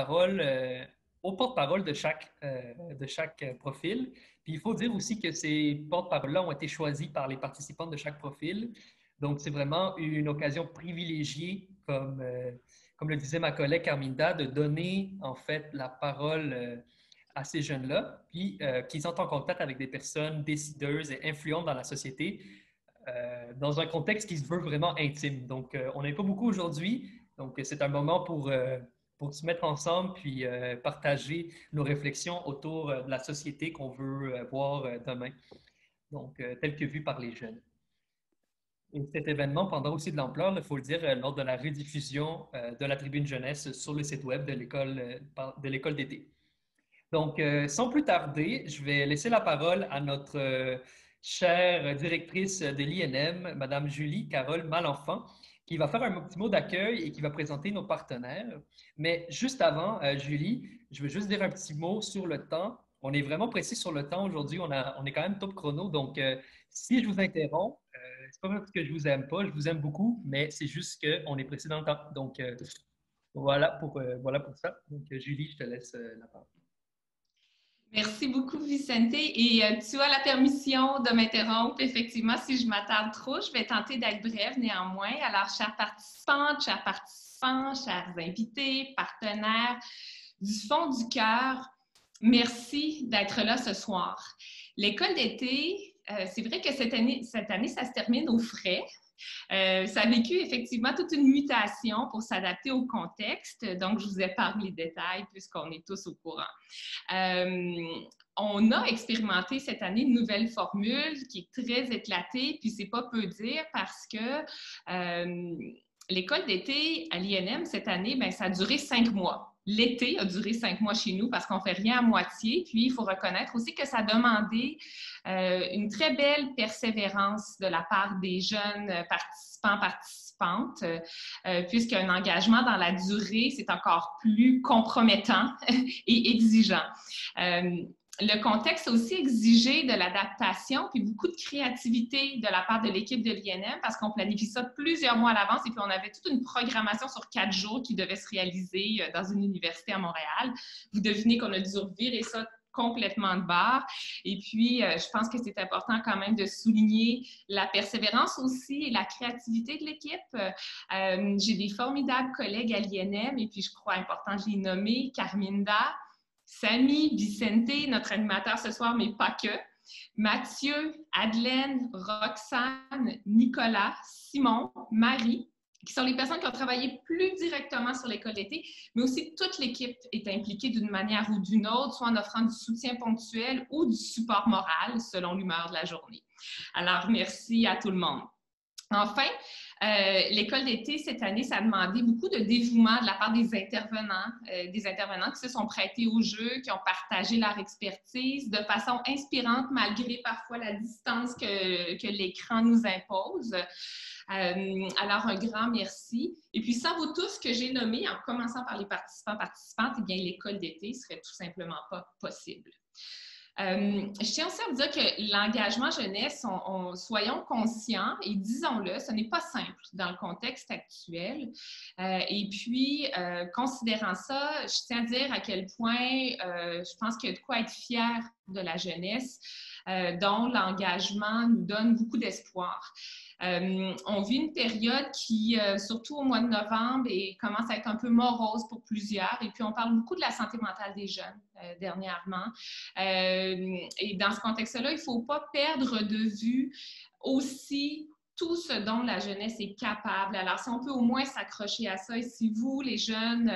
parole au porte-parole de chaque profil. Puis il faut dire aussi que ces porte-paroles-là ont été choisis par les participants de chaque profil. Donc, c'est vraiment une occasion privilégiée, comme le disait ma collègue Carminda, de donner en fait la parole à ces jeunes-là, puis qui sont en contact avec des personnes décideuses et influentes dans la société, dans un contexte qui se veut vraiment intime. Donc, on n'est pas beaucoup aujourd'hui, donc c'est un moment pour se mettre ensemble puis partager nos réflexions autour de la société qu'on veut voir demain, donc telle que vue par les jeunes. Et cet événement prendra aussi de l'ampleur, il faut le dire, lors de la rediffusion de la tribune jeunesse sur le site web de l'école d'été. Donc, sans plus tarder, je vais laisser la parole à notre chère directrice de l'INM, Madame Julie Carole Malenfant, qui va faire un petit mot d'accueil et qui va présenter nos partenaires. Mais juste avant, Julie, je veux juste dire un petit mot sur le temps. On est vraiment précis sur le temps aujourd'hui. On est quand même top chrono. Donc, si je vous interromps, c'est pas parce que je vous aime pas, je vous aime beaucoup, mais c'est juste qu'on est précis dans le temps. Donc, voilà pour ça. Donc, Julie, je te laisse la parole. Merci beaucoup, Vicente. Et tu as la permission de m'interrompre. Effectivement, si je m'attarde trop, je vais tenter d'être brève néanmoins. Alors, chers participantes, chers participants, chers invités, partenaires, du fond du cœur, merci d'être là ce soir. L'école d'été, c'est vrai que cette année, ça se termine aux frais. Ça a vécu effectivement toute une mutation pour s'adapter au contexte. Donc, je vous épargne les détails puisqu'on est tous au courant. On a expérimenté cette année une nouvelle formule qui est très éclatée, puis c'est pas peu dire parce que l'école d'été à l'INM cette année, bien, ça a duré 5 mois. L'été a duré 5 mois chez nous parce qu'on ne fait rien à moitié. Puis, il faut reconnaître aussi que ça a demandé une très belle persévérance de la part des jeunes participantes, puisqu'un engagement dans la durée, c'est encore plus compromettant et exigeant. Le contexte a aussi exigé de l'adaptation puis beaucoup de créativité de la part de l'équipe de l'INM parce qu'on planifie ça plusieurs mois à l'avance et puis on avait toute une programmation sur 4 jours qui devait se réaliser dans une université à Montréal. Vous devinez qu'on a dû revirer ça complètement de barre. Et puis, je pense que c'est important quand même de souligner la persévérance aussi et la créativité de l'équipe. J'ai des formidables collègues à l'INM et puis je crois important de les nommer, Carminda, Samy, Vicente, notre animateur ce soir, mais pas que, Mathieu, Adelaine, Roxane, Nicolas, Simon, Marie, qui sont les personnes qui ont travaillé plus directement sur l'école d'été, mais aussi toute l'équipe est impliquée d'une manière ou d'une autre, soit en offrant du soutien ponctuel ou du support moral selon l'humeur de la journée. Alors, merci à tout le monde. Enfin, l'école d'été, cette année, ça a demandé beaucoup de dévouement de la part des intervenants qui se sont prêtés au jeu, qui ont partagé leur expertise de façon inspirante, malgré parfois la distance que l'écran nous impose. Alors, un grand merci. Et puis, sans vous tous que j'ai nommés, en commençant par les participantes, eh bien, l'école d'été serait tout simplement pas possible. Je tiens aussi à vous dire que l'engagement jeunesse, soyons conscients et disons-le, ce n'est pas simple dans le contexte actuel. Et puis, considérant ça, je tiens à dire à quel point je pense qu'il y a de quoi être fier de la jeunesse, dont l'engagement nous donne beaucoup d'espoir. On vit une période qui, surtout au mois de novembre, commence à être un peu morose pour plusieurs. Et puis, on parle beaucoup de la santé mentale des jeunes dernièrement. Et dans ce contexte-là, il ne faut pas perdre de vue aussi tout ce dont la jeunesse est capable. Alors, si on peut au moins s'accrocher à ça, et si vous, les jeunes,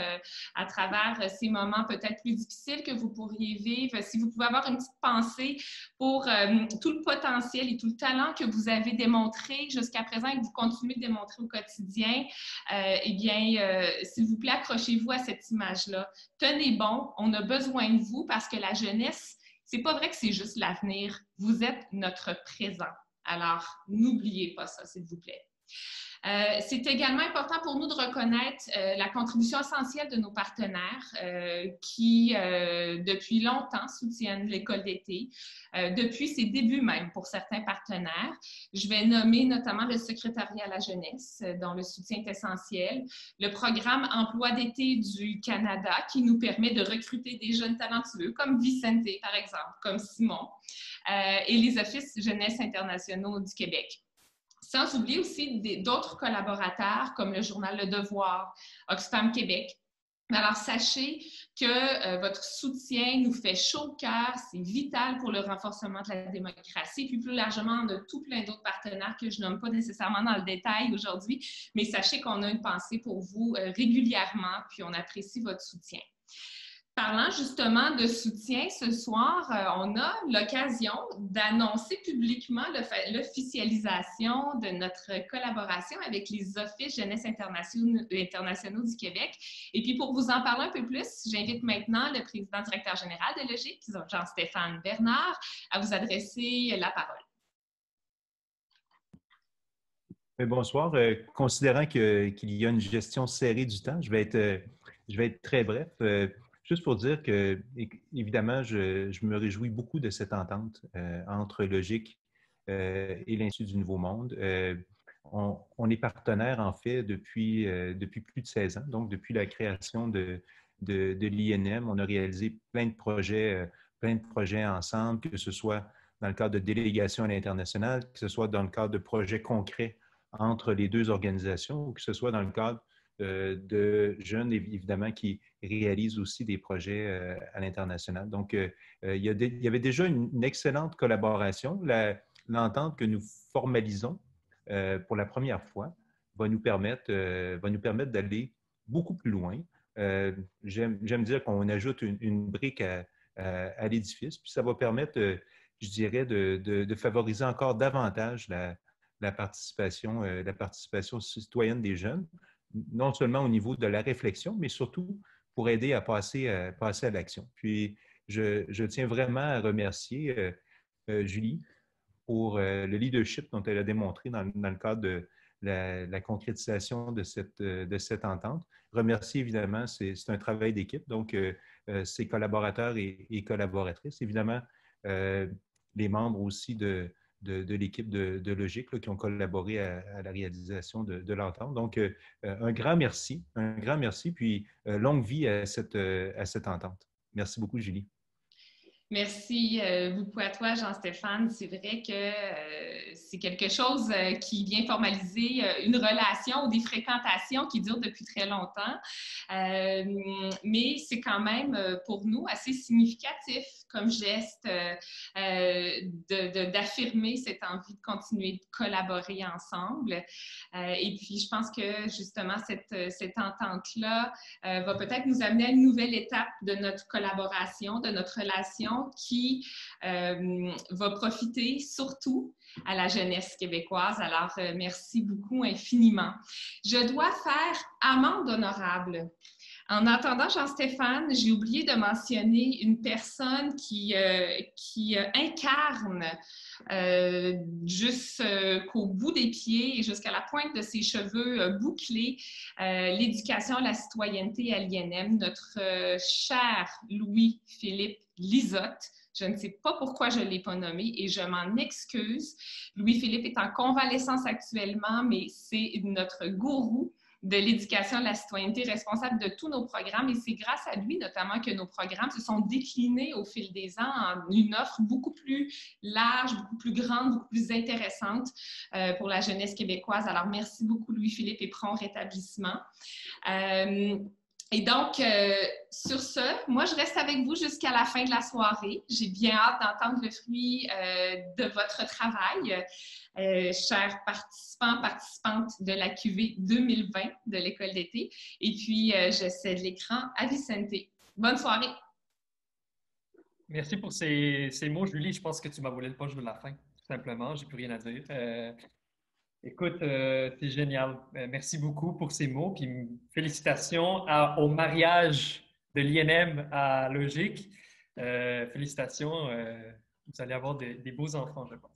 à travers ces moments peut-être plus difficiles que vous pourriez vivre, si vous pouvez avoir une petite pensée pour tout le potentiel et tout le talent que vous avez démontré jusqu'à présent et que vous continuez de démontrer au quotidien, eh bien, s'il vous plaît, accrochez-vous à cette image-là. Tenez bon, on a besoin de vous parce que la jeunesse, c'est pas vrai que c'est juste l'avenir. Vous êtes notre présent. Alors, n'oubliez pas ça, s'il vous plaît. C'est également important pour nous de reconnaître la contribution essentielle de nos partenaires qui, depuis longtemps, soutiennent l'école d'été, depuis ses débuts même pour certains partenaires. Je vais nommer notamment le secrétariat à la jeunesse, dont le soutien est essentiel, le programme Emploi d'été du Canada qui nous permet de recruter des jeunes talentueux comme Vicente, par exemple, comme Simon, et les offices jeunesse internationaux du Québec. Sans oublier aussi d'autres collaborateurs comme le journal Le Devoir, Oxfam Québec. Alors, sachez que votre soutien nous fait chaud au cœur, c'est vital pour le renforcement de la démocratie. Puis plus largement, on a tout plein d'autres partenaires que je nomme pas nécessairement dans le détail aujourd'hui, mais sachez qu'on a une pensée pour vous régulièrement, puis on apprécie votre soutien. Parlant justement de soutien, ce soir, on a l'occasion d'annoncer publiquement l'officialisation de notre collaboration avec les Offices jeunesse internationaux du Québec. Et puis, pour vous en parler un peu plus, j'invite maintenant le président directeur général de Logique, Jean-Stéphane Bernard, à vous adresser la parole. Bonsoir. Considérant qu'il y a une gestion serrée du temps, je vais être très bref. Juste pour dire que, évidemment, je me réjouis beaucoup de cette entente entre Logique et l'Institut du Nouveau Monde. On est partenaires, en fait, depuis plus de 16 ans, donc depuis la création de l'INM. On a réalisé plein de projets ensemble, que ce soit dans le cadre de délégations à l'international, que ce soit dans le cadre de projets concrets entre les deux organisations, ou que ce soit dans le cadre de jeunes, évidemment, qui réalisent aussi des projets à l'international. Donc, il y avait déjà une excellente collaboration. L'entente que nous formalisons pour la première fois va nous permettre d'aller beaucoup plus loin. J'aime dire qu'on ajoute une brique à l'édifice, puis ça va permettre, je dirais, de favoriser encore davantage la participation citoyenne des jeunes, non seulement au niveau de la réflexion, mais surtout pour aider à passer à l'action. Puis, je tiens vraiment à remercier Julie pour le leadership dont elle a démontré dans le cadre de la concrétisation de cette entente. Remercier, évidemment, c'est un travail d'équipe, donc ses collaborateurs et collaboratrices, évidemment, les membres aussi de l'équipe de Logique là, qui ont collaboré à la réalisation de l'entente. Donc, un grand merci, puis longue vie à cette entente. Merci beaucoup, Julie. Merci beaucoup à toi, Jean-Stéphane. C'est vrai que c'est quelque chose qui vient formaliser une relation ou des fréquentations qui durent depuis très longtemps. Mais c'est quand même pour nous assez significatif comme geste d'affirmer cette envie de continuer de collaborer ensemble. Et puis, je pense que justement, cette entente-là va peut-être nous amener à une nouvelle étape de notre collaboration, de notre relation qui va profiter surtout à la jeunesse québécoise. Alors, merci beaucoup infiniment. Je dois faire amende honorable. En attendant Jean-Stéphane, j'ai oublié de mentionner une personne qui incarne jusqu'au bout des pieds et jusqu'à la pointe de ses cheveux bouclés l'éducation à la citoyenneté à l'INM, notre cher Louis-Philippe Lisotte. Je ne sais pas pourquoi je ne l'ai pas nommé et je m'en excuse. Louis-Philippe est en convalescence actuellement, mais c'est notre gourou de l'éducation à la citoyenneté responsable de tous nos programmes et c'est grâce à lui notamment que nos programmes se sont déclinés au fil des ans en une offre beaucoup plus large, beaucoup plus grande, beaucoup plus intéressante pour la jeunesse québécoise. Alors, merci beaucoup Louis-Philippe et prompt rétablissement. Et donc, sur ce, moi, je reste avec vous jusqu'à la fin de la soirée. J'ai bien hâte d'entendre le fruit de votre travail, chers participants, participantes de la QV 2020 de l'École d'été. Et puis, je cède l'écran à Vicente. Bonne soirée. Merci pour ces mots, Julie. Je pense que tu m'as volé le punch de la fin, tout simplement. J'ai plus rien à dire. Écoute, c'est génial. Merci beaucoup pour ces mots. Puis félicitations au mariage de l'INM à Logique. Félicitations. Vous allez avoir des beaux enfants, je pense.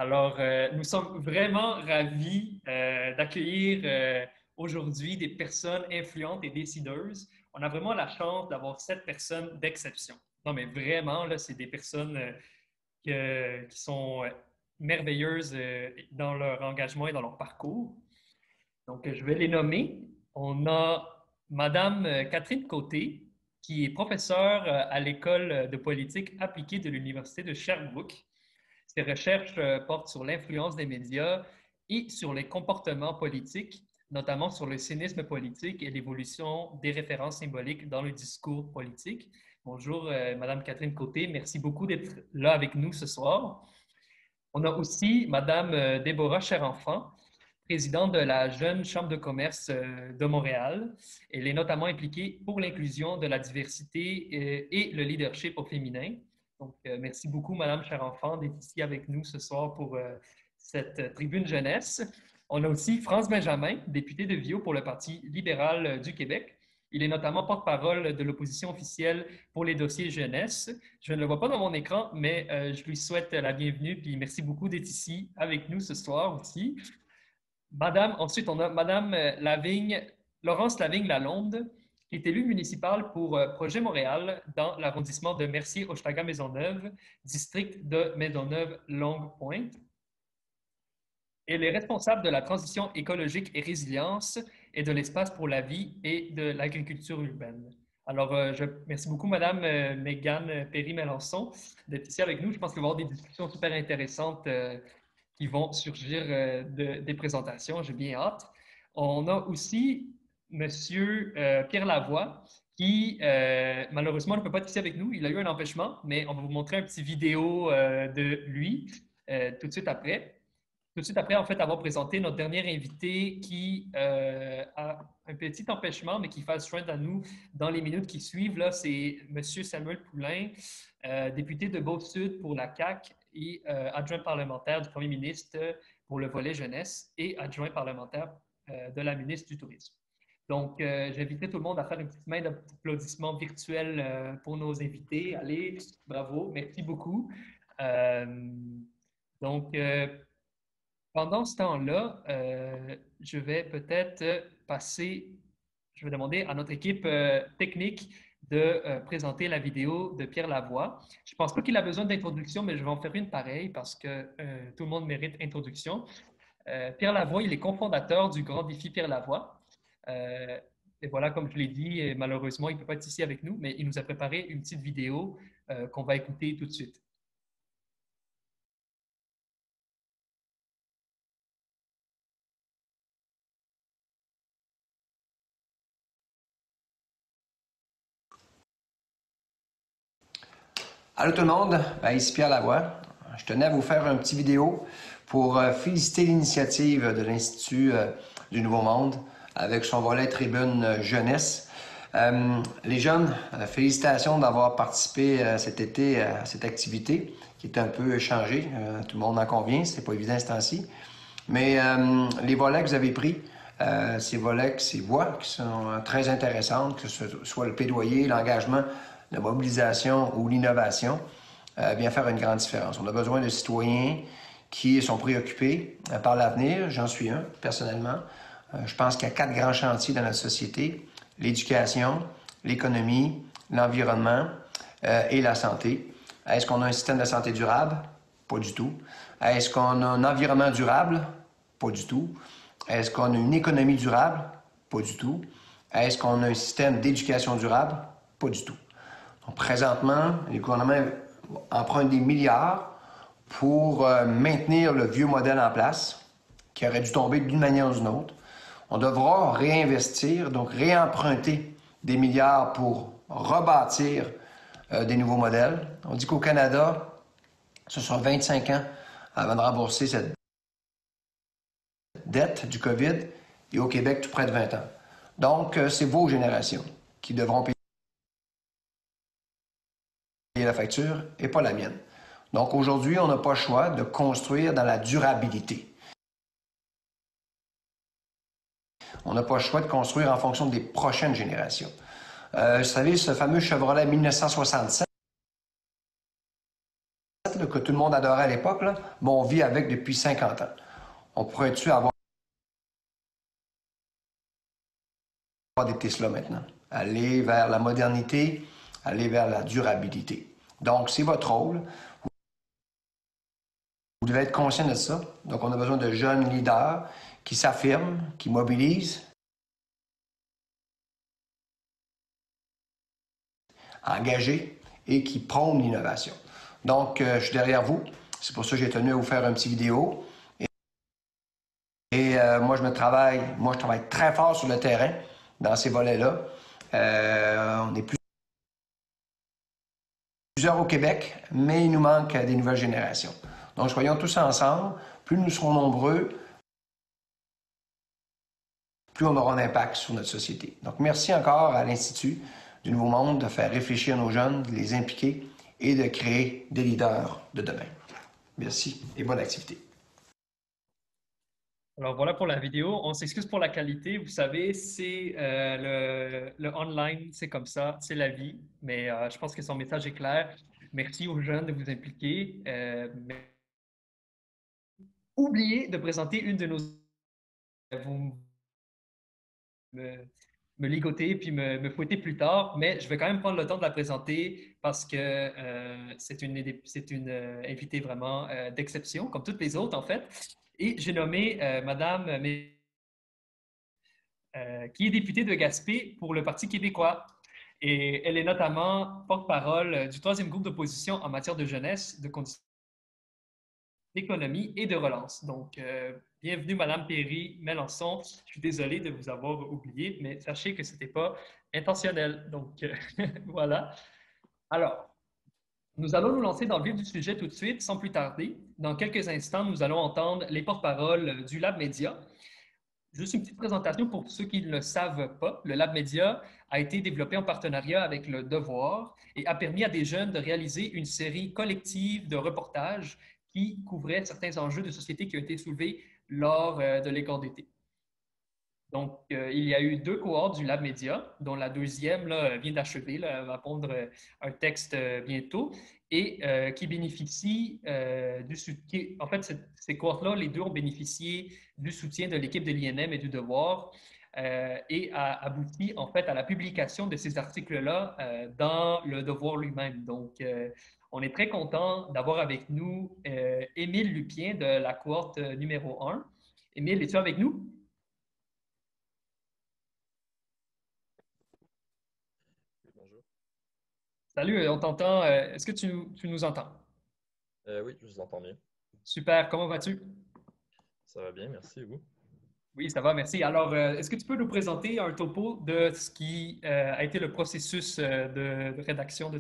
Alors, nous sommes vraiment ravis d'accueillir aujourd'hui des personnes influentes et décideuses. On a vraiment la chance d'avoir 7 personnes d'exception. Non, mais vraiment, là, c'est des personnes qui sont merveilleuses dans leur engagement et dans leur parcours. Donc, je vais les nommer. On a Madame Catherine Côté, qui est professeure à l'École de politique appliquée de l'Université de Sherbrooke. Ses recherches portent sur l'influence des médias et sur les comportements politiques, notamment sur le cynisme politique et l'évolution des références symboliques dans le discours politique. Bonjour, Madame Catherine Côté. Merci beaucoup d'être là avec nous ce soir. On a aussi Madame Déborah Cherenfant, présidente de la Jeune Chambre de commerce de Montréal. Elle est notamment impliquée pour l'inclusion de la diversité et le leadership au féminin. Donc, merci beaucoup, Madame Cherenfant, d'être ici avec nous ce soir pour cette tribune jeunesse. On a aussi France Benjamin, député de Viau pour le Parti libéral du Québec. Il est notamment porte-parole de l'opposition officielle pour les dossiers jeunesse. Je ne le vois pas dans mon écran, mais je lui souhaite la bienvenue, puis merci beaucoup d'être ici avec nous ce soir aussi. Ensuite, on a Madame Laurence Lavigne-Lalonde, qui est élue municipale pour Projet Montréal dans l'arrondissement de Mercier-Hochelaga-Maisonneuve, district de Maisonneuve-Longue-Pointe. Elle est responsable de la transition écologique et résilience et de l'espace pour la vie et de l'agriculture urbaine. Alors, je merci beaucoup, Madame Mégane Perry-Melançon, d'être ici avec nous. Je pense qu'il va y avoir des discussions super intéressantes qui vont surgir des présentations. J'ai bien hâte. On a aussi Monsieur Pierre Lavoie, qui malheureusement ne peut pas être ici avec nous. Il a eu un empêchement, mais on va vous montrer un petit vidéo de lui tout de suite après. Tout de suite après, en fait, avoir présenté notre dernier invité qui a un petit empêchement, mais qui va se joindre à nous dans les minutes qui suivent. Là, c'est M. Samuel Poulain, député de Beauce-Sud pour la CAQ et adjoint parlementaire du premier ministre pour le volet jeunesse et adjoint parlementaire de la ministre du Tourisme. Donc, j'inviterai tout le monde à faire une petite main d'applaudissement virtuel pour nos invités. Allez, bravo, merci beaucoup. Pendant ce temps-là, je vais peut-être je vais demander à notre équipe technique de présenter la vidéo de Pierre Lavoie. Je ne pense pas qu'il a besoin d'introduction, mais je vais en faire une pareille parce que tout le monde mérite introduction. Pierre Lavoie, il est cofondateur du Grand Défi Pierre Lavoie. Et voilà, comme je l'ai dit, malheureusement, il ne peut pas être ici avec nous, mais il nous a préparé une petite vidéo qu'on va écouter tout de suite. Allô tout le monde, ici Pierre Lavoie. Je tenais à vous faire une petite vidéo pour féliciter l'initiative de l'Institut du Nouveau Monde avec son volet Tribune Jeunesse. Les jeunes, félicitations d'avoir participé cet été à cette activité qui est un peu changée. Tout le monde en convient, c'est pas évident ce temps-ci. Mais les volets que vous avez pris, ces voix qui sont très intéressantes, que ce soit le plaidoyer, l'engagement, la mobilisation ou l'innovation, vient faire une grande différence. On a besoin de citoyens qui sont préoccupés par l'avenir. J'en suis un, personnellement. Je pense qu'il y a 4 grands chantiers dans notre société: l'éducation, l'économie, l'environnement et la santé. Est-ce qu'on a un système de santé durable? Pas du tout. Est-ce qu'on a un environnement durable? Pas du tout. Est-ce qu'on a une économie durable? Pas du tout. Est-ce qu'on a un système d'éducation durable? Pas du tout. Donc, présentement, les gouvernements empruntent des milliards pour maintenir le vieux modèle en place, qui aurait dû tomber d'une manière ou d'une autre. On devra réinvestir, donc réemprunter des milliards pour rebâtir des nouveaux modèles. On dit qu'au Canada, ce sont 25 ans avant de rembourser cette dette du COVID, et au Québec, tout près de 20 ans. Donc, c'est vos générations qui devront payer la facture et pas la mienne. Donc, aujourd'hui, on n'a pas le choix de construire dans la durabilité. On n'a pas le choix de construire en fonction des prochaines générations. Vous savez, ce fameux Chevrolet 1967 que tout le monde adorait à l'époque, là, mais on vit avec depuis 50 ans. On pourrait-tu avoir des Tesla maintenant? Aller vers la modernité, aller vers la durabilité. Donc, c'est votre rôle. Vous devez être conscient de ça. Donc, on a besoin de jeunes leaders qui s'affirment, qui mobilisent, engagés et qui prônent l'innovation. Donc, je suis derrière vous. C'est pour ça que j'ai tenu à vous faire un petit vidéo. Et moi, je travaille très fort sur le terrain dans ces volets-là. On est plusieurs au Québec, mais il nous manque des nouvelles générations. Donc, soyons tous ensemble. Plus nous serons nombreux, plus on aura un impact sur notre société. Donc, merci encore à l'Institut du Nouveau Monde de faire réfléchir nos jeunes, de les impliquer et de créer des leaders de demain. Merci et bonne activité. Alors voilà pour la vidéo. On s'excuse pour la qualité. Vous savez, c'est le online, c'est comme ça, c'est la vie. Mais je pense que son message est clair. Merci aux jeunes de vous impliquer. Mais oubliez de présenter une de nos... Vous me ligoter puis me fouetter plus tard, mais je vais quand même prendre le temps de la présenter parce que c'est une invitée vraiment d'exception, comme toutes les autres en fait. Et j'ai nommé Madame qui est députée de Gaspé pour le Parti québécois. Et elle est notamment porte-parole du troisième groupe d'opposition en matière de jeunesse, de conditions d'économie et de relance. Donc, bienvenue, Madame Perry-Melançon. Je suis désolé de vous avoir oublié, mais sachez que ce n'était pas intentionnel. Donc, voilà. Alors, nous allons nous lancer dans le vif du sujet tout de suite, sans plus tarder. Dans quelques instants, nous allons entendre les porte-paroles du Lab Média. Juste une petite présentation pour ceux qui ne le savent pas. Le Lab Média a été développé en partenariat avec Le Devoir et a permis à des jeunes de réaliser une série collective de reportages qui couvraient certains enjeux de société qui ont été soulevés lors de l'école d'été. Donc, il y a eu 2 cohortes du Lab Média, dont la deuxième là, vient d'achever, elle va pondre un texte bientôt, et qui bénéficie du soutien. En fait, ces cohortes-là, les 2 ont bénéficié du soutien de l'équipe de l'INM et du Devoir et a abouti en fait à la publication de ces articles-là dans le Devoir lui-même. Donc, on est très content d'avoir avec nous Émile Lupien de la cohorte numéro 1. Émile, es-tu avec nous? Bonjour. Salut, on t'entend. Est-ce que tu nous entends? Oui, je vous entends bien. Super, comment vas-tu? Ça va bien, merci, et vous? Oui, ça va, merci. Alors, est-ce que tu peux nous présenter un topo de ce qui a été le processus de rédaction de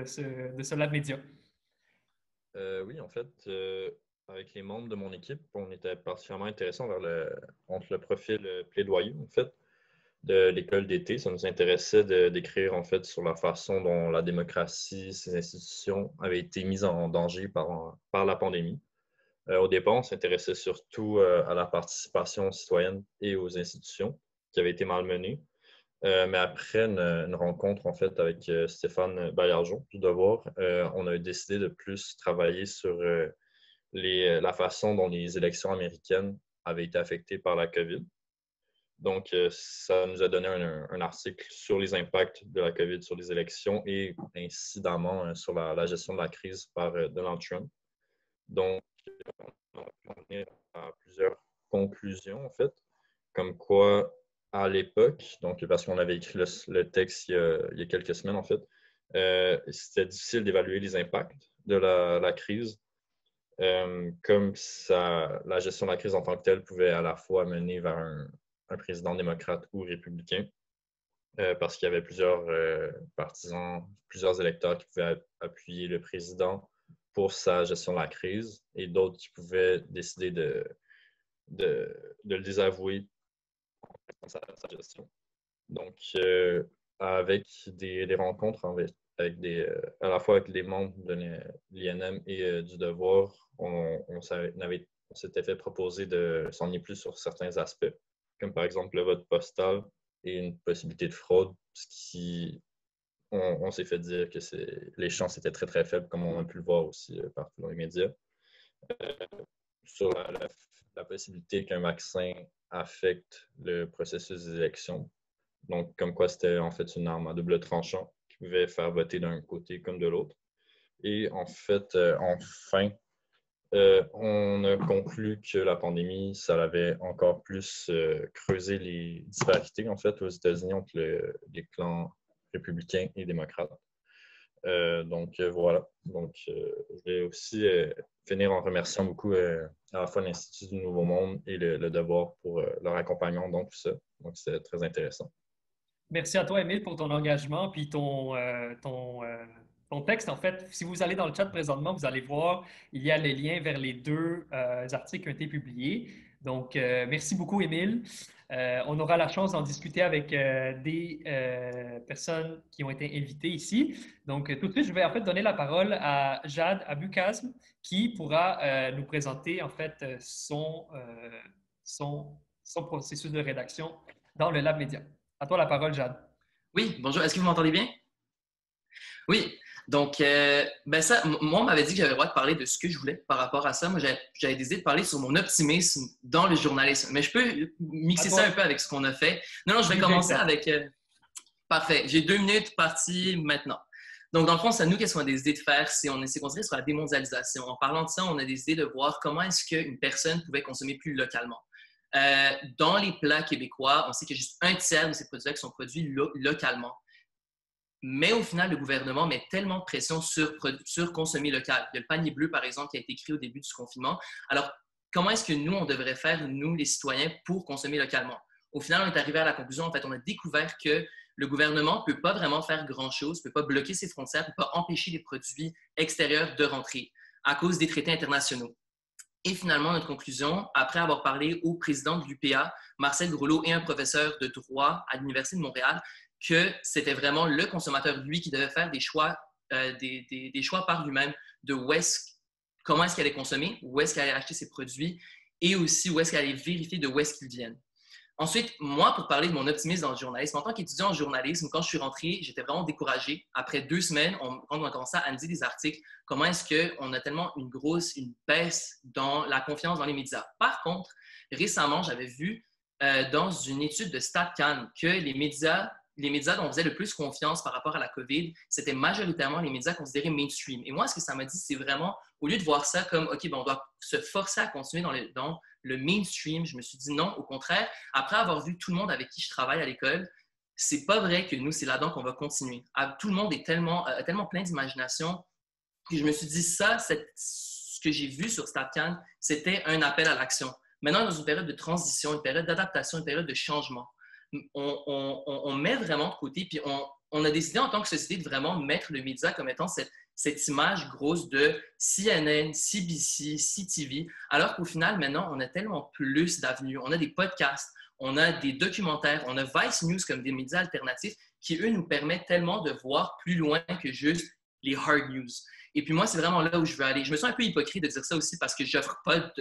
ce Lab Média? Oui, en fait, avec les membres de mon équipe, on était particulièrement intéressés entre le profil plaidoyer, en fait, de l'école d'été. Ça nous intéressait d'écrire, en fait, sur la façon dont la démocratie, ses institutions avaient été mises en danger par la pandémie. Au départ, on s'intéressait surtout à la participation citoyenne et aux institutions qui avaient été malmenées. Mais après une rencontre en fait avec Stéphane Baillargeon du Devoir, on a décidé de plus travailler sur la façon dont les élections américaines avaient été affectées par la COVID. Donc, ça nous a donné un article sur les impacts de la COVID sur les élections et incidemment sur la gestion de la crise par Donald Trump. Donc, on est à plusieurs conclusions, en fait, comme quoi, à l'époque, donc parce qu'on avait écrit le texte il y a quelques semaines, en fait, c'était difficile d'évaluer les impacts de la crise, comme la gestion de la crise en tant que telle pouvait à la fois mener vers un président démocrate ou républicain, parce qu'il y avait plusieurs partisans, plusieurs électeurs qui pouvaient appuyer le président pour sa gestion de la crise et d'autres qui pouvaient décider de le désavouer dans sa gestion. Donc, avec des rencontres à la fois avec les membres de l'INM et du Devoir, on s'était fait proposer de s'enligner plus sur certains aspects, comme par exemple le vote postal et une possibilité de fraude, ce qui on s'est fait dire que les chances étaient très, très faibles, comme on a pu le voir aussi partout dans les médias, sur la possibilité qu'un vaccin affecte le processus des élections. Donc, comme quoi c'était en fait une arme à double tranchant qui pouvait faire voter d'un côté comme de l'autre. Et en fait, enfin, on a conclu que la pandémie, ça avait encore plus creusé les disparités en fait aux États-Unis entre les clans républicains et démocrates. Donc voilà. Donc je vais aussi finir en remerciant beaucoup à la fois l'Institut du Nouveau Monde et le Devoir pour leur accompagnement dans tout ça. Donc c'est très intéressant. Merci à toi, Émile, pour ton engagement puis ton texte. En fait, si vous allez dans le chat présentement, vous allez voir, il y a les liens vers les deux articles qui ont été publiés. Donc, merci beaucoup, Émile. On aura la chance d'en discuter avec des personnes qui ont été invitées ici. Donc, tout de suite, je vais en fait donner la parole à Jade Abukazm, qui pourra nous présenter en fait son processus de rédaction dans le Lab Média. À toi la parole, Jade. Oui, bonjour. Est-ce que vous m'entendez bien? Oui. Donc, moi, on m'avait dit que j'avais le droit de parler de ce que je voulais par rapport à ça. Moi, j'avais décidé de parler sur mon optimisme dans le journalisme. Mais je peux mixer ça un peu avec ce qu'on a fait. Non, je vais commencer avec... Parfait. J'ai 2 minutes parties maintenant. Donc, dans le fond, c'est à nous, qu'est-ce qu'on a décidé de faire? On s'est concentré sur la démondialisation. En parlant de ça, on a décidé de voir comment est-ce qu'une personne pouvait consommer plus localement. Dans les plats québécois, on sait qu'il y a juste 1/3 de ces produits qui sont produits localement. Mais au final, le gouvernement met tellement de pression sur consommer local. Il y a le panier bleu, par exemple, qui a été créé au début du confinement. Alors, comment est-ce que nous, on devrait faire, nous, les citoyens, pour consommer localement? Au final, on est arrivé à la conclusion, en fait, on a découvert que le gouvernement ne peut pas vraiment faire grand-chose, ne peut pas bloquer ses frontières, ne peut pas empêcher les produits extérieurs de rentrer à cause des traités internationaux. Et finalement, notre conclusion, après avoir parlé au président de l'UPA, Marcel Groslot, et un professeur de droit à l'Université de Montréal, que c'était vraiment le consommateur, lui, qui devait faire des choix par lui-même de comment est-ce qu'il allait consommer, où est-ce qu'il allait acheter ses produits et aussi où est-ce qu'il allait vérifier de où est-ce qu'ils viennent. Ensuite, moi, pour parler de mon optimisme dans le journalisme, en tant qu'étudiant en journalisme, quand je suis rentré, j'étais vraiment découragé. Après 2 semaines, quand on a commencé à analyser des articles, comment est-ce qu'on a tellement une baisse dans la confiance dans les médias. Par contre, récemment, j'avais vu dans une étude de StatCan que les médias dont on faisait le plus confiance par rapport à la COVID, c'était majoritairement les médias considérés mainstream. Et moi, ce que ça m'a dit, c'est vraiment, au lieu de voir ça comme, OK, on doit se forcer à continuer dans le mainstream, je me suis dit non, au contraire, après avoir vu tout le monde avec qui je travaille à l'école, c'est pas vrai que nous, c'est là-dedans qu'on va continuer. Tout le monde est tellement plein d'imagination que je me suis dit ce que j'ai vu sur StatCan, c'était un appel à l'action. Maintenant, dans une période de transition, une période d'adaptation, une période de changement, on met vraiment de côté, puis on a décidé en tant que société de vraiment mettre le média comme étant cette image grosse de CNN, CBC, CTV, alors qu'au final, maintenant, on a tellement plus d'avenues. On a des podcasts, on a des documentaires, on a Vice News comme des médias alternatifs qui, eux, nous permettent tellement de voir plus loin que juste les hard news. Et puis moi, c'est vraiment là où je veux aller. Je me sens un peu hypocrite de dire ça aussi parce que je n'offre pas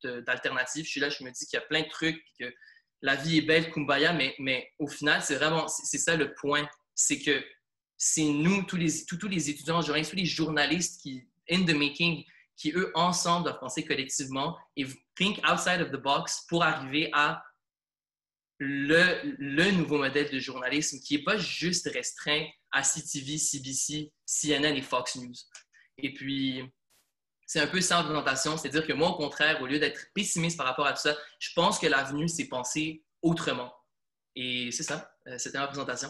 d'alternative. Je suis là, je me dis qu'il y a plein de trucs, puis que la vie est belle, kumbaya, mais au final, c'est ça le point. C'est que c'est nous, tous les étudiants en journalisme, tous les journalistes qui, in the making, qui, eux, ensemble, doivent penser collectivement et think outside of the box pour arriver à le nouveau modèle de journalisme qui n'est pas juste restreint à CTV, CBC, CNN et Fox News. Et puis, c'est un peu sans présentation, c'est-à-dire que moi, au contraire, au lieu d'être pessimiste par rapport à tout ça, je pense que l'avenue, c'est penser autrement. Et c'est ça, c'était ma présentation.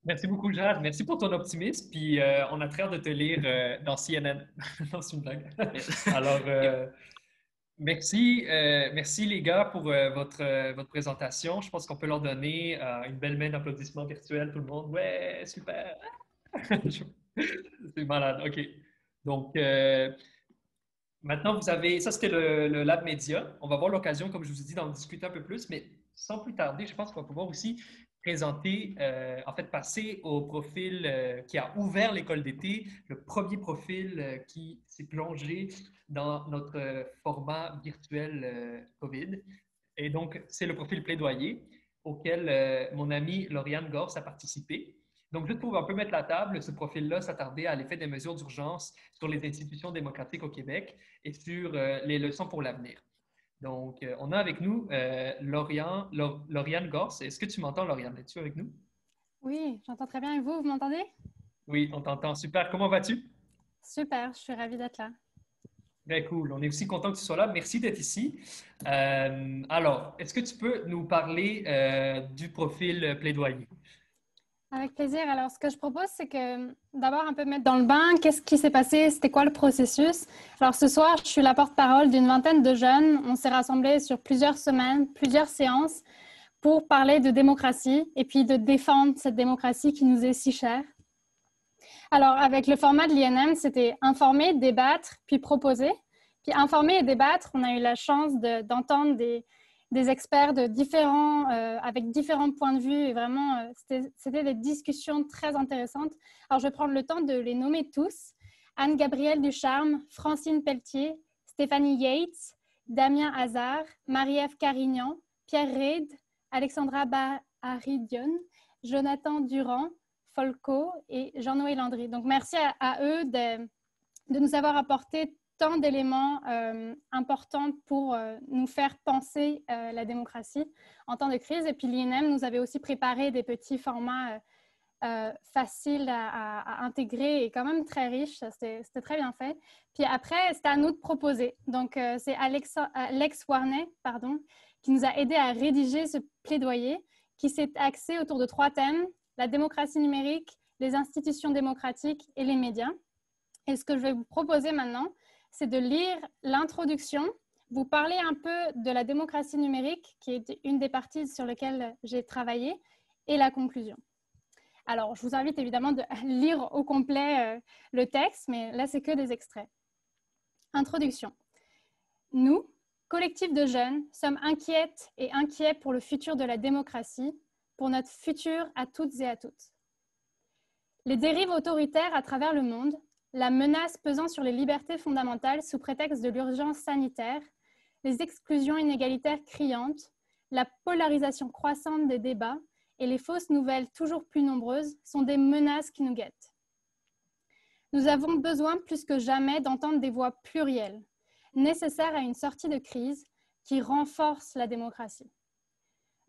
Merci beaucoup, Jade. Merci pour ton optimisme. Puis on a très hâte de te lire dans CNN. Non, c'est une blague. Alors, merci les gars pour votre présentation. Je pense qu'on peut leur donner une belle main d'applaudissements virtuels, tout le monde. Ouais, super! C'est malade. OK. Donc, maintenant, vous avez, ça c'était le Lab Média. On va avoir l'occasion, comme je vous ai dit, d'en discuter un peu plus, mais sans plus tarder, je pense qu'on va pouvoir aussi présenter, passer au profil qui a ouvert l'école d'été, le premier profil qui s'est plongé dans notre format virtuel COVID. Et donc, c'est le profil plaidoyer auquel mon amie Lauriane Gors a participé. Donc, juste pour un peu mettre la table, ce profil-là s'attardait à l'effet des mesures d'urgence sur les institutions démocratiques au Québec et sur les leçons pour l'avenir. Donc, on a avec nous Lauriane Gorce. Est-ce que tu m'entends, Lauriane? Es-tu avec nous? Oui, j'entends très bien. Et vous, vous m'entendez? Oui, on t'entend. Super. Comment vas-tu? Super, je suis ravie d'être là. Très cool. On est aussi content que tu sois là. Merci d'être ici. Alors, est-ce que tu peux nous parler du profil plaidoyer? Avec plaisir. Alors, ce que je propose, c'est que d'abord un peu mettre dans le bain, qu'est-ce qui s'est passé, c'était quoi le processus. Alors, ce soir, je suis la porte-parole d'une vingtaine de jeunes. On s'est rassemblés sur plusieurs semaines, plusieurs séances pour parler de démocratie et puis de défendre cette démocratie qui nous est si chère. Alors, avec le format de l'INM, c'était informer, débattre, puis proposer. Puis informer et débattre, on a eu la chance d'entendre des experts de avec différents points de vue. Et vraiment, c'était des discussions très intéressantes. Alors, je vais prendre le temps de les nommer tous. Anne-Gabrielle Ducharme, Francine Pelletier, Stéphanie Yates, Damien Hazard, Marie-Ève Carignan, Pierre Reid, Alexandra Baharidion, Jonathan Durand, Folco et Jean-Noël Landry. Donc, merci à eux de nous avoir apporté tant d'éléments importants pour nous faire penser la démocratie en temps de crise. Et puis, l'INM nous avait aussi préparé des petits formats faciles à intégrer et quand même très riches. C'était très bien fait. Puis après, c'était à nous de proposer. Donc, c'est Alex Warney, qui nous a aidé à rédiger ce plaidoyer qui s'est axé autour de 3 thèmes: la démocratie numérique, les institutions démocratiques et les médias. Et ce que je vais vous proposer maintenant, c'est de lire l'introduction, vous parler un peu de la démocratie numérique, qui est une des parties sur lesquelles j'ai travaillé, et la conclusion. Alors, je vous invite évidemment de lire au complet le texte, mais là, c'est que des extraits. Introduction. Nous, collectif de jeunes, sommes inquiètes et inquiets pour le futur de la démocratie, pour notre futur à toutes et à toutes. Les dérives autoritaires à travers le monde, la menace pesant sur les libertés fondamentales sous prétexte de l'urgence sanitaire, les exclusions inégalitaires criantes, la polarisation croissante des débats et les fausses nouvelles toujours plus nombreuses sont des menaces qui nous guettent. Nous avons besoin plus que jamais d'entendre des voix plurielles, nécessaires à une sortie de crise qui renforce la démocratie.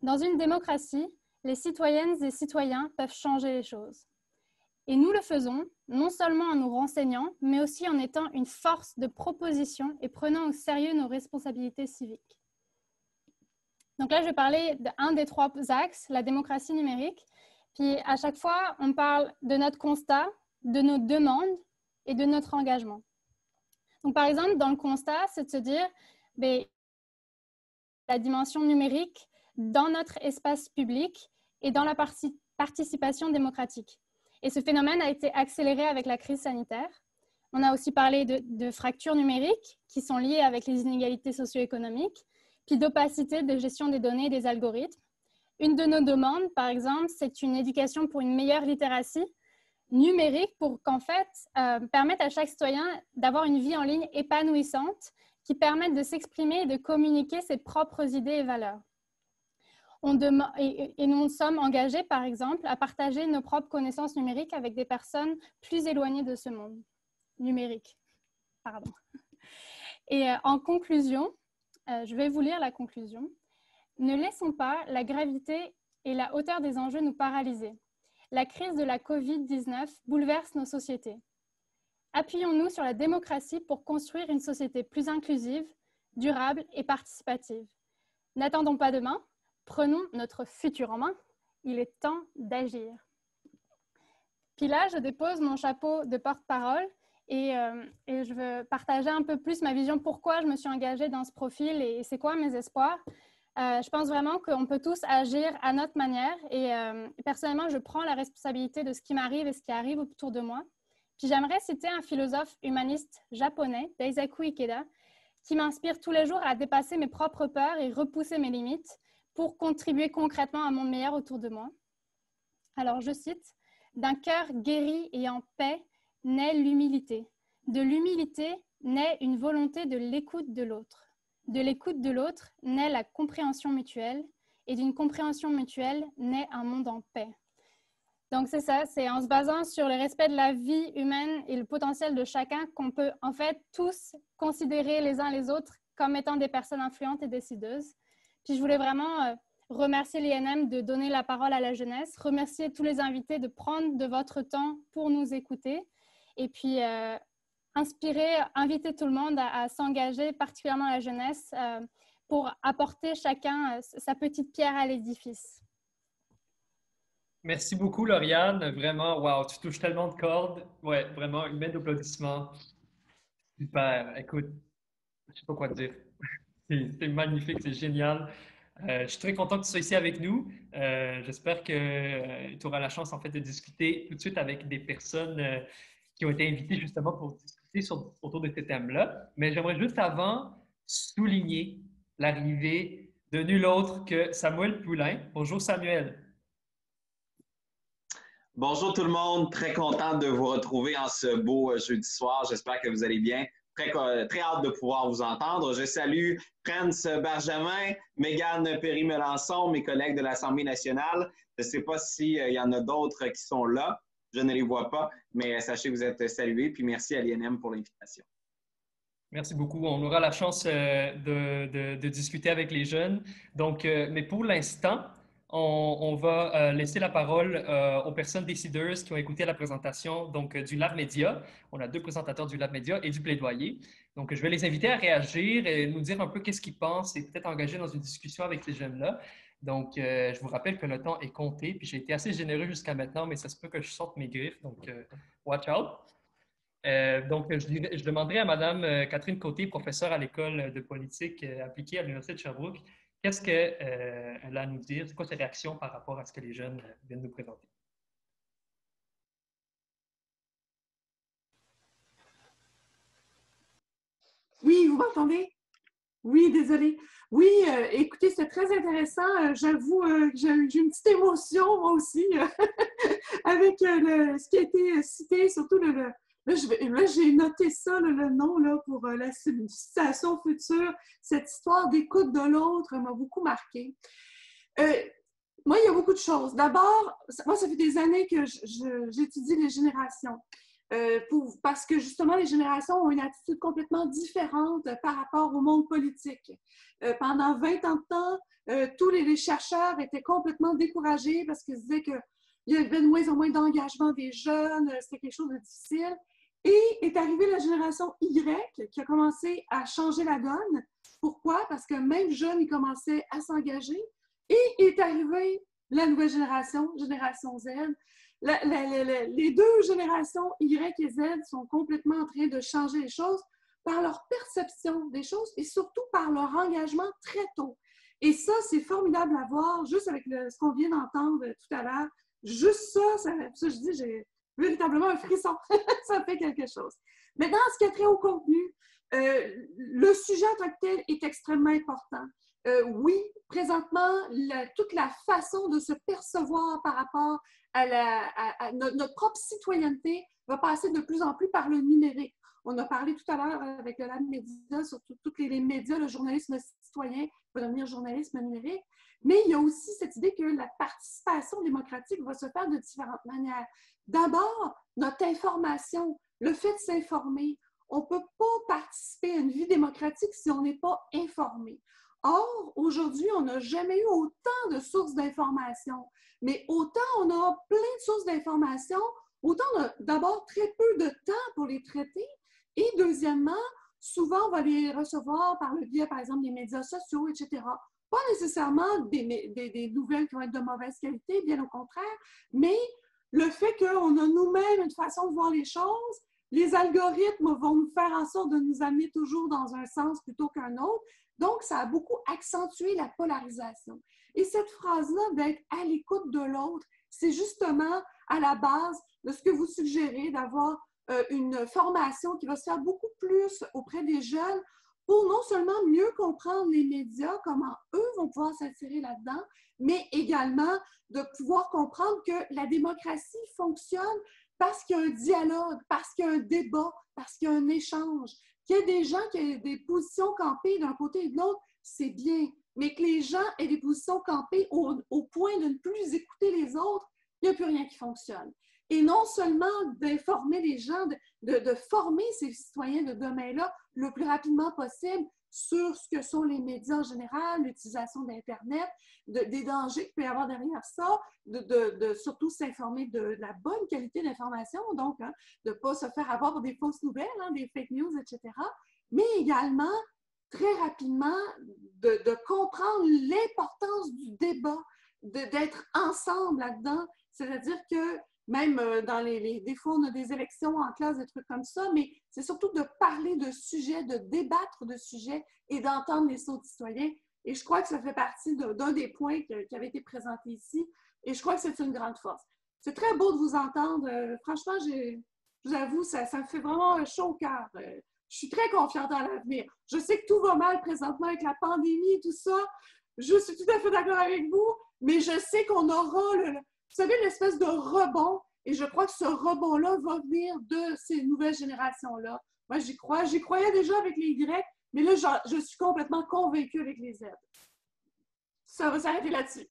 Dans une démocratie, les citoyennes et citoyens peuvent changer les choses. Et nous le faisons, non seulement en nous renseignant, mais aussi en étant une force de proposition et prenant au sérieux nos responsabilités civiques. Donc là, je vais parler d'un des 3 axes, la démocratie numérique. Puis à chaque fois, on parle de notre constat, de nos demandes et de notre engagement. Donc par exemple, dans le constat, c'est de se dire la dimension numérique dans notre espace public et dans la participation démocratique. Et ce phénomène a été accéléré avec la crise sanitaire. On a aussi parlé de fractures numériques qui sont liées avec les inégalités socio-économiques, puis d'opacité de gestion des données et des algorithmes. Une de nos demandes, par exemple, c'est une éducation pour une meilleure littératie numérique pour qu'en fait, permettre à chaque citoyen d'avoir une vie en ligne épanouissante qui permette de s'exprimer et de communiquer ses propres idées et valeurs. Et nous sommes engagés, par exemple, à partager nos propres connaissances numériques avec des personnes plus éloignées de ce monde numérique. Pardon. Et en conclusion, je vais vous lire la conclusion. Ne laissons pas la gravité et la hauteur des enjeux nous paralyser. La crise de la COVID-19 bouleverse nos sociétés. Appuyons-nous sur la démocratie pour construire une société plus inclusive, durable et participative. N'attendons pas demain. Prenons notre futur en main, il est temps d'agir. Puis là, je dépose mon chapeau de porte-parole et je veux partager un peu plus ma vision, pourquoi je me suis engagée dans ce profil et c'est quoi mes espoirs. Je pense vraiment qu'on peut tous agir à notre manière et personnellement, je prends la responsabilité de ce qui m'arrive et ce qui arrive autour de moi. Puis j'aimerais citer un philosophe humaniste japonais, Daisaku Ikeda, qui m'inspire tous les jours à dépasser mes propres peurs et repousser mes limites pour contribuer concrètement à un monde meilleur autour de moi. Alors, je cite, « D'un cœur guéri et en paix naît l'humilité. De l'humilité naît une volonté de l'écoute de l'autre. De l'écoute de l'autre naît la compréhension mutuelle et d'une compréhension mutuelle naît un monde en paix. » Donc, c'est ça, c'est en se basant sur le respect de la vie humaine et le potentiel de chacun qu'on peut, en fait, tous considérer les uns les autres comme étant des personnes influentes et décideuses. Puis, je voulais vraiment remercier l'INM de donner la parole à la jeunesse, remercier tous les invités de prendre de votre temps pour nous écouter et puis inspirer, inviter tout le monde à s'engager, particulièrement la jeunesse, pour apporter chacun sa petite pierre à l'édifice. Merci beaucoup, Lauriane. Vraiment, wow, tu touches tellement de cordes. Ouais, vraiment, une main d'applaudissements. Super. Écoute, je sais pas quoi te dire. C'est magnifique, c'est génial. Je suis très content que tu sois ici avec nous. J'espère que tu auras la chance, en fait, de discuter tout de suite avec des personnes qui ont été invitées justement pour discuter autour de ces thèmes-là. Mais j'aimerais juste avant souligner l'arrivée de nul autre que Samuel Poulain. Bonjour, Samuel. Bonjour tout le monde, très content de vous retrouver en ce beau jeudi soir. J'espère que vous allez bien. Très hâte de pouvoir vous entendre. Je salue Prince Benjamin, Mégane Perry-Melançon, mes collègues de l'Assemblée nationale. Je ne sais pas s'il y en a d'autres qui sont là. Je ne les vois pas, mais sachez que vous êtes salués. Puis merci à l'INM pour l'invitation. Merci beaucoup. On aura la chance de discuter avec les jeunes. Donc, mais pour l'instant, on va laisser la parole aux personnes décideuses qui ont écouté la présentation du Lab Média. On a 2 présentateurs du Lab Média et du plaidoyer. Donc, je vais les inviter à réagir et nous dire un peu qu'est-ce qu'ils pensent et peut-être engager dans une discussion avec ces jeunes-là. Donc, je vous rappelle que le temps est compté. Puis, j'ai été assez généreux jusqu'à maintenant, mais ça se peut que je sorte mes griffes. Donc, watch out. Je demanderai à Mme Catherine Côté, professeure à l'École de politique appliquée à l'Université de Sherbrooke, qu'est-ce qu'elle a à nous dire? C'est quoi ses réactions par rapport à ce que les jeunes viennent nous présenter? Oui, vous m'entendez? Oui, désolée. Oui, écoutez, c'est très intéressant. J'avoue que j'ai une petite émotion, moi aussi, avec ce qui a été cité, surtout là, j'ai noté ça, le nom là, pour la citation future. Cette histoire d'écoute de l'autre m'a beaucoup marqué. Moi, il y a beaucoup de choses. D'abord, moi, ça fait des années que j'étudie les générations. Parce que justement, les générations ont une attitude complètement différente par rapport au monde politique. Pendant 20 ans de temps, tous les chercheurs étaient complètement découragés parce qu'ils se disaient qu'il y avait de moins en moins d'engagement des jeunes, c'était quelque chose de difficile. Et est arrivée la génération Y qui a commencé à changer la donne. Pourquoi? Parce que même jeunes, ils commençaient à s'engager. Et est arrivée la nouvelle génération, génération Z. Les 2 générations, Y et Z, sont complètement en train de changer les choses par leur perception des choses et surtout par leur engagement très tôt. Et ça, c'est formidable à voir, juste avec ce qu'on vient d'entendre tout à l'heure. Juste ça, je dis, j'ai véritablement un frisson. Ça fait quelque chose. Maintenant, ce qui est trait au contenu, le sujet en tant que tel est extrêmement important. Oui, présentement, toute la façon de se percevoir par rapport à notre propre citoyenneté va passer de plus en plus par le numérique. On a parlé tout à l'heure avec le Lab Média sur tous les médias, le journalisme citoyen va devenir journalisme numérique, mais il y a aussi cette idée que la participation démocratique va se faire de différentes manières. D'abord, notre information, le fait de s'informer. On ne peut pas participer à une vie démocratique si on n'est pas informé. Or, aujourd'hui, on n'a jamais eu autant de sources d'informations, mais autant on a plein de sources d'informations, autant on a d'abord très peu de temps pour les traiter, et deuxièmement, souvent on va les recevoir par le biais, par exemple, des médias sociaux, etc. Pas nécessairement des nouvelles qui vont être de mauvaise qualité, bien au contraire, mais le fait qu'on a nous-mêmes une façon de voir les choses, les algorithmes vont nous faire en sorte de nous amener toujours dans un sens plutôt qu'un autre. Donc, ça a beaucoup accentué la polarisation. Et cette phrase-là d'être à l'écoute de l'autre, c'est justement à la base de ce que vous suggérez, d'avoir une formation qui va se faire beaucoup plus auprès des jeunes pour non seulement mieux comprendre les médias, comment eux vont pouvoir s'insérer là-dedans, mais également de pouvoir comprendre que la démocratie fonctionne parce qu'il y a un dialogue, parce qu'il y a un débat, parce qu'il y a un échange. Qu'il y ait des gens qui aient des positions campées d'un côté et de l'autre, c'est bien. Mais que les gens aient des positions campées au point de ne plus écouter les autres, il n'y a plus rien qui fonctionne. Et non seulement d'informer les gens, de former ces citoyens de demain-là le plus rapidement possible sur ce que sont les médias en général, l'utilisation d'Internet, des dangers qu'il peut y avoir derrière ça, de surtout s'informer de la bonne qualité d'information, donc hein, de ne pas se faire avoir pour des fausses nouvelles, hein, des fake news, etc. Mais également, très rapidement, de comprendre l'importance du débat, d'être ensemble là-dedans. C'est-à-dire que même dans des fois, on a des élections en classe, des trucs comme ça, mais c'est surtout de parler de sujets, de débattre de sujets et d'entendre les autres citoyens. Et je crois que ça fait partie d'un des points qui avait été présenté ici. Et je crois que c'est une grande force. C'est très beau de vous entendre. Franchement, je vous avoue, ça me fait vraiment chaud au cœur. Je suis très confiante dans l'avenir. Je sais que tout va mal présentement avec la pandémie et tout ça. Je suis tout à fait d'accord avec vous, mais je sais qu'on aura, vous savez, l'espèce de rebond. Et je crois que ce rebond-là va venir de ces nouvelles générations-là. Moi, j'y crois. J'y croyais déjà avec les Y, mais là, je suis complètement convaincue avec les Z. Ça va s'arrêter là-dessus.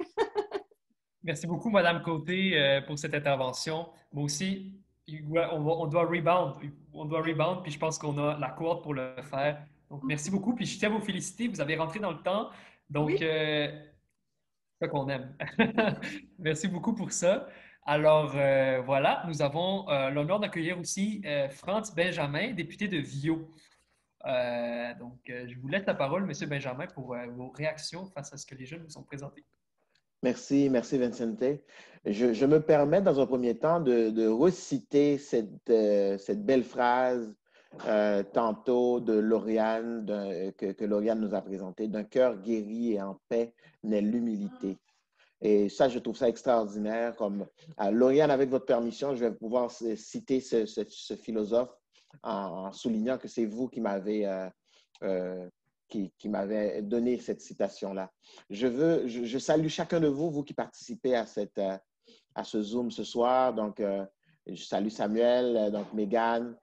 Merci beaucoup, Madame Côté, pour cette intervention. Moi aussi, on doit rebound. On doit rebound, puis je pense qu'on a la cohorte pour le faire. Donc, merci beaucoup. Puis je tiens à vous féliciter. Vous avez rentré dans le temps. Donc, Oui. c'est ça qu'on aime. Merci beaucoup pour ça. Alors, voilà, nous avons l'honneur d'accueillir aussi Franz Benjamin, député de Viau. Je vous laisse la parole, Monsieur Benjamin, pour vos réactions face à ce que les jeunes nous ont présenté. Merci Vincente. Je me permets dans un premier temps de reciter cette belle phrase tantôt de Lauriane, que Lauriane nous a présentée. D'un cœur guéri et en paix naît l'humilité. Et ça, je trouve ça extraordinaire. Lauriane, avec votre permission, je vais pouvoir citer ce philosophe en soulignant que c'est vous qui m'avez donné cette citation-là. Je salue chacun de vous, vous qui participez à ce Zoom ce soir. Donc, je salue Samuel, donc Mégane.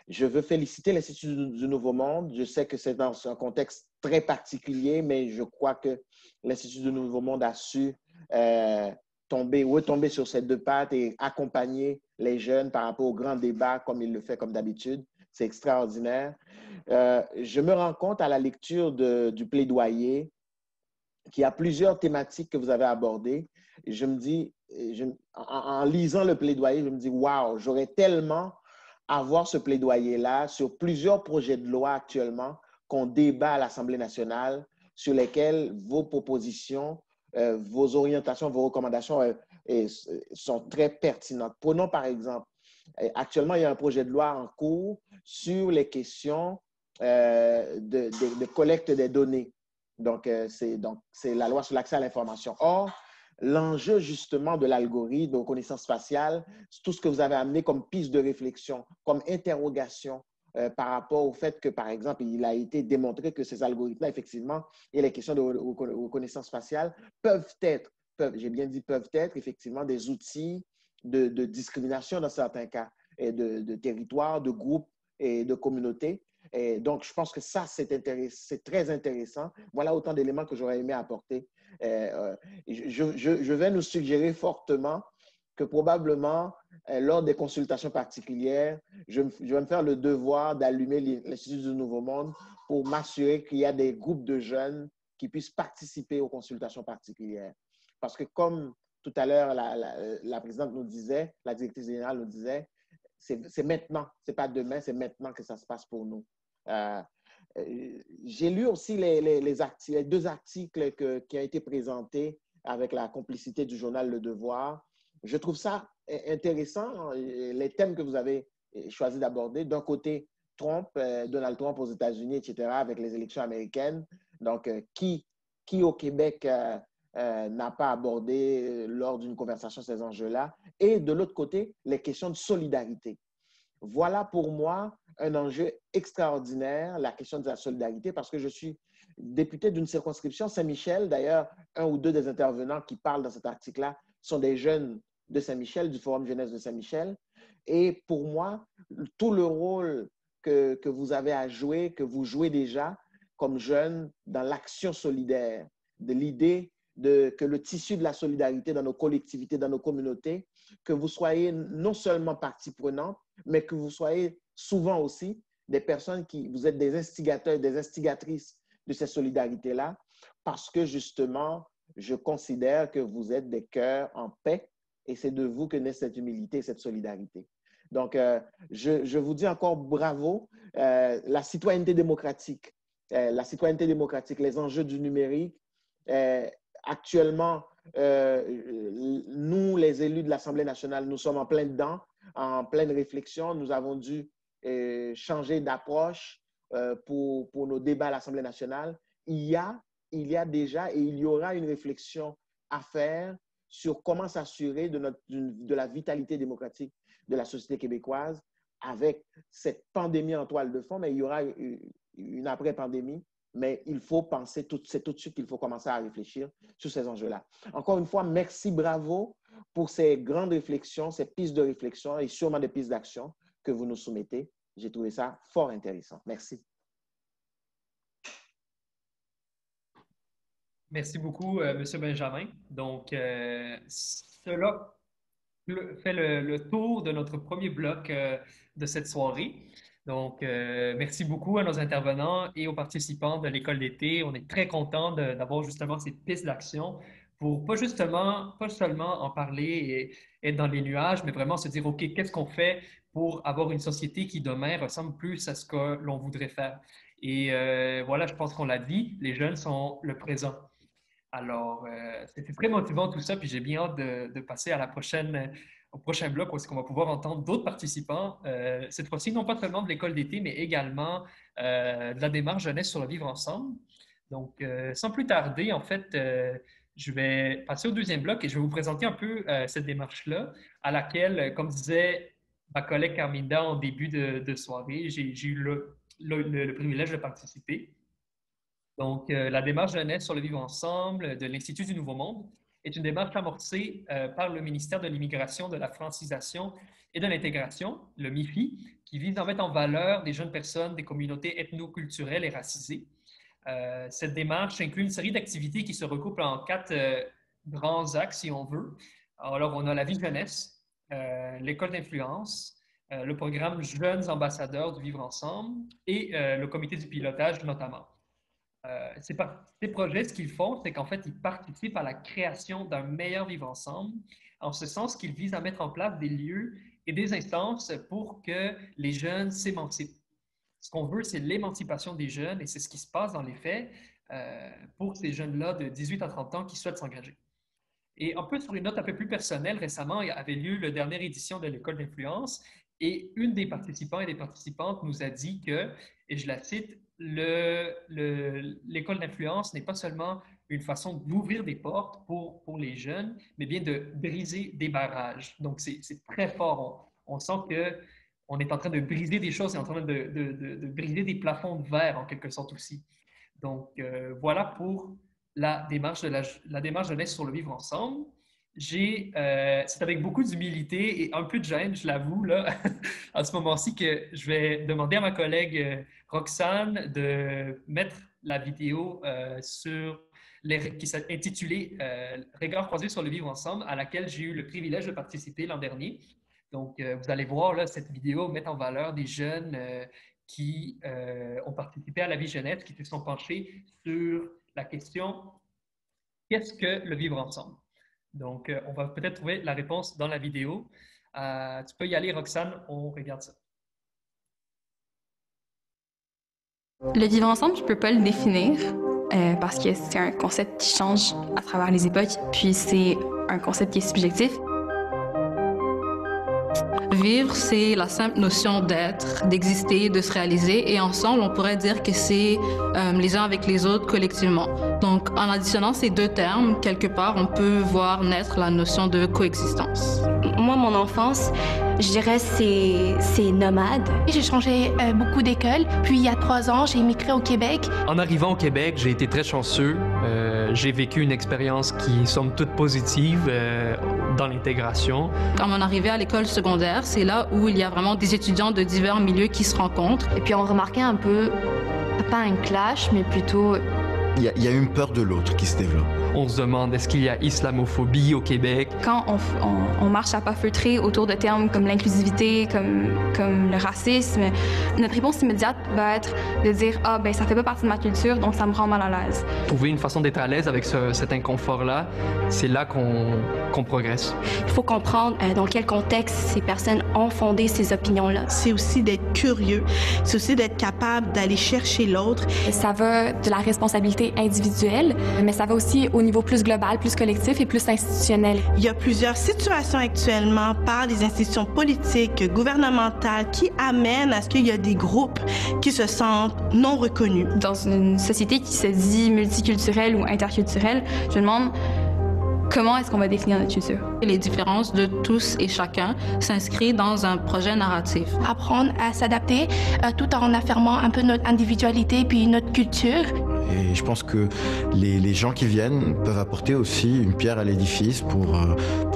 Je veux féliciter l'Institut du Nouveau Monde. Je sais que c'est dans un contexte très particulier, mais je crois que l'Institut du Nouveau Monde a su retomber sur ses deux pattes et accompagner les jeunes par rapport au grand débat comme il le fait comme d'habitude. C'est extraordinaire. Je me rends compte à la lecture du plaidoyer qu'il y a plusieurs thématiques que vous avez abordées. Je me dis, en lisant le plaidoyer, je me dis, waouh, j'aurais tellement à voir ce plaidoyer-là sur plusieurs projets de loi actuellement qu'on débat à l'Assemblée nationale, sur lesquels vos propositions, vos orientations, vos recommandations sont très pertinentes. Prenons par exemple, actuellement, il y a un projet de loi en cours sur les questions de collecte des données. Donc, c'est la loi sur l'accès à l'information. Or, l'enjeu justement de l'algorithme, de reconnaissance faciale, tout ce que vous avez amené comme piste de réflexion, comme interrogation par rapport au fait que, par exemple, il a été démontré que ces algorithmes-là, effectivement, et les questions de reconnaissance faciale peuvent être, j'ai bien dit peuvent être, effectivement, des outils de discrimination dans certains cas, et de territoires, de groupes et de communautés. Et donc, je pense que ça, c'est très intéressant. Voilà autant d'éléments que j'aurais aimé apporter. Je vais nous suggérer fortement que probablement, lors des consultations particulières, je vais me faire le devoir d'allumer l'Institut du Nouveau Monde pour m'assurer qu'il y a des groupes de jeunes qui puissent participer aux consultations particulières. Parce que comme tout à l'heure, la présidente nous disait, la directrice générale nous disait, c'est maintenant, ce n'est pas demain, c'est maintenant que ça se passe pour nous. J'ai lu aussi les deux articles qui ont été présentés avec la complicité du journal Le Devoir. Je trouve ça intéressant, les thèmes que vous avez choisi d'aborder. D'un côté, Donald Trump aux États-Unis, etc., avec les élections américaines. Donc, qui au Québec n'a pas abordé lors d'une conversation ces enjeux-là? Et de l'autre côté, les questions de solidarité. Voilà pour moi un enjeu extraordinaire, la question de la solidarité, parce que je suis député d'une circonscription Saint-Michel. D'ailleurs, un ou deux des intervenants qui parlent dans cet article-là sont des jeunes de Saint-Michel, du Forum Jeunesse de Saint-Michel. Et pour moi, tout le rôle que vous avez à jouer, que vous jouez déjà comme jeunes dans l'action solidaire, de l'idée que le tissu de la solidarité dans nos collectivités, dans nos communautés, que vous soyez non seulement partie prenante, mais que vous soyez souvent aussi des personnes vous êtes des instigateurs, des instigatrices de ces solidarités-là, parce que justement, je considère que vous êtes des cœurs en paix et c'est de vous que naît cette humilité et cette solidarité. Donc, je vous dis encore bravo. La citoyenneté démocratique, les enjeux du numérique. Actuellement, nous, les élus de l'Assemblée nationale, nous sommes en plein dedans, en pleine réflexion. Nous avons dû changer d'approche pour nos débats à l'Assemblée nationale. Il y a déjà et il y aura une réflexion à faire sur comment s'assurer de la vitalité démocratique de la société québécoise avec cette pandémie en toile de fond, mais il y aura une après-pandémie. Mais il faut penser, c'est tout de suite qu'il faut commencer à réfléchir sur ces enjeux-là. Encore une fois, merci, bravo pour ces grandes réflexions, ces pistes de réflexion et sûrement des pistes d'action que vous nous soumettez. J'ai trouvé ça fort intéressant. Merci. Merci beaucoup, M. Benjamin. Donc, cela fait le tour de notre premier bloc de cette soirée. Donc, merci beaucoup à nos intervenants et aux participants de l'école d'été. On est très contents d'avoir justement ces pistes d'action pour pas seulement en parler et être dans les nuages, mais vraiment se dire, OK, qu'est-ce qu'on fait pour avoir une société qui demain ressemble plus à ce que l'on voudrait faire? Et voilà, je pense qu'on l'a dit, les jeunes sont le présent. Alors, c'était très motivant tout ça, puis j'ai bien hâte de passer à au prochain bloc où est-ce qu'on va pouvoir entendre d'autres participants, cette fois-ci non pas seulement de l'école d'été, mais également de la démarche Jeunesse sur le vivre ensemble. Donc, sans plus tarder, en fait, je vais passer au deuxième bloc et je vais vous présenter un peu cette démarche-là, à laquelle, comme disait ma collègue Carminda en début de soirée, j'ai eu le privilège de participer. Donc, la démarche Jeunesse sur le vivre ensemble de l'Institut du Nouveau Monde est une démarche amorcée par le ministère de l'Immigration, de la Francisation et de l'Intégration, le MIFI, qui vise à mettre en valeur des jeunes personnes des communautés ethnoculturelles et racisées. Cette démarche inclut une série d'activités qui se recoupent en 4 grands axes, si on veut. Alors, on a la vie jeunesse, l'école d'influence, le programme Jeunes ambassadeurs du vivre ensemble et le comité du pilotage notamment. Ces projets, ce qu'ils font, c'est qu'en fait, ils participent à la création d'un meilleur vivre ensemble, en ce sens qu'ils visent à mettre en place des lieux et des instances pour que les jeunes s'émancipent. Ce qu'on veut, c'est l'émancipation des jeunes et c'est ce qui se passe dans les faits pour ces jeunes-là de 18 à 30 ans qui souhaitent s'engager. Et un peu sur une note un peu plus personnelle, récemment, il avait lieu la dernière édition de l'école d'influence et une des participants et des participantes nous a dit que, et je la cite, l'école d'influence n'est pas seulement une façon d'ouvrir des portes pour les jeunes, mais bien de briser des barrages. Donc, c'est très fort. On sent qu'on est en train de briser des choses, on est en train de briser des plafonds de verre, en quelque sorte aussi. Donc, voilà pour la démarche jeunesse sur le vivre ensemble. C'est avec beaucoup d'humilité et un peu de gêne, je l'avoue, là, à ce moment-ci, que je vais demander à ma collègue Roxane de mettre la vidéo qui s'est intitulée Regards croisés sur le vivre ensemble, à laquelle j'ai eu le privilège de participer l'an dernier. Donc, vous allez voir là, cette vidéo mettre en valeur des jeunes qui ont participé à la vie jeunesse, qui se sont penchés sur la question « Qu'est-ce que le vivre ensemble ?» Donc, on va peut-être trouver la réponse dans la vidéo. Tu peux y aller, Roxane, on regarde ça. Le vivre ensemble, je ne peux pas le définir parce que c'est un concept qui change à travers les époques, puis c'est un concept qui est subjectif. Vivre, c'est la simple notion d'être, d'exister, de se réaliser, et ensemble, on pourrait dire que c'est les uns avec les autres collectivement. Donc, en additionnant ces deux termes, quelque part, on peut voir naître la notion de coexistence. Moi, mon enfance, je dirais, c'est nomade. J'ai changé beaucoup d'écoles, puis il y a 3 ans, j'ai immigré au Québec. En arrivant au Québec, j'ai été très chanceux. J'ai vécu une expérience qui somme toute positive dans l'intégration. À mon arrivée à l'école secondaire, c'est là où il y a vraiment des étudiants de divers milieux qui se rencontrent. Et puis on remarquait un peu, pas un clash, mais plutôt il y a une peur de l'autre qui se développe. On se demande, est-ce qu'il y a islamophobie au Québec? Quand on marche à pas feutrés autour de termes comme l'inclusivité, comme le racisme, notre réponse immédiate va être de dire « Ah, ben ça fait pas partie de ma culture, donc ça me rend mal à l'aise. » Trouver une façon d'être à l'aise avec cet inconfort-là, c'est là qu'on progresse. Il faut comprendre dans quel contexte ces personnes ont fondé ces opinions-là. C'est aussi d'être curieux, c'est aussi d'être capable d'aller chercher l'autre. Ça va de la responsabilité individuelle, mais ça va aussi au niveau plus global, plus collectif et plus institutionnel. Il y a plusieurs situations actuellement par les institutions politiques, gouvernementales qui amènent à ce qu'il y a des groupes qui se sentent non reconnus. Dans une société qui se dit multiculturelle ou interculturelle, je me demande comment est-ce qu'on va définir notre culture? Les différences de tous et chacun s'inscrivent dans un projet narratif. Apprendre à s'adapter tout en affirmant un peu notre individualité puis notre culture. Et je pense que les gens qui viennent peuvent apporter aussi une pierre à l'édifice pour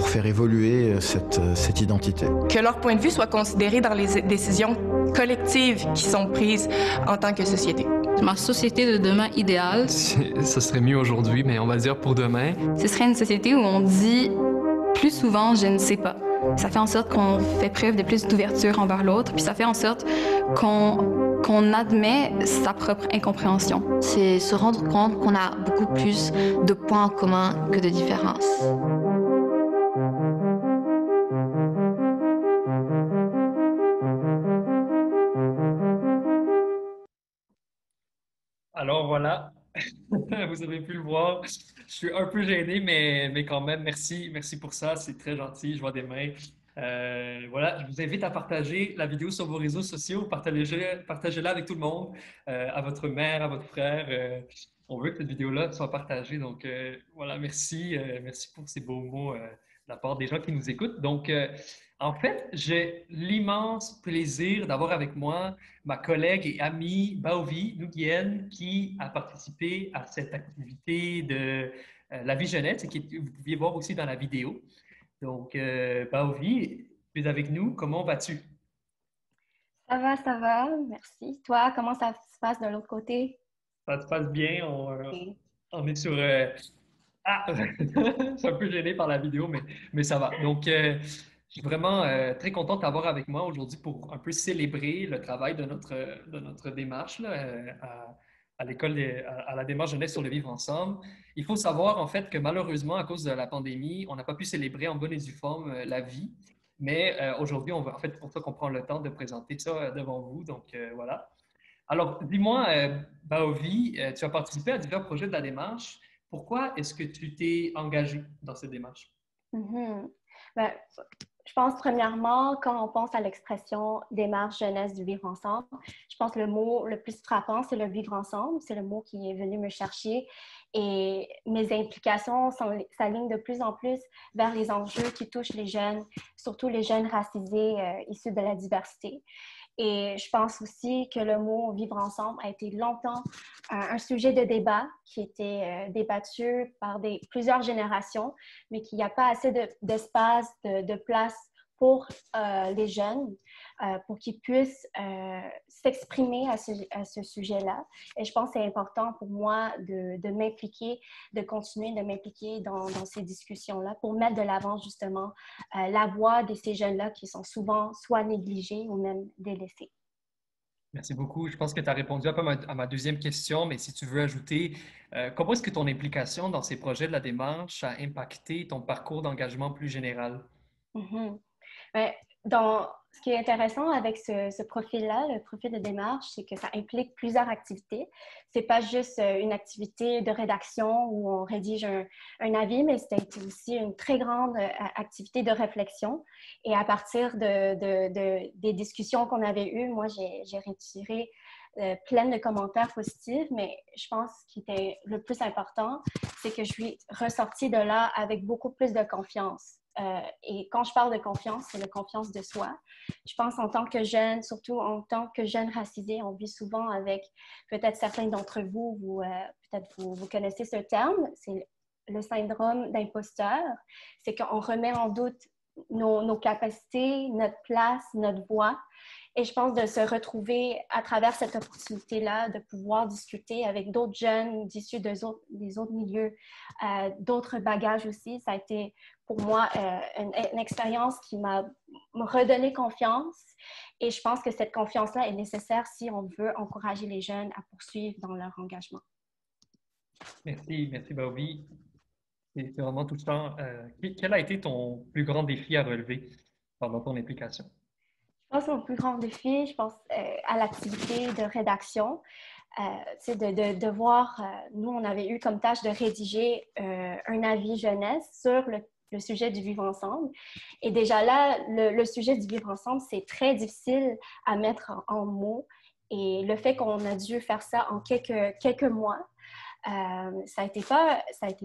faire évoluer cette identité. Que leur point de vue soit considéré dans les décisions collectives qui sont prises en tant que société. Ma société de demain idéale, ça serait mieux aujourd'hui, mais on va dire pour demain. Ce serait une société où on dit plus souvent « je ne sais pas ». Ça fait en sorte qu'on fait preuve de plus d'ouverture envers l'autre, puis ça fait en sorte qu'on admet sa propre incompréhension. C'est se rendre compte qu'on a beaucoup plus de points en commun que de différences. Alors voilà, vous avez pu le voir. Je suis un peu gêné, mais quand même, merci pour ça. C'est très gentil. Je vois des mains. Voilà, je vous invite à partager la vidéo sur vos réseaux sociaux. Partagez-la avec tout le monde, à votre mère, à votre frère. On veut que cette vidéo-là soit partagée. Donc voilà, merci pour ces beaux mots de la part des gens qui nous écoutent. Donc, en fait, j'ai l'immense plaisir d'avoir avec moi ma collègue et amie Baovi Nguyen qui a participé à cette activité de la vie jeunesse et que vous pouviez voir aussi dans la vidéo. Donc, Baovi, tu es avec nous. Comment vas-tu? Ça va, merci. Toi, comment ça se passe de l'autre côté? Ça se passe bien. On est sur... Ah! Je suis un peu gêné par la vidéo, mais ça va. Donc, je suis vraiment très content de t'avoir avec moi aujourd'hui pour un peu célébrer le travail de notre démarche là, à l'école, à la démarche jeunesse sur le vivre ensemble. Il faut savoir en fait que malheureusement, à cause de la pandémie, on n'a pas pu célébrer en bonne et due forme la vie. Mais aujourd'hui, en fait, c'est pour ça qu'on prend le temps de présenter ça devant vous. Donc, voilà. Alors, dis-moi, Baovi, tu as participé à divers projets de la démarche. Pourquoi est-ce que tu t'es engagé dans cette démarche? Ben, je pense premièrement, quand on pense à l'expression démarche jeunesse du vivre ensemble, je pense que le mot le plus frappant, c'est le vivre ensemble. C'est le mot qui est venu me chercher et mes implications s'alignent de plus en plus vers les enjeux qui touchent les jeunes, surtout les jeunes racisés issus de la diversité. Et je pense aussi que le mot « vivre ensemble » a été longtemps un sujet de débat qui était débattu par plusieurs générations, mais qu'il n'y a pas assez d'espace, de place pour les jeunes, pour qu'ils puissent s'exprimer à ce sujet-là. Et je pense que c'est important pour moi de m'impliquer, de continuer de m'impliquer dans ces discussions-là pour mettre de l'avant justement la voix de ces jeunes-là qui sont souvent soit négligés ou même délaissés. Merci beaucoup. Je pense que tu as répondu un peu à ma deuxième question, mais si tu veux ajouter, comment est-ce que ton implication dans ces projets de la démarche a impacté ton parcours d'engagement plus général? Ce qui est intéressant avec ce profil-là, le profil de démarche, c'est que ça implique plusieurs activités. Ce n'est pas juste une activité de rédaction où on rédige un avis, mais c'est aussi une très grande activité de réflexion. Et à partir des discussions qu'on avait eues, moi, j'ai retiré plein de commentaires positifs, mais je pense ce qui était le plus important, c'est que je suis ressortie de là avec beaucoup plus de confiance. Et quand je parle de confiance, c'est la confiance de soi. Je pense en tant que jeune, surtout en tant que jeune racisé, on vit souvent avec, peut-être certains d'entre vous, peut-être vous connaissez ce terme, c'est le syndrome d'imposteur. C'est qu'on remet en doute nos capacités, notre place, notre voix. Et je pense de se retrouver à travers cette opportunité-là, de pouvoir discuter avec d'autres jeunes issus des autres milieux, d'autres bagages aussi. Ça a été pour moi une expérience qui m'a redonné confiance. Et je pense que cette confiance-là est nécessaire si on veut encourager les jeunes à poursuivre dans leur engagement. Merci Baovi. C'est vraiment touchant. Quel a été ton plus grand défi à relever pendant ton implication? Je pense au plus grand défi, je pense à l'activité de rédaction. De voir, nous, on avait eu comme tâche de rédiger un avis jeunesse sur le sujet du vivre ensemble. Et déjà là, le sujet du vivre ensemble, c'est très difficile à mettre en mots. Et le fait qu'on a dû faire ça en quelques mois, ça a été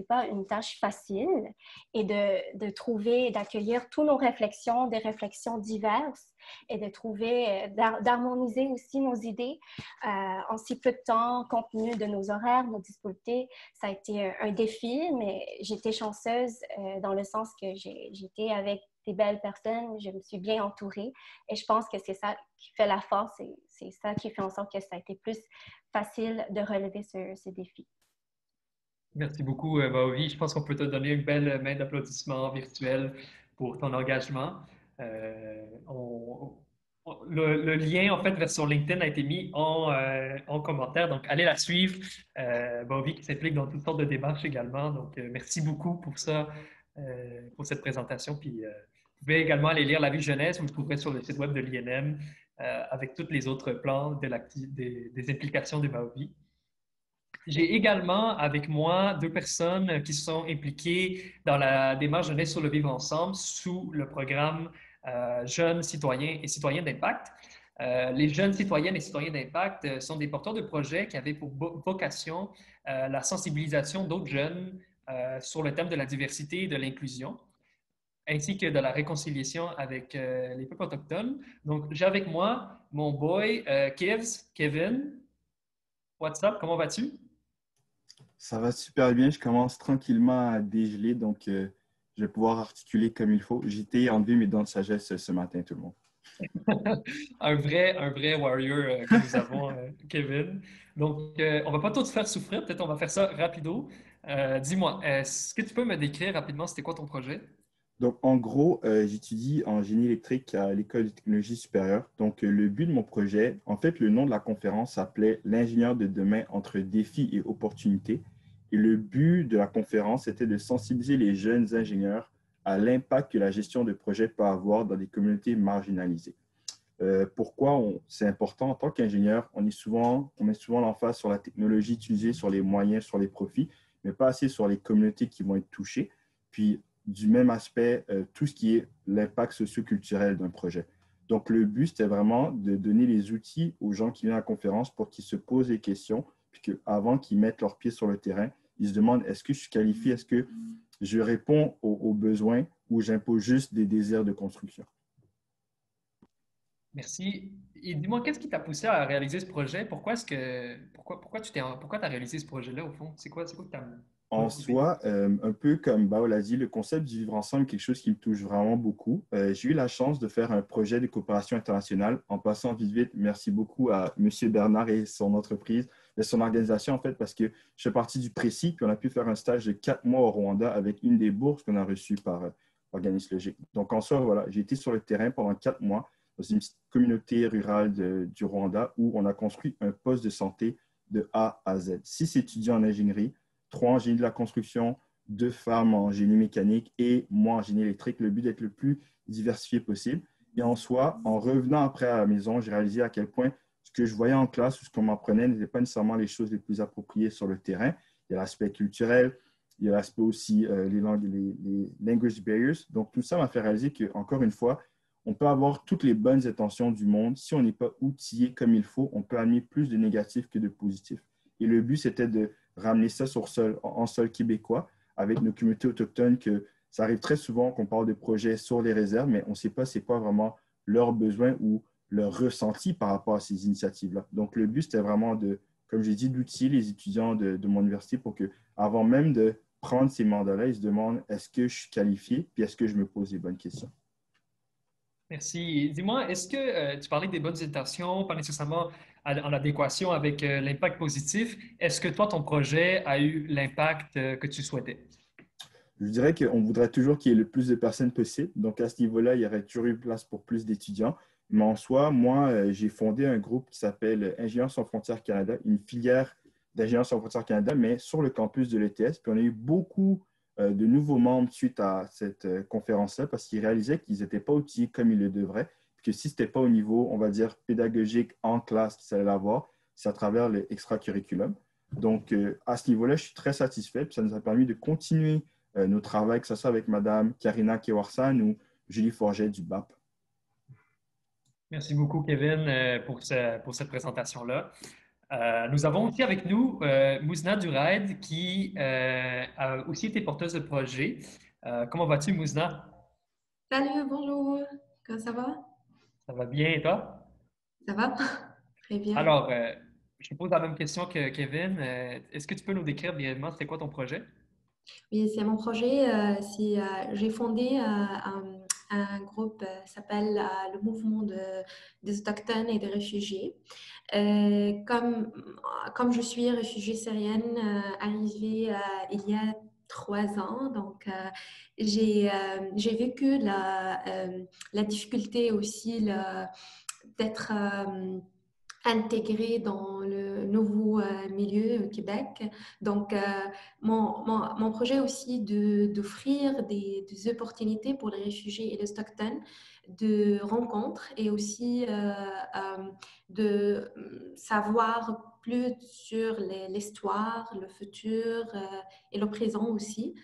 pas une tâche facile, et de trouver, d'accueillir toutes nos réflexions, des réflexions diverses, et de trouver, d'harmoniser aussi nos idées en si peu de temps, compte tenu de nos horaires, nos disponibilités. Ça a été un défi, mais j'étais chanceuse dans le sens que j'étais avec des belles personnes, je me suis bien entourée, et je pense que c'est ça qui fait la force, et c'est ça qui fait en sorte que ça a été plus facile de relever ce défi. Merci beaucoup, Baovi. Je pense qu'on peut te donner une belle main d'applaudissement virtuelle pour ton engagement. Le lien, en fait, vers son LinkedIn a été mis en commentaire. Donc, allez la suivre. Baovi qui s'implique dans toutes sortes de démarches également. Donc, merci beaucoup pour ça, pour cette présentation. Puis, vous pouvez également aller lire La Vie jeunesse. Vous le trouverez sur le site web de l'INM avec tous les autres plans des implications de Baovi. J'ai également avec moi 2 personnes qui sont impliquées dans la démarche Jeunesse sur le vivre ensemble sous le programme Jeunes citoyens et citoyens d'impact. Les jeunes citoyennes et citoyens d'impact sont des porteurs de projets qui avaient pour vocation la sensibilisation d'autres jeunes sur le thème de la diversité et de l'inclusion, ainsi que de la réconciliation avec les peuples autochtones. Donc, j'ai avec moi mon boy Kevin. What's up? Comment vas-tu? Ça va super bien. Je commence tranquillement à dégeler, donc je vais pouvoir articuler comme il faut. J'ai été enlever mes dents de sagesse ce matin, tout le monde. un vrai warrior que nous avons, Kevin. Donc, on ne va pas tout faire souffrir. Peut-être on va faire ça rapido. Dis-moi, est-ce que tu peux me décrire rapidement c'était quoi ton projet? Donc, en gros, j'étudie en génie électrique à l'École de technologie supérieure. Donc, le but de mon projet, en fait, le nom de la conférence s'appelait « L'ingénieur de demain entre défis et opportunités ». Et le but de la conférence était de sensibiliser les jeunes ingénieurs à l'impact que la gestion de projet peut avoir dans des communautés marginalisées. Pourquoi c'est important? En tant qu'ingénieur, on met souvent l'emphase sur la technologie utilisée, sur les moyens, sur les profits, mais pas assez sur les communautés qui vont être touchées. Puis, du même aspect, tout ce qui est l'impact socio-culturel d'un projet. Donc, le but, c'était vraiment de donner les outils aux gens qui viennent à la conférence pour qu'ils se posent des questions, puis qu'avant qu'ils mettent leurs pieds sur le terrain, ils se demandent, est-ce que je suis qualifié, est-ce que je réponds aux besoins ou j'impose juste des désirs de construction? Merci. Et dis-moi, qu'est-ce qui t'a poussé à réaliser ce projet? Pourquoi tu as réalisé ce projet-là, au fond? C'est quoi que tu as... En soi, un peu comme Bao l'a dit, le concept du vivre ensemble est quelque chose qui me touche vraiment beaucoup. J'ai eu la chance de faire un projet de coopération internationale. En passant vite, merci beaucoup à M. Bernard et son entreprise, et son organisation, en fait, parce que je fais partie du Précis, puis on a pu faire un stage de 4 mois au Rwanda avec une des bourses qu'on a reçues par Organisme Logique. Donc, en soi, voilà, j'ai été sur le terrain pendant 4 mois dans une petite communauté rurale du Rwanda où on a construit un poste de santé de A à Z. 6 étudiants en ingénierie, 3 en génie de la construction, 2 femmes en génie mécanique et moi en génie électrique. Le but d'être le plus diversifié possible. Et en soi, en revenant après à la maison, j'ai réalisé à quel point ce que je voyais en classe ou ce qu'on m'apprenait n'était pas nécessairement les choses les plus appropriées sur le terrain. Il y a l'aspect culturel, il y a l'aspect aussi les language barriers. Donc, tout ça m'a fait réaliser qu'encore une fois, on peut avoir toutes les bonnes intentions du monde. Si on n'est pas outillé comme il faut, on peut amener plus de négatifs que de positifs. Et le but, c'était de ramener ça en sol québécois avec nos communautés autochtones, que ça arrive très souvent qu'on parle de projets sur les réserves, mais on ne sait pas c'est quoi vraiment leurs besoins ou leur ressenti par rapport à ces initiatives-là. Donc, le but, c'était vraiment comme j'ai dit, d'outiller les étudiants de mon université pour qu'avant même de prendre ces mandats-là, ils se demandent est-ce que je suis qualifié, puis est-ce que je me pose les bonnes questions. Merci. Dis-moi, est-ce que tu parlais des bonnes intentions, pas nécessairement en adéquation avec l'impact positif? Est-ce que toi, ton projet a eu l'impact que tu souhaitais? Je dirais qu'on voudrait toujours qu'il y ait le plus de personnes possible. Donc, à ce niveau-là, il y aurait toujours eu place pour plus d'étudiants. Mais en soi, moi, j'ai fondé un groupe qui s'appelle Ingénieurs sans frontières Canada, une filière d'Ingénieurs sans frontières Canada, mais sur le campus de l'ETS. Puis, on a eu beaucoup de nouveaux membres suite à cette conférence-là parce qu'ils réalisaient qu'ils n'étaient pas outillés comme ils le devraient. Puis que si ce n'était pas au niveau, on va dire, pédagogique en classe qu'ils allaient l'avoir, c'est à travers l'extracurriculum. Donc, à ce niveau-là, je suis très satisfait. Puis ça nous a permis de continuer nos travaux, que ce soit avec Mme Karina Kewarsan ou Julie Forget du BAP. Merci beaucoup, Kevin, pour cette présentation-là. Nous avons aussi avec nous Mouzna Duraid, qui a aussi été porteuse de projet. Comment vas-tu, Mouzna? Salut, bonjour. Comment ça va? Ça va bien, et toi? Ça va? Très bien. Alors, je te pose la même question que Kevin. Est-ce que tu peux nous décrire brièvement, c'est quoi ton projet? Oui, c'est mon projet. J'ai fondé un groupe qui s'appelle le Mouvement des Autochtones et des réfugiés. Comme je suis réfugiée syrienne arrivée il y a 3 ans, donc j'ai vécu la difficulté aussi d'être intégrée dans le nouveau milieu au Québec. Donc, mon projet aussi d'offrir des opportunités pour les réfugiés et les autochtones de rencontres et aussi de savoir plus sur l'histoire, le futur et le présent aussi.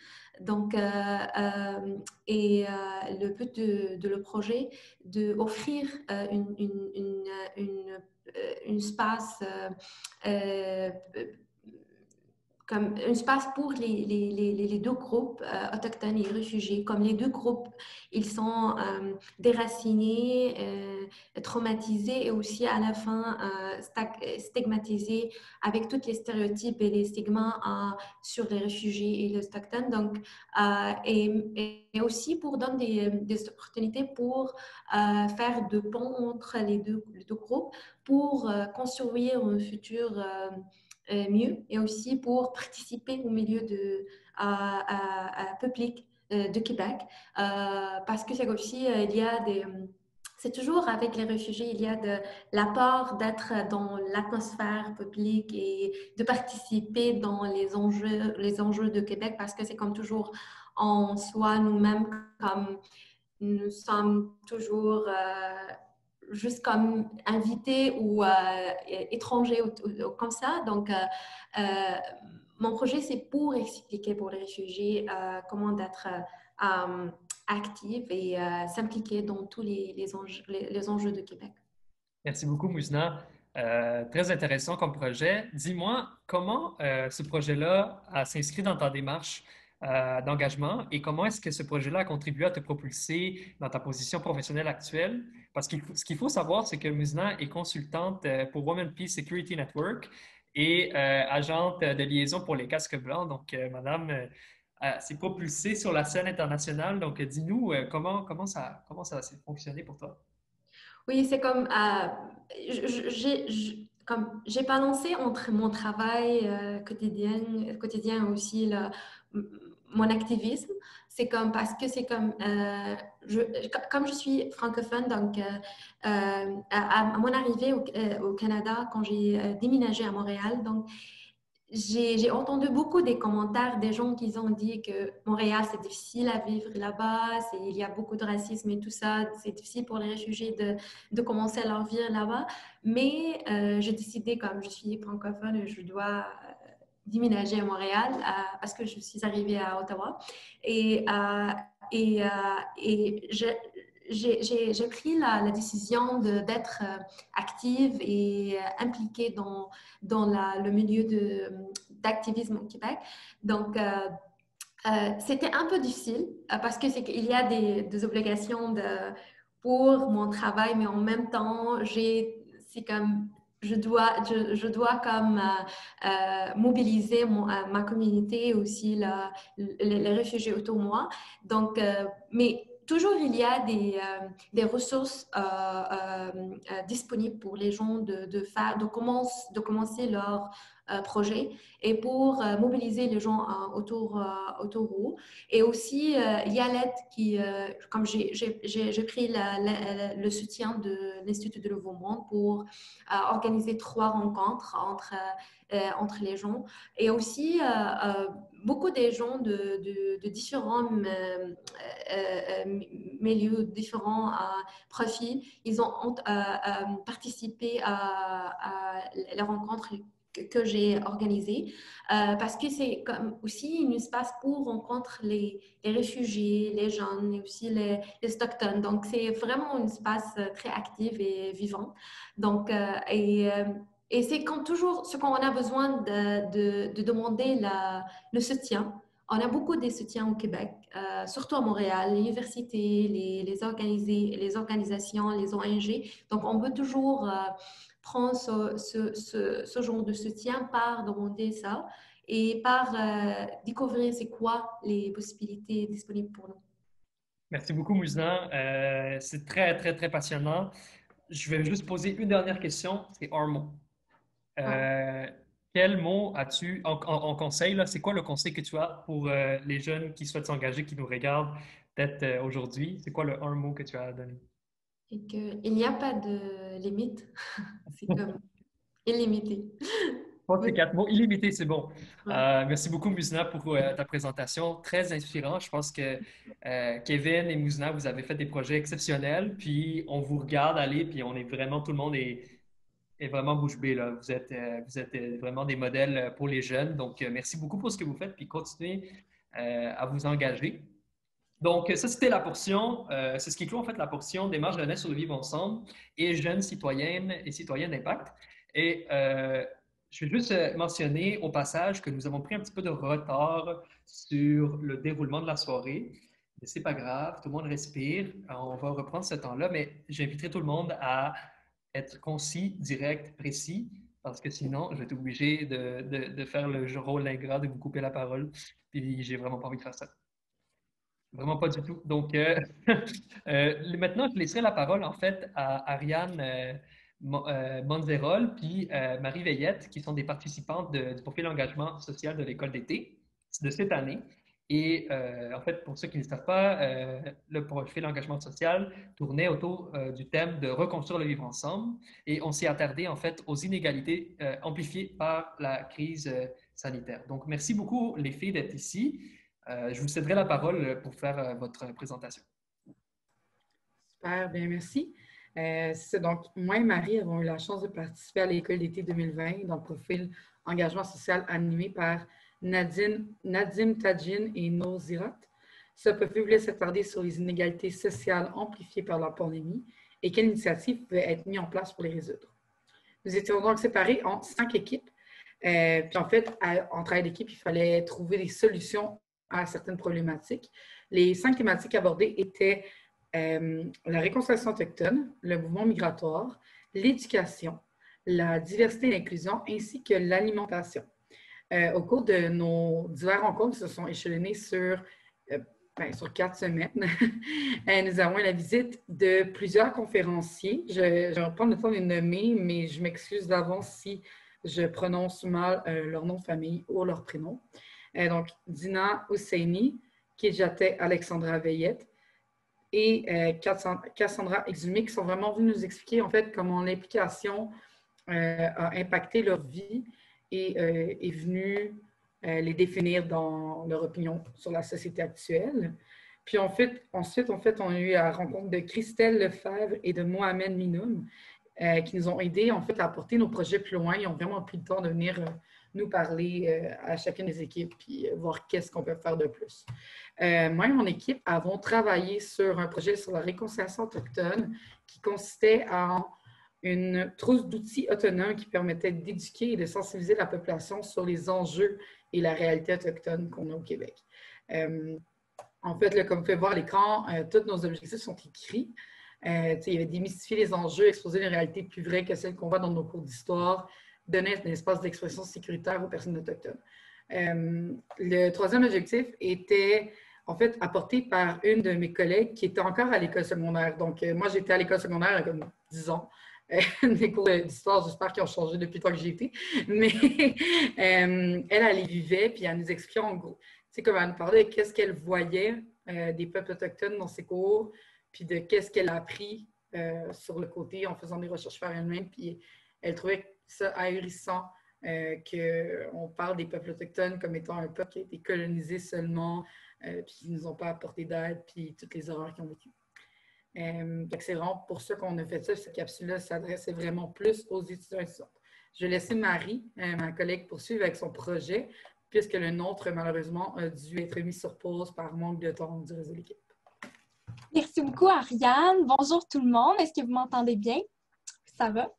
Donc, le but de le projet, d'offrir un espace comme un espace pour les deux groupes autochtones et réfugiés. Comme les deux groupes, ils sont déracinés, traumatisés et aussi à la fin stigmatisés avec tous les stéréotypes et les stigmas sur les réfugiés et les autochtones. Donc, et aussi pour donner des opportunités pour faire de ponts entre les deux groupes pour construire un futur mieux et aussi pour participer au milieu public de Québec parce que c'est aussi, c'est toujours avec les réfugiés, il y a l'apport d'être dans l'atmosphère publique et de participer dans les enjeux de Québec parce que c'est comme toujours en soi nous-mêmes, comme nous sommes toujours juste comme invités ou étrangers ou comme ça. Donc, mon projet, c'est pour expliquer pour les réfugiés comment d'être actifs et s'impliquer dans tous les enjeux de Québec. Merci beaucoup, Mouzna. Très intéressant comme projet. Dis-moi, comment ce projet-là s'inscrit dans ta démarche d'engagement et comment est-ce que ce projet-là a contribué à te propulser dans ta position professionnelle actuelle? Parce que ce qu'il faut savoir, c'est que Mouzna est consultante pour Women Peace Security Network et agente de liaison pour les casques blancs. Donc, madame s'est propulsée sur la scène internationale. Donc, dis-nous comment ça s'est fonctionné pour toi? Oui, c'est comme j'ai balancé entre mon travail quotidien aussi mon activisme. C'est comme parce que c'est comme comme je suis francophone, donc à mon arrivée au Canada, quand j'ai déménagé à Montréal, donc j'ai entendu beaucoup des commentaires des gens qui ont dit que Montréal, c'est difficile à vivre là-bas, il y a beaucoup de racisme et tout ça, c'est difficile pour les réfugiés de commencer leur vie là-bas. Mais j'ai décidé, comme je suis francophone, je dois déménager à Montréal parce que je suis arrivée à Ottawa. Et j'ai pris la décision d'être active et impliquée dans le milieu d'activisme au Québec. Donc, c'était un peu difficile parce qu'il y a des obligations pour mon travail, mais en même temps, c'est comme je dois comme mobiliser ma communauté et aussi les réfugiés autour de moi. Donc, mais toujours il y a des ressources disponibles pour les gens de commencer leur projet et pour mobiliser les gens autour d'eux. Et aussi, il y a l'aide qui, comme j'ai pris le soutien de l'Institut de Nouveau Monde pour organiser 3 rencontres entre les gens. Et aussi, beaucoup des gens de différents milieux, différents profils, ils ont participé à la rencontre que j'ai organisée parce que c'est comme aussi un espace pour rencontrer les réfugiés, les jeunes et aussi les autochtones. Donc, c'est vraiment un espace très actif et vivant. Donc, et c'est toujours ce qu'on a besoin de demander le soutien. On a beaucoup de soutiens au Québec, surtout à Montréal, les universités, les organisations, les ONG. Donc, on peut toujours prendre ce genre de soutien par demander ça et par découvrir c'est quoi les possibilités disponibles pour nous. Merci beaucoup, Muzna. C'est très, très, très passionnant. Je vais juste poser une dernière question. C'est un mot. Quel mot as-tu en conseil? C'est quoi le conseil que tu as pour les jeunes qui souhaitent s'engager, qui nous regardent peut-être aujourd'hui? C'est quoi le un mot que tu as à donner? Et qu'il n'y a pas de limite. C'est comme illimité. C'est 4 mots. Illimité, c'est bon. Merci beaucoup, Muzna, pour ta présentation. Très inspirant. Je pense que Kevin et Muzna, vous avez fait des projets exceptionnels. Puis on vous regarde aller, puis on est vraiment, tout le monde est vraiment bouche bée, là. Vous êtes vraiment des modèles pour les jeunes. Donc, merci beaucoup pour ce que vous faites, puis continuez à vous engager. Donc, ça, c'était la portion, c'est ce qui clôt en fait la portion Démarche jeunesse sur le vivre ensemble et jeunes citoyennes et citoyens d'impact. Et je vais juste mentionner au passage que nous avons pris un petit peu de retard sur le déroulement de la soirée. Mais c'est pas grave, tout le monde respire. On va reprendre ce temps-là, mais j'inviterai tout le monde à être concis, direct, précis, parce que sinon, je vais être obligé de faire le rôle ingrat de vous couper la parole. Puis, j'ai vraiment pas envie de faire ça. Vraiment pas du tout. Donc, maintenant, je laisserai la parole, en fait, à Ariane Monzerol puis Marie Veillette, qui sont des participantes du profil engagement social de l'école d'été de cette année. Et en fait, pour ceux qui ne le savent pas, le profil engagement social tournait autour du thème de reconstruire le vivre ensemble. Et on s'est attardé, en fait, aux inégalités amplifiées par la crise sanitaire. Donc, merci beaucoup, les filles, d'être ici. Je vous céderai la parole pour faire votre présentation. Super, bien, merci. Donc, moi et Marie avons eu la chance de participer à l'école d'été 2020 dans le profil engagement social animé par Nadim Tadjine et Nour Zirat. Ce profil voulait s'attarder sur les inégalités sociales amplifiées par la pandémie et quelles initiatives pouvaient être mises en place pour les résoudre. Nous étions donc séparés en 5 équipes. Puis en fait, en travail d'équipe, il fallait trouver des solutions à certaines problématiques. Les 5 thématiques abordées étaient la réconciliation autochtone, le mouvement migratoire, l'éducation, la diversité et l'inclusion, ainsi que l'alimentation. Au cours de nos diverses rencontres qui se sont échelonnées sur 4 semaines, nous avons eu la visite de plusieurs conférenciers. Je vais prendre le temps de les nommer, mais je m'excuse d'avance si je prononce mal leur nom de famille ou leur prénom. Donc, Dina Husseini, Kidjate Alexandra Veillette et Cassandra Exumé, qui sont vraiment venus nous expliquer en fait comment l'implication a impacté leur vie et est venue les définir dans leur opinion sur la société actuelle. Puis ensuite, on a eu la rencontre de Christelle Lefebvre et de Mohamed Minoum, qui nous ont aidés en fait, à apporter nos projets plus loin. Ils ont vraiment pris le temps de venir nous parler à chacune des équipes puis voir qu'est-ce qu'on peut faire de plus. Moi et mon équipe avons travaillé sur un projet sur la réconciliation autochtone qui consistait en une trousse d'outils autonomes qui permettait d'éduquer et de sensibiliser la population sur les enjeux et la réalité autochtone qu'on a au Québec. En fait, là, comme vous pouvez voir à l'écran, tous nos objectifs sont écrits. Il y avait démystifier les enjeux, exposer les réalités plus vraies que celles qu'on voit dans nos cours d'histoire, donner un espace d'expression sécuritaire aux personnes autochtones. Le troisième objectif était, en fait, apportée par une de mes collègues qui était encore à l'école secondaire. Donc, moi, j'étais à l'école secondaire il y a comme 10 ans. Des cours d'histoire, j'espère qu'ils ont changé depuis le temps que j'y étais. Mais elle y vivait, puis elle nous expliquait en gros, tu sais, comme elle nous parlait de qu'est-ce qu'elle voyait des peuples autochtones dans ses cours, puis de qu'est-ce qu'elle a appris sur le côté en faisant des recherches par elle-même. Puis elle trouvait ça ahurissant qu'on parle des peuples autochtones comme étant un peuple qui a été colonisé seulement, puis qui ne nous ont pas apporté d'aide, puis toutes les horreurs qu'ils ont vécues. C'est vraiment pour ça qu'on a fait ça. Cette capsule-là s'adressait vraiment plus aux étudiants et étudiantes. Je vais laisser Marie, ma collègue, poursuivre avec son projet, puisque le nôtre, malheureusement, a dû être mis sur pause par manque de temps du réseau de l'équipe. Merci beaucoup, Ariane. Bonjour tout le monde. Est-ce que vous m'entendez bien? Ça va?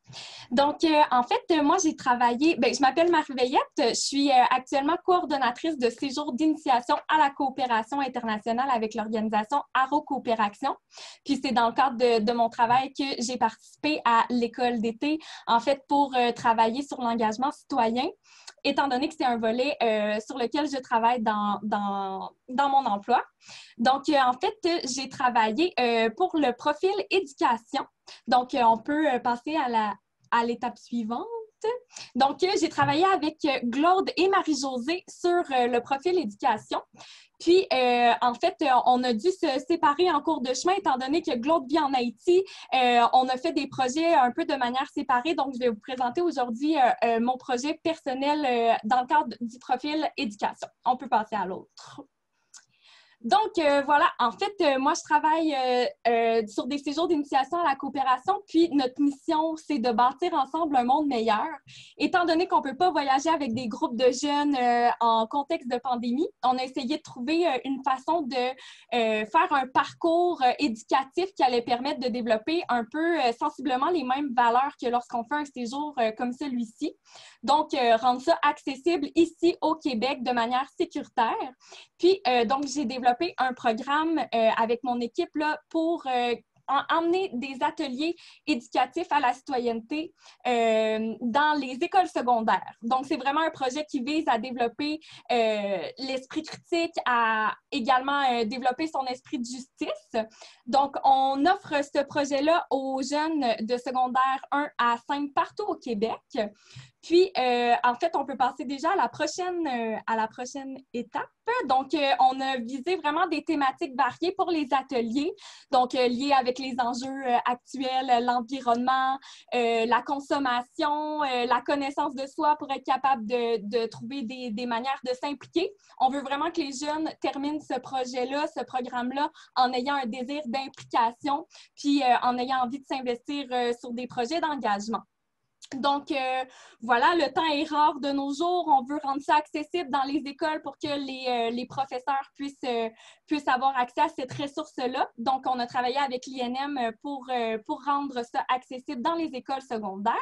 Donc, en fait, moi, j'ai travaillé, je m'appelle Marie Veillette, je suis actuellement coordonnatrice de séjour d'initiation à la coopération internationale avec l'organisation Aro Coopération. Puis, c'est dans le cadre de mon travail que j'ai participé à l'école d'été, en fait, pour travailler sur l'engagement citoyen, étant donné que c'est un volet sur lequel je travaille dans mon emploi. Donc, en fait, j'ai travaillé pour le profil éducation. Donc, on peut passer à l'étape suivante. Donc, j'ai travaillé avec Claude et Marie-Josée sur le profil éducation. Puis, en fait, on a dû se séparer en cours de chemin, étant donné que Claude vit en Haïti. On a fait des projets un peu de manière séparée. Donc, je vais vous présenter aujourd'hui mon projet personnel dans le cadre du profil éducation. On peut passer à l'autre. Donc, voilà, en fait, moi, je travaille sur des séjours d'initiation à la coopération, puis notre mission, c'est de bâtir ensemble un monde meilleur. Étant donné qu'on ne peut pas voyager avec des groupes de jeunes en contexte de pandémie, on a essayé de trouver une façon de faire un parcours éducatif qui allait permettre de développer un peu sensiblement les mêmes valeurs que lorsqu'on fait un séjour comme celui-ci. Donc, rendre ça accessible ici au Québec de manière sécuritaire. Puis, donc, j'ai développé un programme avec mon équipe là, pour emmener des ateliers éducatifs à la citoyenneté dans les écoles secondaires. Donc, c'est vraiment un projet qui vise à développer l'esprit critique, à également développer son esprit de justice. Donc, on offre ce projet-là aux jeunes de secondaire 1 à 5 partout au Québec. Puis, en fait, on peut passer déjà à la prochaine étape. Donc, on a visé vraiment des thématiques variées pour les ateliers, donc liées avec les enjeux actuels, l'environnement, la consommation, la connaissance de soi pour être capable de trouver des manières de s'impliquer. On veut vraiment que les jeunes terminent ce projet-là, ce programme-là, en ayant un désir d'implication, puis en ayant envie de s'investir sur des projets d'engagement. Donc, voilà, le temps est rare de nos jours. On veut rendre ça accessible dans les écoles pour que les professeurs puissent avoir accès à cette ressource-là. Donc, on a travaillé avec l'INM pour rendre ça accessible dans les écoles secondaires.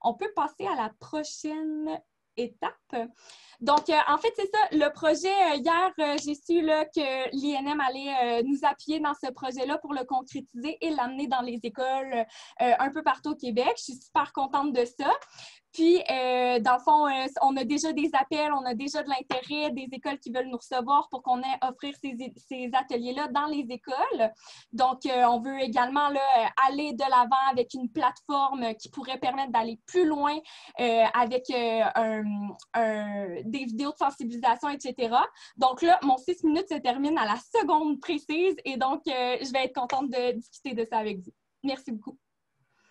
On peut passer à la prochaine étape. Donc, en fait, c'est ça, le projet, hier, j'ai su là, que l'INM allait nous appuyer dans ce projet-là pour le concrétiser et l'amener dans les écoles un peu partout au Québec. Je suis super contente de ça. Puis, dans le fond, on a déjà des appels, on a déjà de l'intérêt, des écoles qui veulent nous recevoir pour qu'on ait offrir ces ateliers-là dans les écoles. Donc, on veut également là, aller de l'avant avec une plateforme qui pourrait permettre d'aller plus loin avec des vidéos de sensibilisation, etc. Donc là, mon 6 minutes se termine à la seconde précise et donc, je vais être contente de discuter de ça avec vous. Merci beaucoup.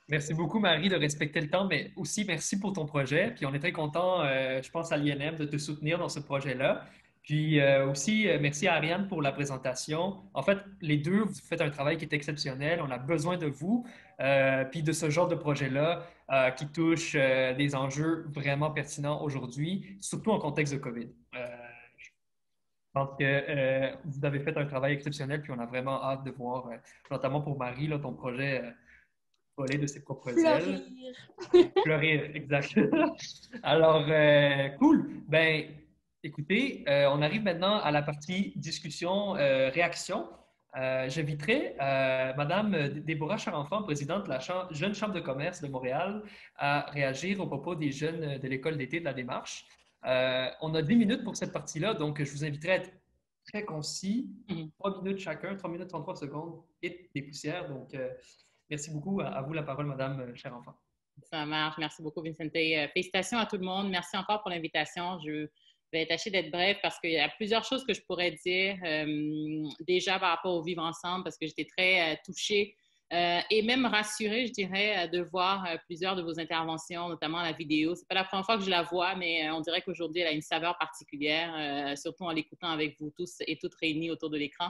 Merci beaucoup, Marie, de respecter le temps, mais aussi merci pour ton projet. Puis on est très content, je pense, à l'INM de te soutenir dans ce projet-là. Puis aussi, merci à Ariane pour la présentation. En fait, les deux, vous faites un travail qui est exceptionnel. On a besoin de vous, puis de ce genre de projet-là qui touche des enjeux vraiment pertinents aujourd'hui, surtout en contexte de COVID. Je pense que vous avez fait un travail exceptionnel, puis on a vraiment hâte de voir, notamment pour Marie, là, ton projet voler de ses propres ailes. Fleurir, exact. Alors, cool. Ben, écoutez, on arrive maintenant à la partie discussion, réaction. J'inviterai Madame Déborah Charenfant, présidente de la Jeune Chambre de commerce de Montréal, à réagir au propos des jeunes de l'école d'été de la démarche. On a 10 minutes pour cette partie-là, donc je vous inviterai à être très concis. 3 minutes chacun, 3 minutes 33 secondes et des poussières. Donc, merci beaucoup. À vous la parole, Madame Cher Enfant. Ça marche. Merci beaucoup, Vicente. Félicitations à tout le monde. Merci encore pour l'invitation. Je vais tâcher d'être brève parce qu'il y a plusieurs choses que je pourrais dire déjà par rapport au vivre ensemble parce que j'étais très touchée et même rassurée, je dirais, de voir plusieurs de vos interventions, notamment la vidéo. C'est pas la première fois que je la vois, mais on dirait qu'aujourd'hui, elle a une saveur particulière, surtout en l'écoutant avec vous tous et toutes réunis autour de l'écran.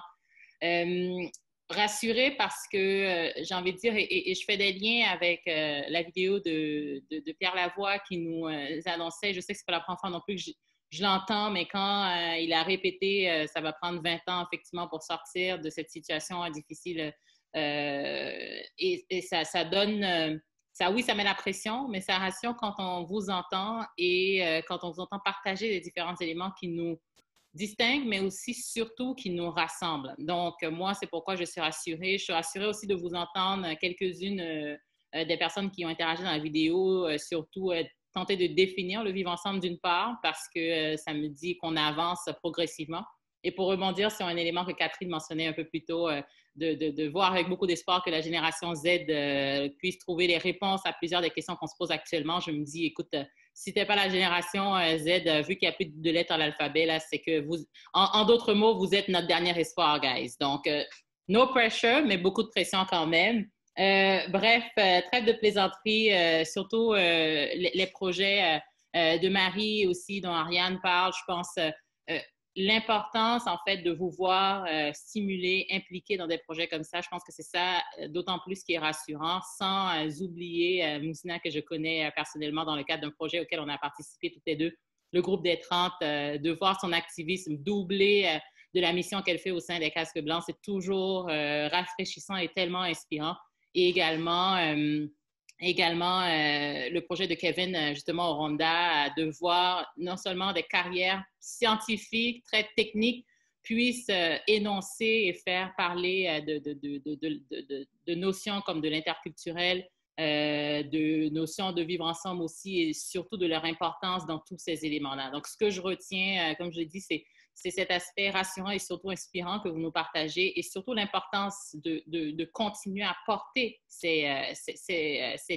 Rassurée parce que j'ai envie de dire, et je fais des liens avec la vidéo de Pierre Lavoie qui nous annonçait, je sais que c'est pas la première fois non plus que je l'entends, mais quand il a répété, ça va prendre 20 ans effectivement pour sortir de cette situation difficile et ça donne, oui, ça met la pression, mais ça rassure quand on vous entend et quand on vous entend partager les différents éléments qui nous distinguent, mais aussi surtout qui nous rassemblent. Donc, moi, c'est pourquoi je suis rassurée. Je suis rassurée aussi de vous entendre quelques-unes des personnes qui ont interagi dans la vidéo, surtout tenter de définir le vivre ensemble d'une part, parce que ça me dit qu'on avance progressivement. Et pour rebondir sur un élément que Catherine mentionnait un peu plus tôt, de voir avec beaucoup d'espoir que la génération Z puisse trouver les réponses à plusieurs des questions qu'on se pose actuellement, je me dis, écoute, si t'es pas la génération Z, vu qu'il n'y a plus de lettres à l'alphabet, là, c'est que vous, en d'autres mots, vous êtes notre dernier espoir, guys. Donc, no pressure, mais beaucoup de pression quand même. Bref, trêve de plaisanterie, surtout les projets de Marie aussi, dont Ariane parle, je pense, l'importance, en fait, de vous voir stimuler, impliquer dans des projets comme ça. Je pense que c'est ça, d'autant plus qui est rassurant, sans oublier Moussina, que je connais personnellement dans le cadre d'un projet auquel on a participé toutes les deux, le groupe des 30, de voir son activisme doubler de la mission qu'elle fait au sein des Casques Blancs. C'est toujours rafraîchissant et tellement inspirant. Et également le projet de Kevin, justement, au Rwanda, de voir non seulement des carrières scientifiques, très techniques, puissent énoncer et faire parler de notions comme de l'interculturel, de notions de vivre ensemble aussi, et surtout de leur importance dans tous ces éléments-là. Donc, ce que je retiens, comme je l'ai dit, c'est cet aspect rassurant et surtout inspirant que vous nous partagez et surtout l'importance de continuer à porter ces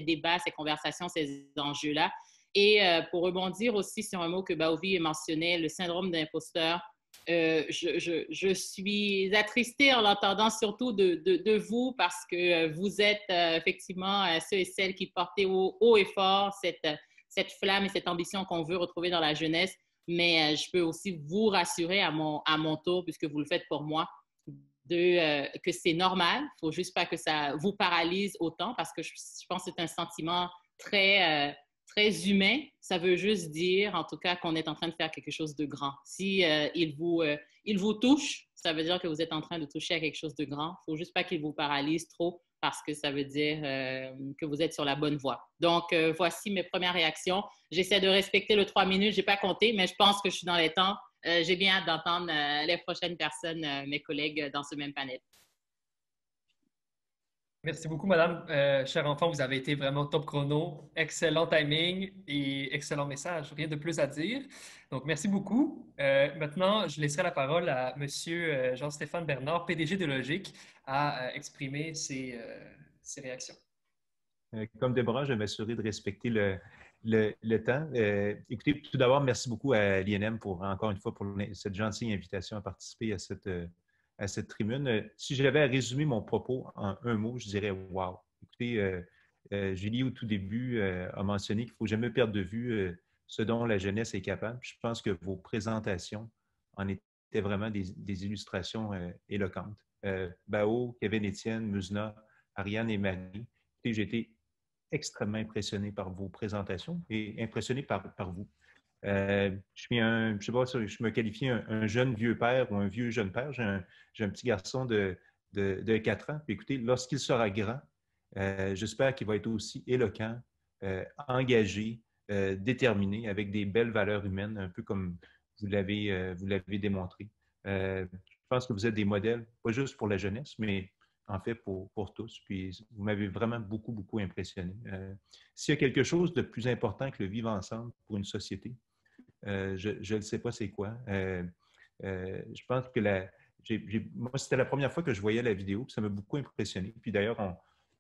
débats, ces conversations, ces enjeux-là. Et pour rebondir aussi sur un mot que Baovi mentionnait, le syndrome d'imposteur, je suis attristée en l'entendant surtout de vous parce que vous êtes effectivement ceux et celles qui portez haut et fort cette flamme et cette ambition qu'on veut retrouver dans la jeunesse. Mais je peux aussi vous rassurer à mon tour, puisque vous le faites pour moi, que c'est normal. Il ne faut juste pas que ça vous paralyse autant, parce que je pense que c'est un sentiment très, très humain. Ça veut juste dire, en tout cas, qu'on est en train de faire quelque chose de grand. Si il vous touche, ça veut dire que vous êtes en train de toucher à quelque chose de grand. Il ne faut juste pas qu'il vous paralyse trop, parce que ça veut dire que vous êtes sur la bonne voie. Donc, voici mes premières réactions. J'essaie de respecter le 3 minutes. Je n'ai pas compté, mais je pense que je suis dans les temps. J'ai bien hâte d'entendre les prochaines personnes, mes collègues, dans ce même panel. Merci beaucoup, Madame. Cher enfant, vous avez été vraiment top chrono. Excellent timing et excellent message. Rien de plus à dire. Donc, merci beaucoup. Maintenant, je laisserai la parole à Monsieur Jean-Stéphane Bernard, PDG de Logique, à exprimer ses réactions. Comme Déborah, je vais m'assurer de respecter le temps. Écoutez, tout d'abord, merci beaucoup à l'INM encore une fois, pour cette gentille invitation à participer à cette tribune. Si j'avais à résumer mon propos en un mot, je dirais « wow ». Écoutez, Julie, au tout début, a mentionné qu'il ne faut jamais perdre de vue ce dont la jeunesse est capable. Je pense que vos présentations en étaient vraiment des illustrations éloquentes. Bao, Kevin, Étienne, Muzna, Ariane et Marie, j'ai été extrêmement impressionné par vos présentations et impressionné par vous. Je sais pas si je me qualifie un jeune vieux père ou un vieux jeune père. J'ai un petit garçon de 4 ans. Puis écoutez, lorsqu'il sera grand, j'espère qu'il va être aussi éloquent, engagé, déterminé, avec des belles valeurs humaines, un peu comme vous l'avez démontré. Je pense que vous êtes des modèles, pas juste pour la jeunesse, mais en fait pour tous. Puis vous m'avez vraiment beaucoup, beaucoup impressionné. S'il y a quelque chose de plus important que le vivre ensemble pour une société, je ne sais pas c'est quoi. je pense que moi, c'était la première fois que je voyais la vidéo, puis ça m'a beaucoup impressionné. Puis d'ailleurs,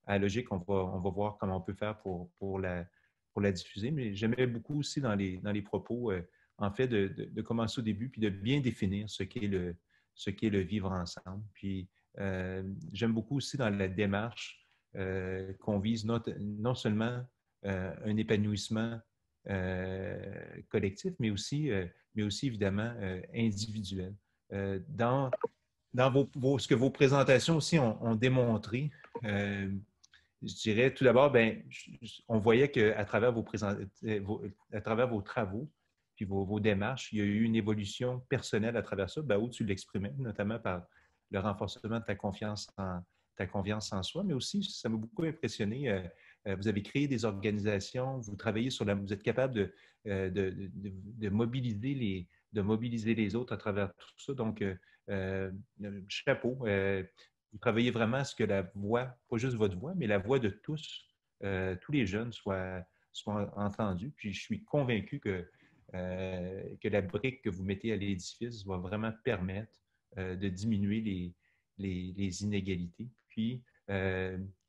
à Logique, on va voir comment on peut faire pour la diffuser. Mais j'aimais beaucoup aussi dans les propos, en fait, de commencer au début, puis de bien définir ce qu'est le vivre ensemble. Puis j'aime beaucoup aussi dans la démarche qu'on vise non seulement un épanouissement collectif, mais aussi évidemment individuel. Dans ce que vos présentations aussi ont démontré, je dirais tout d'abord, on voyait qu'à travers à travers vos travaux puis vos démarches, il y a eu une évolution personnelle à travers ça, où tu l'exprimais, notamment par le renforcement de ta confiance en soi, mais aussi, ça m'a beaucoup impressionné. Vous avez créé des organisations, vous travaillez vous êtes capable de mobiliser les autres à travers tout ça. Donc, chapeau. Vous travaillez vraiment à ce que la voix, pas juste votre voix, mais la voix de tous les jeunes soit entendue. Puis, je suis convaincu que la brique que vous mettez à l'édifice va vraiment permettre de diminuer les inégalités. Puis,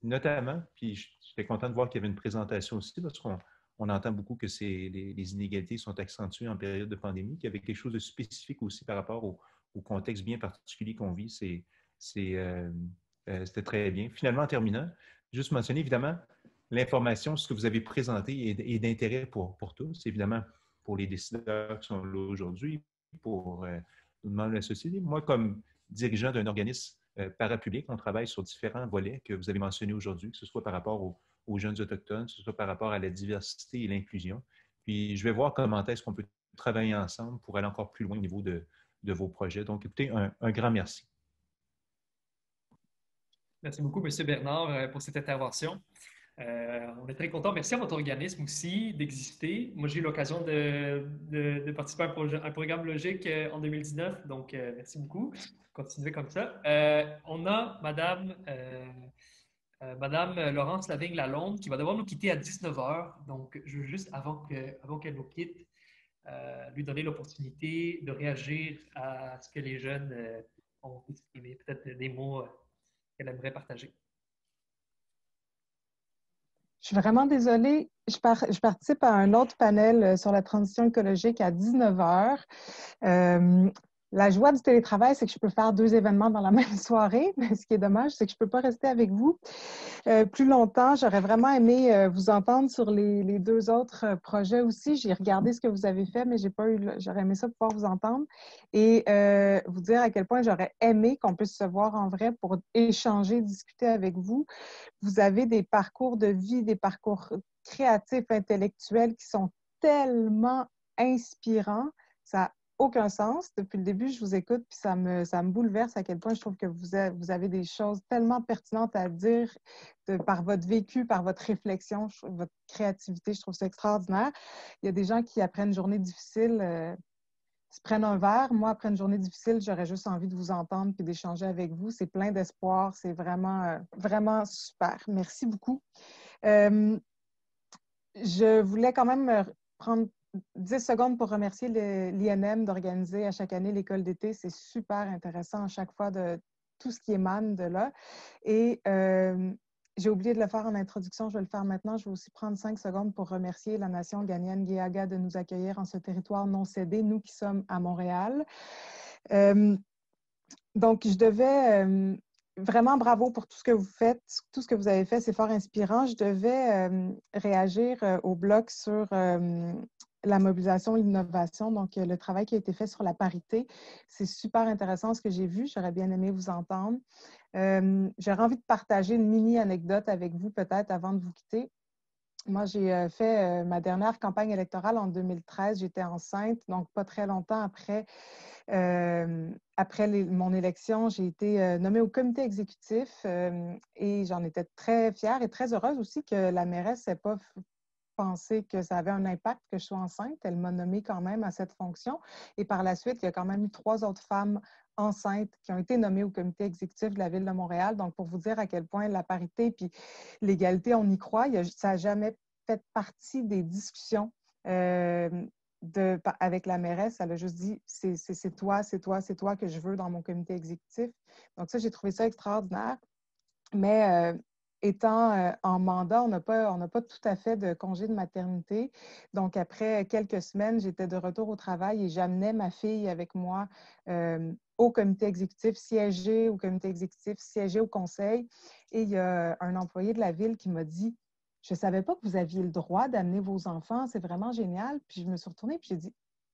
notamment, puis j'étais content de voir qu'il y avait une présentation aussi, parce qu'on entend beaucoup que les inégalités sont accentuées en période de pandémie, qu'il y avait quelque chose de spécifique aussi par rapport au contexte bien particulier qu'on vit. C'était très bien. Finalement, en terminant, juste mentionner évidemment l'information, ce que vous avez présenté est d'intérêt pour tous, évidemment pour les décideurs qui sont là aujourd'hui, pour nous membres de la société. Moi, comme dirigeant d'un organisme parapublic, on travaille sur différents volets que vous avez mentionnés aujourd'hui, que ce soit par rapport aux jeunes autochtones, que ce soit par rapport à la diversité et l'inclusion. Puis, je vais voir comment est-ce qu'on peut travailler ensemble pour aller encore plus loin au niveau de vos projets. Donc, écoutez, un grand merci. Merci beaucoup, M. Bernard, pour cette intervention. On est très contents. Merci à votre organisme aussi d'exister. Moi, j'ai eu l'occasion de participer à un programme Logique en 2019, donc merci beaucoup. Continuez comme ça. On a Madame Laurence Lavigne-Lalonde qui va devoir nous quitter à 19h. Donc, je veux juste, avant qu'elle nous quitte, lui donner l'opportunité de réagir à ce que les jeunes ont exprimé, peut-être des mots qu'elle aimerait partager. Je suis vraiment désolée. Je participe à un autre panel sur la transition écologique à 19h. La joie du télétravail, c'est que je peux faire 2 événements dans la même soirée, mais ce qui est dommage, c'est que je ne peux pas rester avec vous plus longtemps. J'aurais vraiment aimé vous entendre sur les 2 autres projets aussi. J'ai regardé ce que vous avez fait, mais j'aurais aimé ça pouvoir vous entendre et vous dire à quel point j'aurais aimé qu'on puisse se voir en vrai pour échanger, discuter avec vous. Vous avez des parcours de vie, des parcours créatifs, intellectuels qui sont tellement inspirants. Ça n'a aucun sens. Depuis le début, je vous écoute, puis ça me bouleverse à quel point je trouve que vous avez des choses tellement pertinentes à dire par votre vécu, par votre réflexion, votre créativité. Je trouve ça extraordinaire. Il y a des gens qui, après une journée difficile, se prennent un verre. Moi, après une journée difficile, j'aurais juste envie de vous entendre puis d'échanger avec vous. C'est plein d'espoir. C'est vraiment, vraiment super. Merci beaucoup. Je voulais quand même prendre 10 secondes pour remercier l'INM d'organiser à chaque année l'école d'été. C'est super intéressant à chaque fois de tout ce qui émane de là. Et j'ai oublié de le faire en introduction, je vais le faire maintenant. Je vais aussi prendre 5 secondes pour remercier la nation ghanéenne Guéaga de nous accueillir en ce territoire non cédé, nous qui sommes à Montréal. Donc, je devais... Vraiment bravo pour tout ce que vous faites, tout ce que vous avez fait, c'est fort inspirant. Je devais réagir au blog sur la mobilisation et l'innovation, donc le travail qui a été fait sur la parité. C'est super intéressant ce que j'ai vu, j'aurais bien aimé vous entendre. J'aurais envie de partager une mini-anecdote avec vous peut-être avant de vous quitter. Moi, j'ai fait ma dernière campagne électorale en 2013. J'étais enceinte, donc pas très longtemps après mon élection, j'ai été nommée au comité exécutif et j'en étais très fière et très heureuse aussi que la mairesse n'ait pas pensé que ça avait un impact que je sois enceinte. Elle m'a nommée quand même à cette fonction. Et par la suite, il y a quand même eu 3 autres femmes enceintes qui ont été nommées au comité exécutif de la Ville de Montréal. Donc, pour vous dire à quel point la parité puis l'égalité, on y croit. Ça n'a jamais fait partie des discussions avec la mairesse, elle a juste dit c'est toi que je veux dans mon comité exécutif. Donc ça, j'ai trouvé ça extraordinaire. Mais étant en mandat, on n'a pas tout à fait de congé de maternité. Donc après quelques semaines, j'étais de retour au travail et j'amenais ma fille avec moi au comité exécutif, siéger au comité exécutif, siéger au conseil. Et il y a un employé de la ville qui m'a dit « Je ne savais pas que vous aviez le droit d'amener vos enfants, c'est vraiment génial. » Puis je me suis retournée et j'ai dit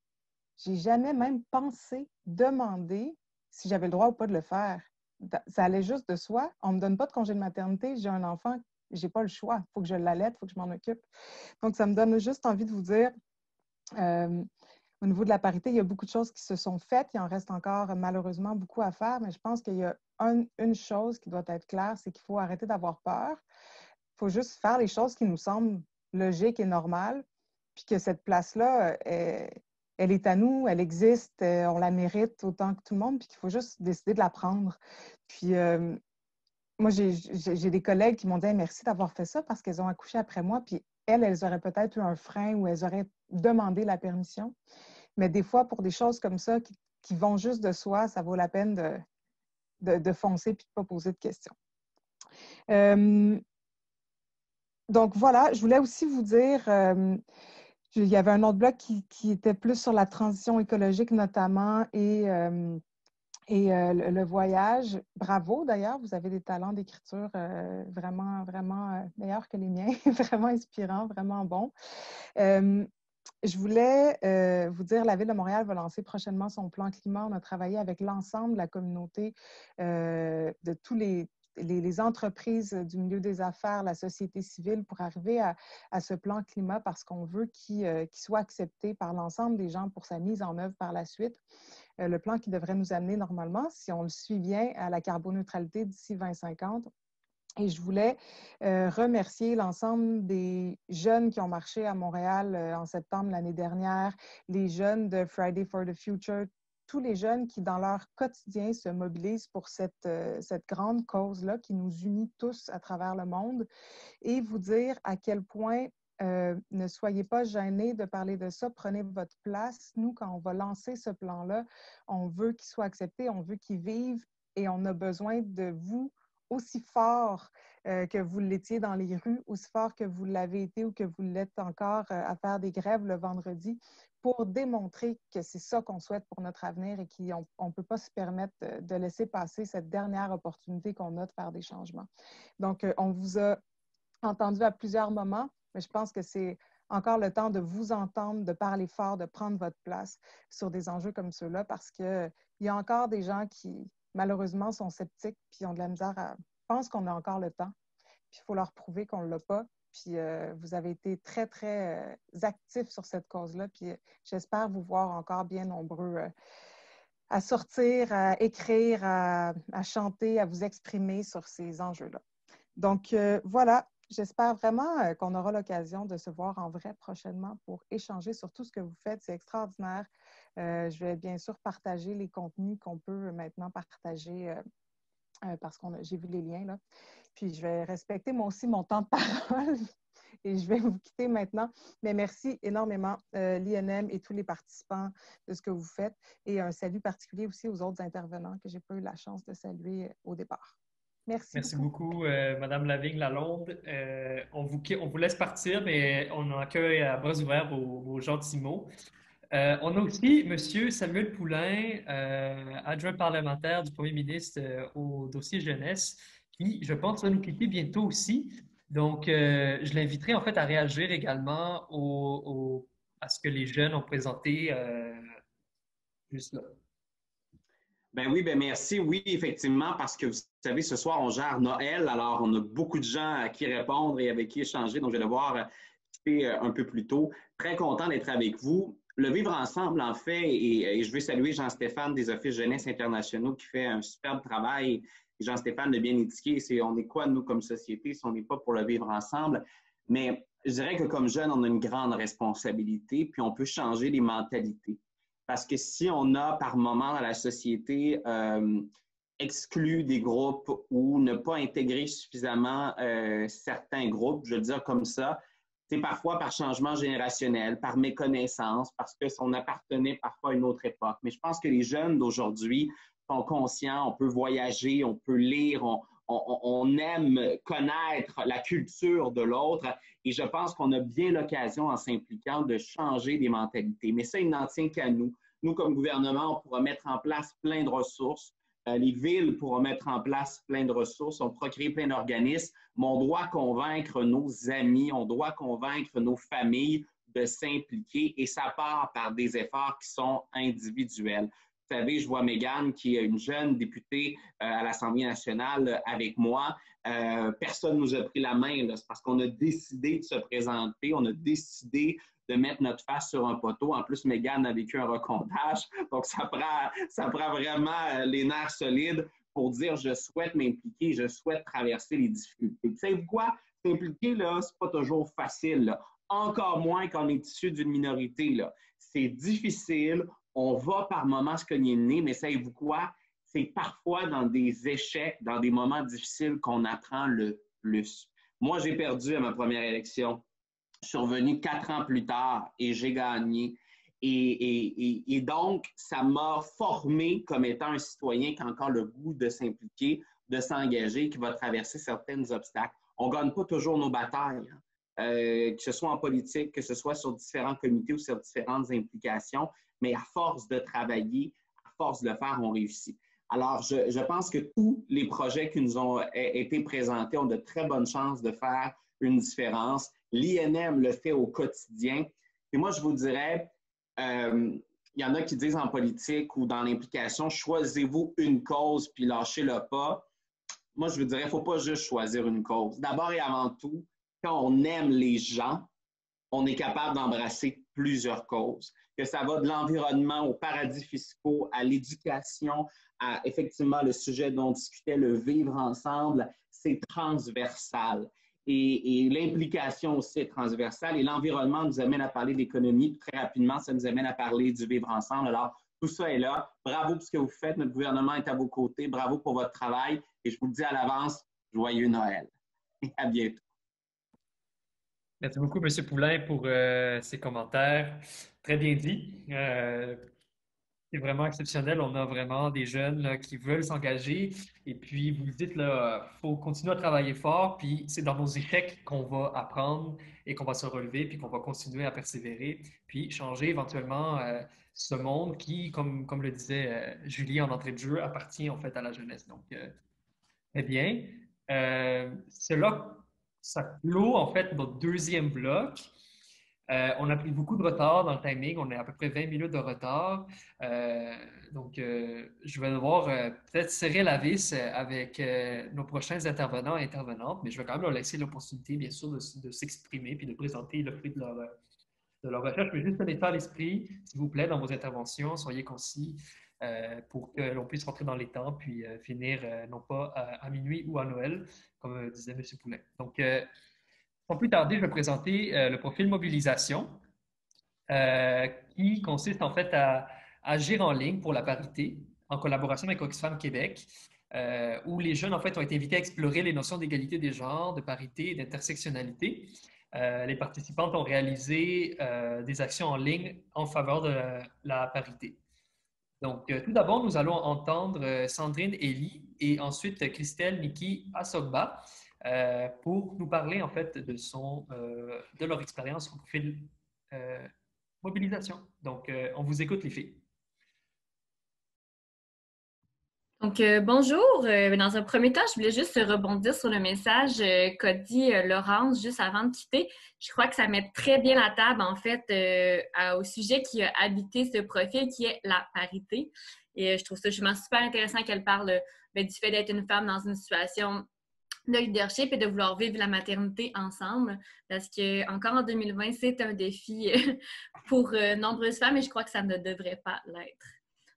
« J'ai jamais même pensé demander si j'avais le droit ou pas de le faire. » Ça allait juste de soi. On ne me donne pas de congé de maternité, j'ai un enfant, je n'ai pas le choix. Il faut que je l'allaite, il faut que je m'en occupe. Donc, ça me donne juste envie de vous dire au niveau de la parité, il y a beaucoup de choses qui se sont faites. Il en reste encore malheureusement beaucoup à faire, mais je pense qu'il y a une chose qui doit être claire, c'est qu'il faut arrêter d'avoir peur. Il faut juste faire les choses qui nous semblent logiques et normales, puis que cette place-là, elle est à nous, elle existe, on la mérite autant que tout le monde, puis qu'il faut juste décider de la prendre. Puis moi, j'ai des collègues qui m'ont dit hey, « Merci d'avoir fait ça » parce qu'elles ont accouché après moi, puis elles auraient peut-être eu un frein ou elles auraient demandé la permission. Mais des fois, pour des choses comme ça qui vont juste de soi, ça vaut la peine de foncer puis de ne pas poser de questions. Donc voilà, je voulais aussi vous dire, il y avait un autre bloc qui était plus sur la transition écologique notamment et le voyage. Bravo d'ailleurs, vous avez des talents d'écriture vraiment, vraiment meilleurs que les miens, vraiment inspirants, vraiment bons. Je voulais vous dire, la Ville de Montréal va lancer prochainement son plan climat. On a travaillé avec l'ensemble de la communauté, de tous les entreprises du milieu des affaires, la société civile, pour arriver à ce plan climat parce qu'on veut qu'il soit accepté par l'ensemble des gens pour sa mise en œuvre par la suite. Le plan qui devrait nous amener normalement, si on le suit bien, à la carboneutralité d'ici 2050. Et je voulais remercier l'ensemble des jeunes qui ont marché à Montréal en septembre l'année dernière, les jeunes de Friday for the Future, tous les jeunes qui, dans leur quotidien, se mobilisent pour cette grande cause-là qui nous unit tous à travers le monde et vous dire à quel point ne soyez pas gênés de parler de ça, prenez votre place. Nous, quand on va lancer ce plan-là, on veut qu'il soit accepté, on veut qu'il vive et on a besoin de vous aussi fort que vous l'étiez dans les rues, aussi fort que vous l'avez été ou que vous l'êtes encore à faire des grèves le vendredi pour démontrer que c'est ça qu'on souhaite pour notre avenir et qu'on ne peut pas se permettre de laisser passer cette dernière opportunité qu'on a de faire des changements. Donc, on vous a entendu à plusieurs moments, mais je pense que c'est encore le temps de vous entendre, de parler fort, de prendre votre place sur des enjeux comme ceux-là parce qu'il y a encore des gens qui, malheureusement, sont sceptiques puis ont de la misère pensent qu'on a encore le temps. Puis il faut leur prouver qu'on ne l'a pas. Puis vous avez été très, très actifs sur cette cause-là. Puis j'espère vous voir encore bien nombreux à sortir, à écrire, à chanter, à vous exprimer sur ces enjeux-là. Donc voilà, j'espère vraiment qu'on aura l'occasion de se voir en vrai prochainement pour échanger sur tout ce que vous faites. C'est extraordinaire. Je vais bien sûr partager les contenus qu'on peut maintenant partager parce que j'ai vu les liens là. Puis je vais respecter moi aussi mon temps de parole et je vais vous quitter maintenant. Mais merci énormément l'INM et tous les participants de ce que vous faites et un salut particulier aussi aux autres intervenants que je n'ai pas eu la chance de saluer au départ. Merci beaucoup, Madame Lavigne-Lalonde. On vous laisse partir, mais on accueille à bras ouverts vos gentils mots. On a aussi M. Samuel Poulain, adjoint parlementaire du Premier ministre au dossier jeunesse, qui, je pense, va nous quitter bientôt aussi. Donc, je l'inviterai en fait à réagir également à ce que les jeunes ont présenté juste là. Ben oui, ben merci. Oui, effectivement, parce que vous savez, ce soir, on gère Noël, alors on a beaucoup de gens à qui répondre et avec qui échanger, donc je vais devoir quitter un peu plus tôt. Très content d'être avec vous. Le Vivre ensemble, en fait, et je veux saluer Jean-Stéphane des Offices Jeunesse internationaux qui fait un superbe travail. Jean-Stéphane l'a bien indiqué, on est quoi, nous, comme société, si on n'est pas pour le vivre ensemble? Mais je dirais que comme jeunes, on a une grande responsabilité, puis on peut changer les mentalités. Parce que si on a, par moment, dans la société, exclu des groupes ou ne pas intégrer suffisamment certains groupes, je veux dire comme ça, C'est parfois par changement générationnel, par méconnaissance, parce qu'on appartenait parfois à une autre époque. Mais je pense que les jeunes d'aujourd'hui sont conscients, on peut voyager, on peut lire, on aime connaître la culture de l'autre et je pense qu'on a bien l'occasion en s'impliquant de changer des mentalités. Mais ça, il n'en tient qu'à nous. Nous, comme gouvernement, on pourra mettre en place plein de ressources. Les villes pourront mettre en place plein de ressources, on pourra créer plein d'organismes, mais on doit convaincre nos amis, on doit convaincre nos familles de s'impliquer et ça part par des efforts qui sont individuels. Vous savez, je vois Mégane, qui est une jeune députée à l'Assemblée nationale avec moi. Personne ne nous a pris la main, c'est parce qu'on a décidé de se présenter, on a décidé de mettre notre face sur un poteau. En plus, Mégane a vécu un recomptage, donc ça prend vraiment les nerfs solides pour dire « je souhaite m'impliquer, je souhaite traverser les difficultés ». Vous savez quoi? S'impliquer, là, c'est pas toujours facile, là. Encore moins quand on est issu d'une minorité, là. C'est difficile. On va par moments se cogner le nez, mais savez-vous quoi? C'est parfois dans des échecs, dans des moments difficiles qu'on apprend le plus. Moi, j'ai perdu à ma première élection. Je suis revenu 4 ans plus tard et j'ai gagné. Et donc, ça m'a formé comme étant un citoyen qui a encore le goût de s'impliquer, de s'engager, qui va traverser certains obstacles. On ne gagne pas toujours nos batailles, que ce soit en politique, que ce soit sur différents comités ou sur différentes implications. Mais à force de travailler, à force de le faire, on réussit. Alors, je pense que tous les projets qui nous ont été présentés ont de très bonnes chances de faire une différence. L'INM le fait au quotidien. Et moi, je vous dirais, il y en a qui disent en politique ou dans l'implication, choisissez-vous une cause puis lâchez-le pas. Moi, je vous dirais, il ne faut pas juste choisir une cause. D'abord et avant tout, quand on aime les gens, on est capable d'embrasser plusieurs causes. Que ça va de l'environnement aux paradis fiscaux, à l'éducation, à effectivement le sujet dont on discutait, le vivre ensemble, c'est transversal. Et l'implication aussi est transversale. Et l'environnement nous amène à parler d'économie. Très rapidement, ça nous amène à parler du vivre ensemble. Alors, tout ça est là. Bravo pour ce que vous faites. Notre gouvernement est à vos côtés. Bravo pour votre travail. Et je vous le dis à l'avance, joyeux Noël. Et à bientôt. Merci beaucoup, M. Poulain, pour ces commentaires. Très bien dit. C'est vraiment exceptionnel. On a vraiment des jeunes là, qui veulent s'engager. Et puis, vous le dites, il faut continuer à travailler fort. Puis, c'est dans nos échecs qu'on va apprendre et qu'on va se relever, puis qu'on va continuer à persévérer, puis changer éventuellement ce monde qui, comme le disait Julie en entrée de jeu, appartient en fait à la jeunesse. Donc, très bien. C'est là ça clôt en fait notre deuxième bloc. On a pris beaucoup de retard dans le timing. On est à peu près 20 minutes de retard. Donc, je vais devoir peut-être serrer la vis avec nos prochains intervenants et intervenantes, mais je vais quand même leur laisser l'opportunité, bien sûr, de s'exprimer puis de présenter le fruit de leur recherche. Mais juste un état à l'esprit, s'il vous plaît, dans vos interventions, soyez concis pour que l'on puisse rentrer dans les temps puis finir non pas à minuit ou à Noël, comme disait M. Poulain. Donc, sans plus tarder, je vais présenter le profil mobilisation qui consiste en fait à agir en ligne pour la parité en collaboration avec Oxfam Québec, où les jeunes en fait ont été invités à explorer les notions d'égalité des genres, de parité et d'intersectionnalité. Les participantes ont réalisé des actions en ligne en faveur de la parité. Donc, tout d'abord, nous allons entendre Sandrine Elie et ensuite Christelle Niki Asogba pour nous parler en fait de leur expérience au profil mobilisation. Donc, on vous écoute les filles. Donc, bonjour. Dans un premier temps, je voulais juste rebondir sur le message qu'a dit Laurence juste avant de quitter. Je crois que ça met très bien la table, en fait, au sujet qui a habité ce profil, qui est la parité. Et je trouve ça justement super intéressant qu'elle parle du fait d'être une femme dans une situation de leadership et de vouloir vivre la maternité ensemble. Parce qu'encore en 2020, c'est un défi pour nombreuses femmes et je crois que ça ne devrait pas l'être.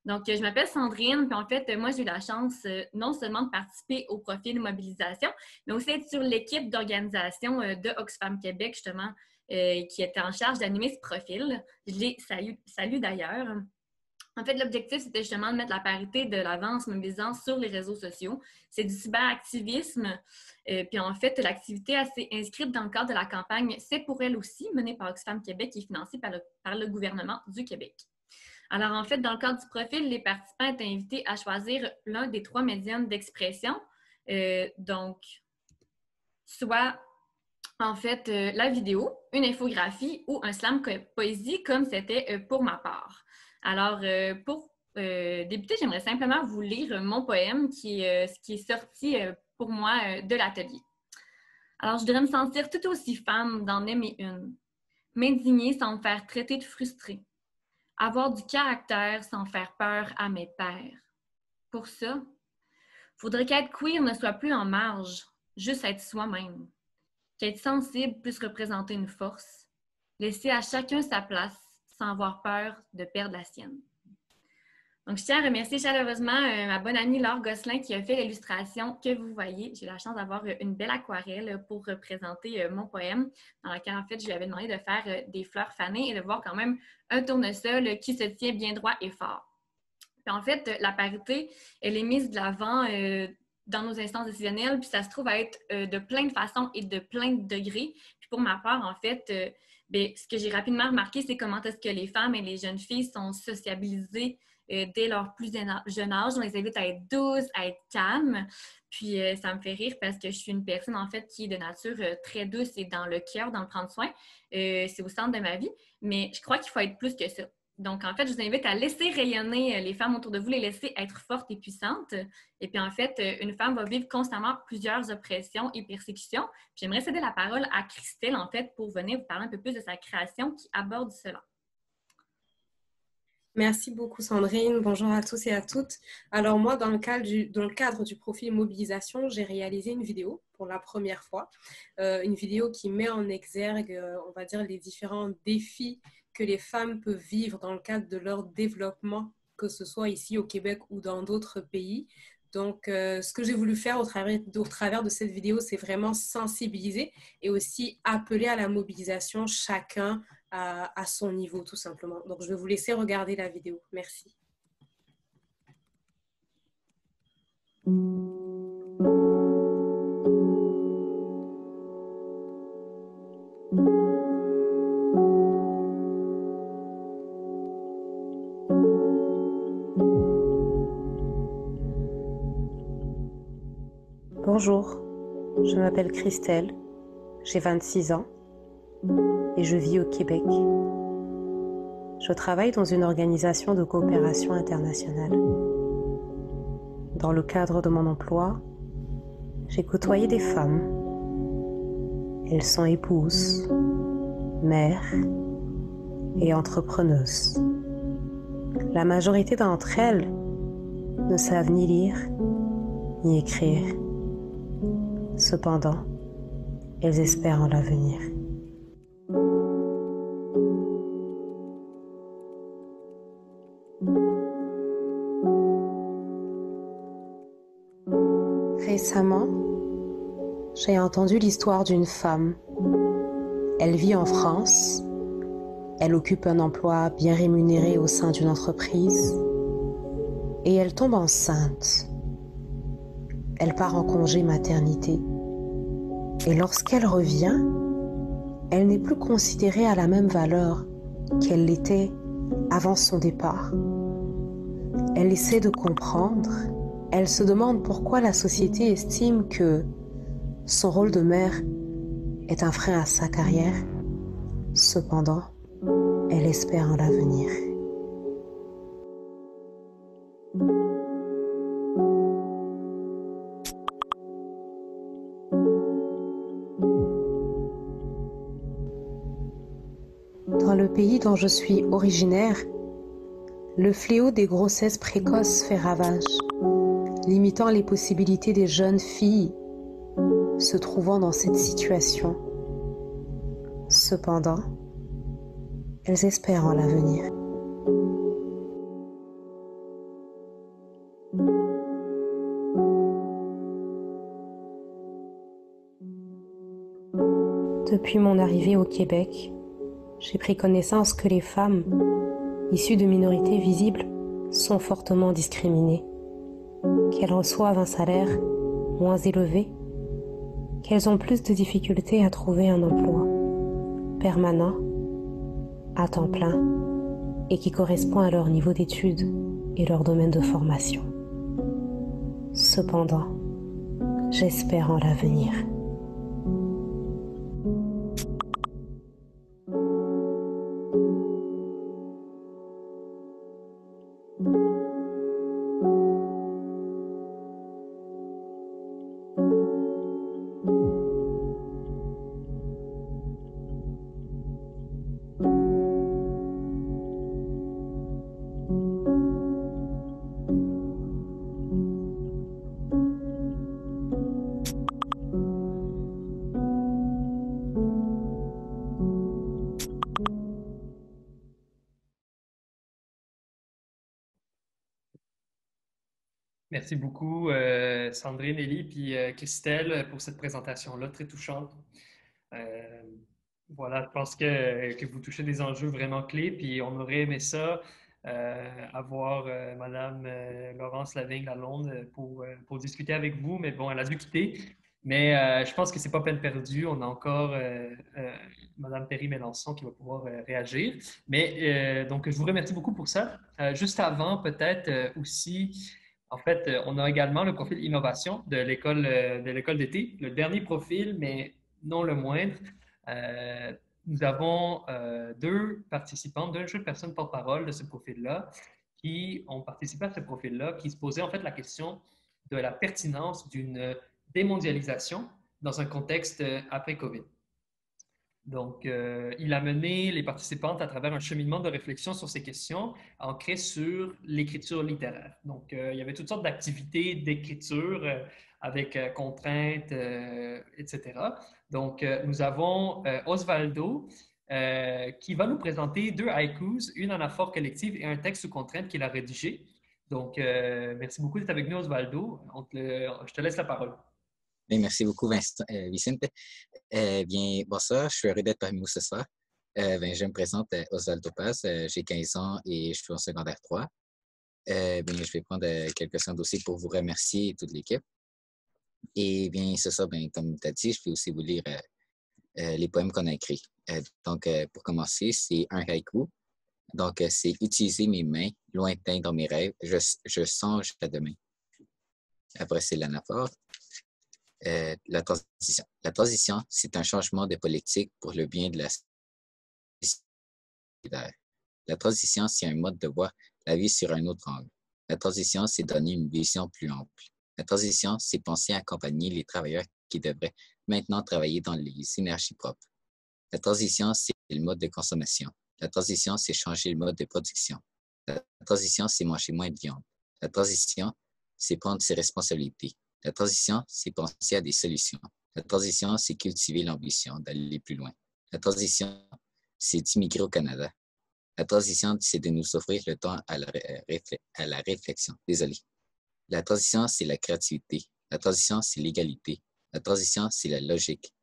Donc, je m'appelle Sandrine, puis en fait, moi, j'ai eu la chance non seulement de participer au profil de mobilisation, mais aussi d'être sur l'équipe d'organisation de Oxfam Québec, justement, qui était en charge d'animer ce profil. Je les salue d'ailleurs. En fait, l'objectif, c'était justement de mettre la parité de l'avant en se mobilisant sur les réseaux sociaux. C'est du cyberactivisme. Puis en fait, l'activité s'est inscrite dans le cadre de la campagne C'est pour elle aussi, menée par Oxfam Québec et financée par le gouvernement du Québec. Alors en fait, dans le cadre du profil, les participants étaient invités à choisir l'un des 3 médiums d'expression. Donc, soit en fait la vidéo, une infographie ou un slam poésie, comme c'était pour ma part. Alors, pour débuter, j'aimerais simplement vous lire mon poème qui est sorti pour moi de l'atelier. Alors, je devrais me sentir tout aussi femme d'en aimer une, m'indigner sans me faire traiter de frustrée, avoir du caractère sans faire peur à mes pairs. Pour ça, faudrait qu'être queer ne soit plus en marge, juste être soi-même, qu'être sensible puisse représenter une force, laisser à chacun sa place, sans avoir peur de perdre la sienne. Donc, je tiens à remercier chaleureusement ma bonne amie Laure Gosselin qui a fait l'illustration que vous voyez. J'ai eu la chance d'avoir une belle aquarelle pour représenter mon poème, dans laquelle, en fait, je lui avais demandé de faire des fleurs fanées et de voir quand même un tournesol qui se tient bien droit et fort. Puis, en fait, la parité, elle est mise de l'avant dans nos instances décisionnelles, puis ça se trouve à être de plein de façons et de plein de degrés. Puis, pour ma part, en fait, ce que j'ai rapidement remarqué, c'est comment est-ce que les femmes et les jeunes filles sont sociabilisées dès leur plus jeune âge. On les invite à être douces, à être calmes. Puis ça me fait rire parce que je suis une personne, en fait, qui est de nature très douce et dans le cœur, dans le prendre soin. C'est au centre de ma vie. Mais je crois qu'il faut être plus que ça. Donc, en fait, je vous invite à laisser rayonner les femmes autour de vous, les laisser être fortes et puissantes. Et puis, en fait, une femme va vivre constamment plusieurs oppressions et persécutions. J'aimerais céder la parole à Christelle, en fait, pour venir vous parler un peu plus de sa création qui aborde cela. Merci beaucoup, Sandrine. Bonjour à tous et à toutes. Alors, moi, dans le cadre du profil mobilisation, j'ai réalisé une vidéo pour la première fois. Une vidéo qui met en exergue, on va dire, les différents défis que les femmes peuvent vivre dans le cadre de leur développement, que ce soit ici au Québec ou dans d'autres pays. Donc, ce que j'ai voulu faire au travers de cette vidéo, c'est vraiment sensibiliser et aussi appeler à la mobilisation chacun à son niveau, tout simplement. Donc, je vais vous laisser regarder la vidéo. Merci. Bonjour, je m'appelle Christelle, j'ai 26 ans et je vis au Québec. Je travaille dans une organisation de coopération internationale. Dans le cadre de mon emploi, j'ai côtoyé des femmes. Elles sont épouses, mères et entrepreneuses. La majorité d'entre elles ne savent ni lire ni écrire. Cependant, elles espèrent en l'avenir. Récemment, j'ai entendu l'histoire d'une femme. Elle vit en France. Elle occupe un emploi bien rémunéré au sein d'une entreprise. Et elle tombe enceinte. Elle part en congé maternité. Et lorsqu'elle revient, elle n'est plus considérée à la même valeur qu'elle l'était avant son départ. Elle essaie de comprendre. Elle se demande pourquoi la société estime que son rôle de mère est un frein à sa carrière. Cependant, elle espère en l'avenir. Dans le pays dont je suis originaire, le fléau des grossesses précoces fait ravage, limitant les possibilités des jeunes filles se trouvant dans cette situation. Cependant, elles espèrent en l'avenir. Depuis mon arrivée au Québec, j'ai pris connaissance que les femmes, issues de minorités visibles, sont fortement discriminées, qu'elles reçoivent un salaire moins élevé, qu'elles ont plus de difficultés à trouver un emploi permanent, à temps plein, et qui correspond à leur niveau d'études et leur domaine de formation. Cependant, j'espère en l'avenir. Merci beaucoup, Sandrine, Élie, puis Christelle, pour cette présentation-là, très touchante. Euh, voilà, je pense que vous touchez des enjeux vraiment clés, puis on aurait aimé ça, avoir Madame Laurence Lavigne-Lalonde pour discuter avec vous, mais bon, elle a dû quitter. Mais je pense que c'est pas peine perdue. On a encore Madame Perry-Mélenchon qui va pouvoir réagir. Mais donc, je vous remercie beaucoup pour ça. Juste avant, peut-être aussi, en fait, on a également le profil innovation de l'école d'été. Le dernier profil, mais non le moindre. Nous avons deux participantes, deux jeunes personnes porte-parole de ce profil-là qui ont participé à ce profil-là, qui se posaient en fait la question de la pertinence d'une démondialisation dans un contexte après COVID. Donc, il a mené les participantes à travers un cheminement de réflexion sur ces questions ancrées sur l'écriture littéraire. Donc, il y avait toutes sortes d'activités d'écriture avec contraintes, etc. Donc, nous avons Osvaldo qui va nous présenter deux haïkus, une anaphore collective et un texte sous contrainte qu'il a rédigé. Donc, merci beaucoup d'être avec nous, Osvaldo. Je te laisse la parole. Bien, merci beaucoup, Vicente. Bien, bonsoir, je suis heureux d'être parmi vous ce soir. Je me présente, Osvaldo Paz, j'ai 15 ans et je suis en secondaire 3. Je vais prendre quelques secondes aussi pour vous remercier toute l'équipe. Et bien, ce soir, comme tu as dit, je vais aussi vous lire les poèmes qu'on a écrits. Donc, pour commencer, c'est un haïku. Donc, c'est utiliser mes mains, lointains dans mes rêves, je songe à demain. Après, c'est l'anaphore. La transition. La transition, c'est un changement de politique pour le bien de la société. La transition, c'est un mode de voir la vie sur un autre angle. La transition, c'est donner une vision plus ample. La transition, c'est penser à accompagner les travailleurs qui devraient maintenant travailler dans les énergies propres. La transition, c'est le mode de consommation. La transition, c'est changer le mode de production. La transition, c'est manger moins de viande. La transition, c'est prendre ses responsabilités. La transition, c'est penser à des solutions. La transition, c'est cultiver l'ambition d'aller plus loin. La transition, c'est d'immigrer au Canada. La transition, c'est de nous offrir le temps à la réflexion. Désolé. La transition, c'est la créativité. La transition, c'est l'égalité. La transition, c'est la logique.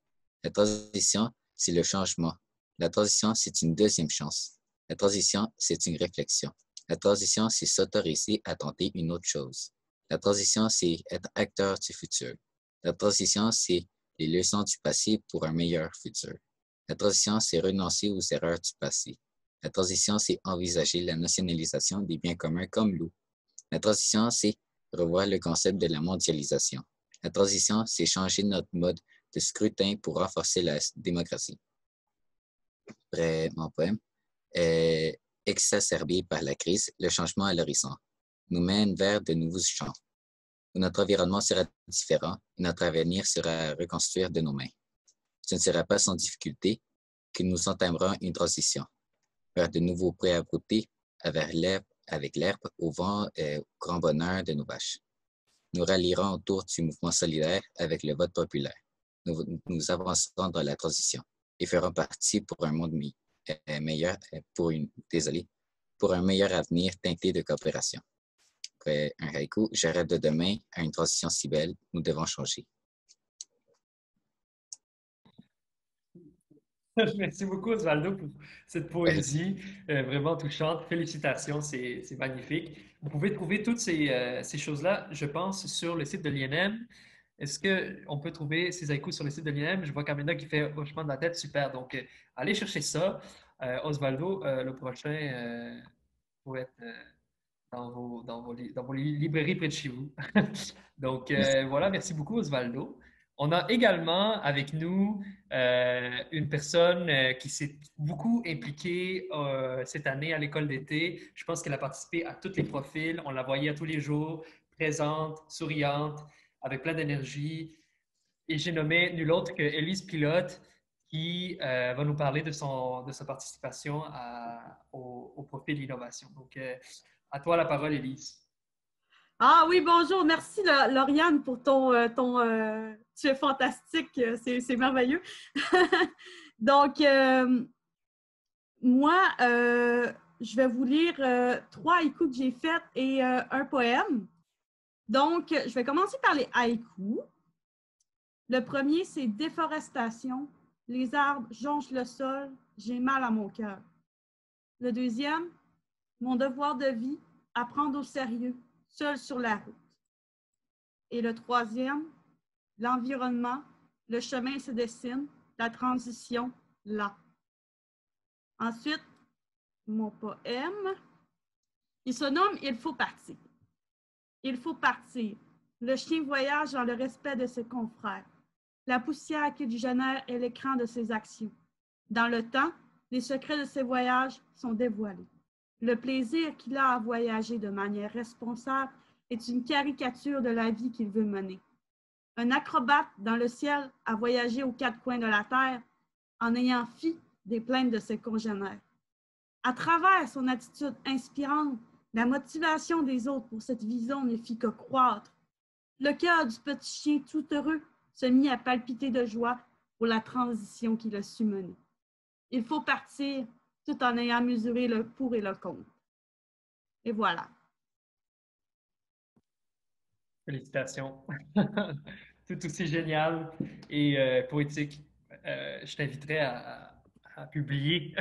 La transition, c'est le changement. La transition, c'est une deuxième chance. La transition, c'est une réflexion. La transition, c'est s'autoriser à tenter une autre chose. La transition, c'est être acteur du futur. La transition, c'est les leçons du passé pour un meilleur futur. La transition, c'est renoncer aux erreurs du passé. La transition, c'est envisager la nationalisation des biens communs comme l'eau. La transition, c'est revoir le concept de la mondialisation. La transition, c'est changer notre mode de scrutin pour renforcer la démocratie. Après mon poème, exacerbé par la crise, le changement à l'horizon nous mène vers de nouveaux champs, où notre environnement sera différent et notre avenir sera à reconstruire de nos mains. Ce ne sera pas sans difficulté que nous entamerons une transition vers de nouveaux prés à brouter avec l'herbe au vent et au grand bonheur de nos vaches. Nous rallierons autour du mouvement solidaire avec le vote populaire. Nous avancerons dans la transition et ferons partie pour un monde meilleur, pour un meilleur avenir teinté de coopération. Après un haïku, je rêve de demain à une transition si belle, nous devons changer. Merci beaucoup, Osvaldo, pour cette poésie vraiment touchante. Félicitations, c'est magnifique. Vous pouvez trouver toutes ces choses-là, je pense, sur le site de l'INM. Est-ce qu'on peut trouver ces haïkus sur le site de l'INM? Je vois Camilla qui fait hochement de la tête. Super. Donc, allez chercher ça. Osvaldo, le prochain pourrait être dans vos librairies près de chez vous. Donc, voilà. Merci beaucoup, Osvaldo. On a également avec nous une personne qui s'est beaucoup impliquée cette année à l'école d'été. Je pense qu'elle a participé à tous les profils. On la voyait à tous les jours, présente, souriante, avec plein d'énergie. Et j'ai nommé nul autre que Élise Pilote qui va nous parler de sa participation au profil d'innovation. Donc, à toi la parole, Élise. Ah oui, bonjour. Merci, Lauriane, pour tu es fantastique. C'est merveilleux. Donc, moi, je vais vous lire 3 haïkus que j'ai faits et un poème. Donc, je vais commencer par les haïkus. Le premier, c'est « Déforestation. Les arbres jonchent le sol. J'ai mal à mon cœur. » Le deuxième, « Mon devoir de vie, à prendre au sérieux. Seul sur la route. » Et le troisième, l'environnement, le chemin se dessine, la transition, là. Ensuite, mon poème, il se nomme « Il faut partir ». Il faut partir. Le chien voyage dans le respect de ses confrères. La poussière qu'il génère est l'écran de ses actions. Dans le temps, les secrets de ses voyages sont dévoilés. Le plaisir qu'il a à voyager de manière responsable est une caricature de la vie qu'il veut mener. Un acrobate dans le ciel a voyagé aux 4 coins de la terre en ayant fi des plaintes de ses congénères. À travers son attitude inspirante, la motivation des autres pour cette vision ne fit que croître. Le cœur du petit chien tout heureux se mit à palpiter de joie pour la transition qu'il a su mener. Il faut partir tout en ayant mesuré le pour et le contre. Et voilà. Félicitations. Tout aussi génial et poétique. Je t'inviterai à publier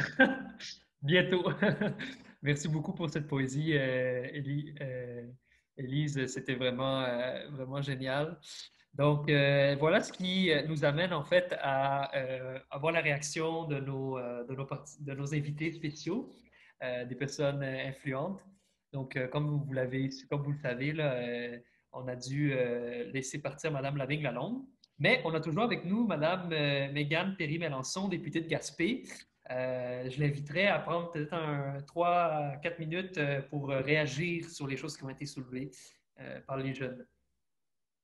bientôt. Merci beaucoup pour cette poésie, Élise. C'était vraiment génial. Donc, voilà ce qui nous amène en fait à avoir la réaction de nos invités spéciaux, des personnes influentes. Donc, comme vous le savez, là, on a dû laisser partir Mme Lavigne-Lalonde, mais on a toujours avec nous Mme Mégane Perry-Melançon, députée de Gaspé. Je l'inviterai à prendre peut-être 3 à 4 minutes pour réagir sur les choses qui ont été soulevées par les jeunes.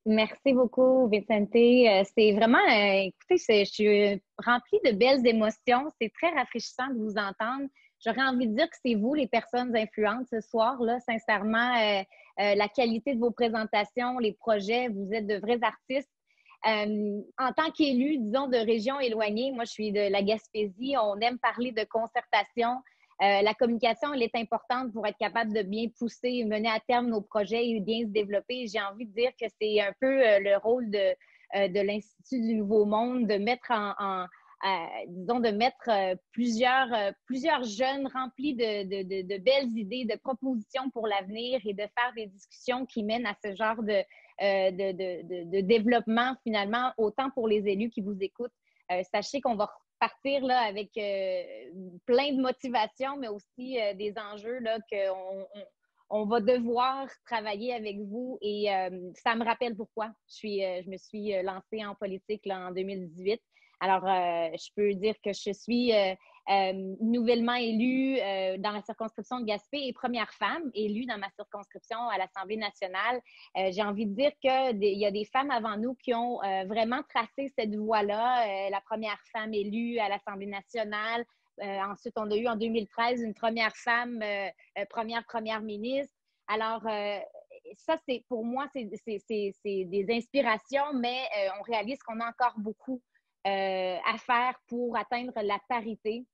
Merci beaucoup, Vicente. C'est vraiment, écoutez, je suis remplie de belles émotions. C'est très rafraîchissant de vous entendre. J'aurais envie de dire que c'est vous, les personnes influentes, ce soir, là, sincèrement, la qualité de vos présentations, les projets, vous êtes de vrais artistes. En tant qu'élu, disons, de régions éloignées, moi, je suis de la Gaspésie, on aime parler de concertation. La communication, elle est importante pour être capable de bien pousser et mener à terme nos projets et bien se développer. J'ai envie de dire que c'est un peu le rôle de l'Institut du Nouveau Monde, de mettre plusieurs jeunes remplis de belles idées, de propositions pour l'avenir et de faire des discussions qui mènent à ce genre de développement finalement, autant pour les élus qui vous écoutent. Sachez qu'on va partir là, avec plein de motivation, mais aussi des enjeux là, qu'on va devoir travailler avec vous. Et ça me rappelle pourquoi je me suis lancée en politique là, en 2018. Alors, je peux dire que je suis nouvellement élue dans la circonscription de Gaspé et première femme élue dans ma circonscription à l'Assemblée nationale. J'ai envie de dire qu'il y a des femmes avant nous qui ont vraiment tracé cette voie-là. La première femme élue à l'Assemblée nationale. Ensuite, on a eu en 2013 une première femme, première ministre. Alors, ça, pour moi, c'est des inspirations, mais on réalise qu'on a encore beaucoup à faire pour atteindre la parité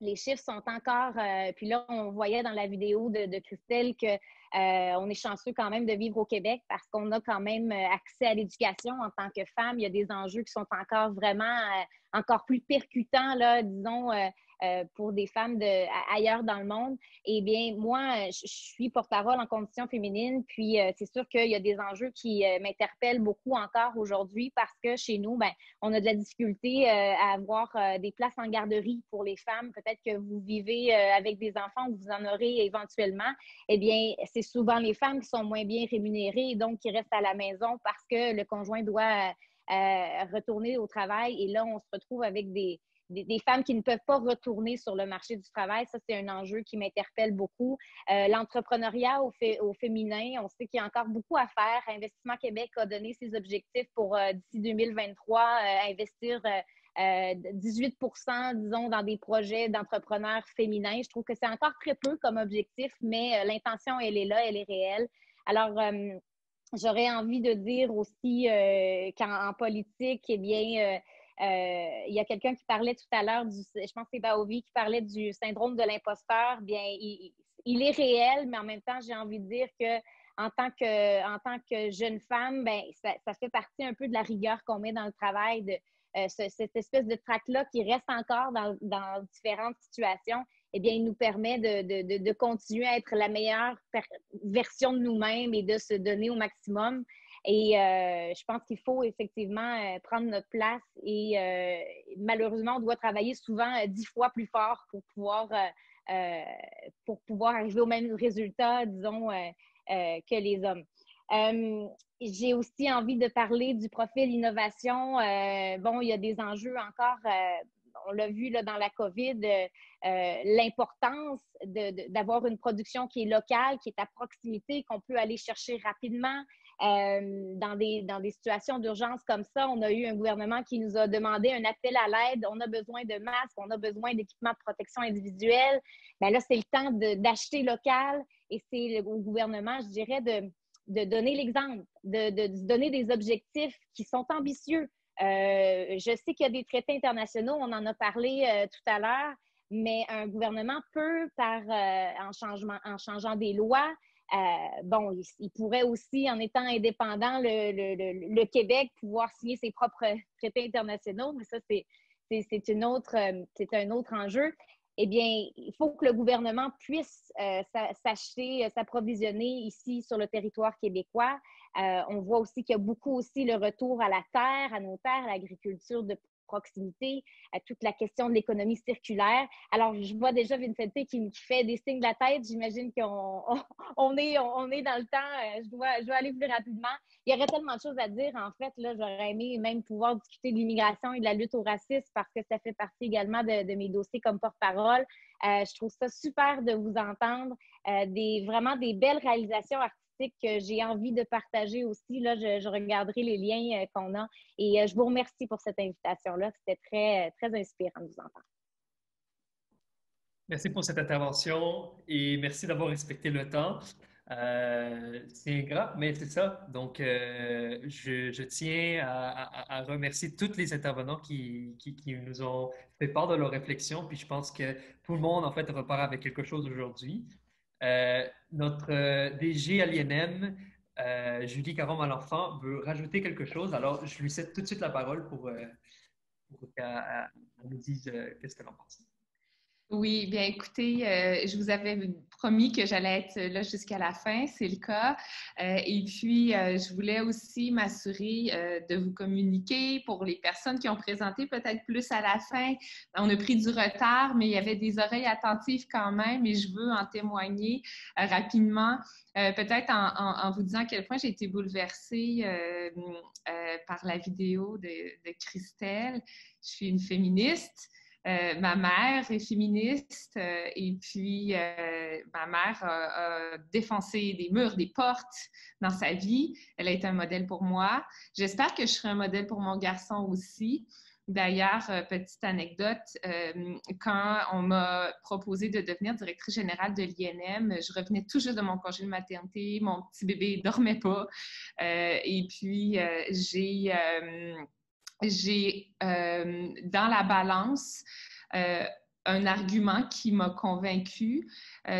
les chiffres sont encore, puis là, on voyait dans la vidéo de Christelle que on est chanceux quand même de vivre au Québec parce qu'on a quand même accès à l'éducation en tant que femme. Il y a des enjeux qui sont encore vraiment encore plus percutants, là, disons, pour des femmes ailleurs dans le monde. Eh bien, moi, je suis porte-parole en condition féminine, puis c'est sûr qu'il y a des enjeux qui m'interpellent beaucoup encore aujourd'hui parce que chez nous, ben, on a de la difficulté à avoir des places en garderie pour les femmes. Peut-être que vous vivez avec des enfants ou vous en aurez éventuellement. Eh bien, c'est souvent les femmes qui sont moins bien rémunérées et donc qui restent à la maison parce que le conjoint doit retourner au travail. Et là, on se retrouve avec des femmes qui ne peuvent pas retourner sur le marché du travail. Ça, c'est un enjeu qui m'interpelle beaucoup. L'entrepreneuriat au féminin, on sait qu'il y a encore beaucoup à faire. Investissement Québec a donné ses objectifs pour d'ici 2023, investir 18 %, disons, dans des projets d'entrepreneurs féminins. Je trouve que c'est encore très peu comme objectif, mais l'intention, elle est là, elle est réelle. Alors, j'aurais envie de dire aussi qu'en politique, eh bien, il y a quelqu'un qui parlait tout à l'heure, je pense que c'est Baovi, qui parlait du syndrome de l'imposteur. Bien, il est réel, mais en même temps, j'ai envie de dire que en tant que jeune femme, ben, ça fait partie un peu de la rigueur qu'on met dans le travail, cette espèce de trac-là qui reste encore dans différentes situations. Eh bien, il nous permet de continuer à être la meilleure version de nous-mêmes et de se donner au maximum. Et je pense qu'il faut effectivement prendre notre place et malheureusement, on doit travailler souvent 10 fois plus fort pour pouvoir arriver au même résultat, disons, que les hommes. J'ai aussi envie de parler du profil innovation. Bon, il y a des enjeux encore, on l'a vu là, dans la COVID, l'importance d'avoir une production qui est locale, qui est à proximité, qu'on peut aller chercher rapidement. Dans des situations d'urgence comme ça, on a eu un gouvernement qui nous a demandé un appel à l'aide. On a besoin de masques, on a besoin d'équipements de protection individuelle. Bien là, c'est le temps d'acheter local et c'est au gouvernement, je dirais, de donner l'exemple, de donner des objectifs qui sont ambitieux. Je sais qu'il y a des traités internationaux, on en a parlé tout à l'heure, mais un gouvernement peut, en changeant des lois, bon, il pourrait aussi, en étant indépendant, le Québec, pouvoir signer ses propres traités internationaux, mais ça, c'est un autre enjeu. Eh bien, il faut que le gouvernement puisse s'acheter, s'approvisionner ici sur le territoire québécois. On voit aussi qu'il y a beaucoup aussi le retour à la terre, à nos terres, à l'agriculture de proximité, à toute la question de l'économie circulaire. Alors, je vois déjà Vincente qui fait des signes de la tête. J'imagine qu'on est dans le temps. Je dois aller plus rapidement. Il y aurait tellement de choses à dire. En fait, là, j'aurais aimé même pouvoir discuter de l'immigration et de la lutte au racisme parce que ça fait partie également de mes dossiers comme porte-parole. Je trouve ça super de vous entendre. Vraiment des belles réalisations artistiques que j'ai envie de partager aussi. Là, je regarderai les liens qu'on a. Et je vous remercie pour cette invitation-là. C'était très, très inspirant de vous entendre. Merci pour cette intervention et merci d'avoir respecté le temps. C'est ingrat, mais c'est ça. Donc, je tiens à remercier tous les intervenants qui nous ont fait part de leurs réflexions. Puis je pense que tout le monde, en fait, repart avec quelque chose aujourd'hui. Notre DG à l'INM, Julie Caron-Malenfant, veut rajouter quelque chose. Alors, je lui cède tout de suite la parole pour qu'elle nous dise qu'est-ce qu'elle en pense. Oui, bien écoutez, je vous avais promis que j'allais être là jusqu'à la fin, c'est le cas. Et puis, je voulais aussi m'assurer de vous communiquer pour les personnes qui ont présenté peut-être plus à la fin. On a pris du retard, mais il y avait des oreilles attentives quand même et je veux en témoigner rapidement. Peut-être en vous disant à quel point j'ai été bouleversée par la vidéo de Christelle. Je suis une féministe. Ma mère est féministe et puis ma mère a défoncé des murs, des portes dans sa vie. Elle a été un modèle pour moi. J'espère que je serai un modèle pour mon garçon aussi. D'ailleurs, petite anecdote, quand on m'a proposé de devenir directrice générale de l'INM, je revenais tout juste de mon congé de maternité, mon petit bébé ne dormait pas et puis j'ai dans la balance un argument qui m'a convaincue,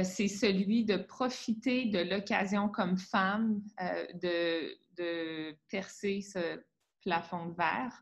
c'est celui de profiter de l'occasion comme femme de percer ce plafond de verre.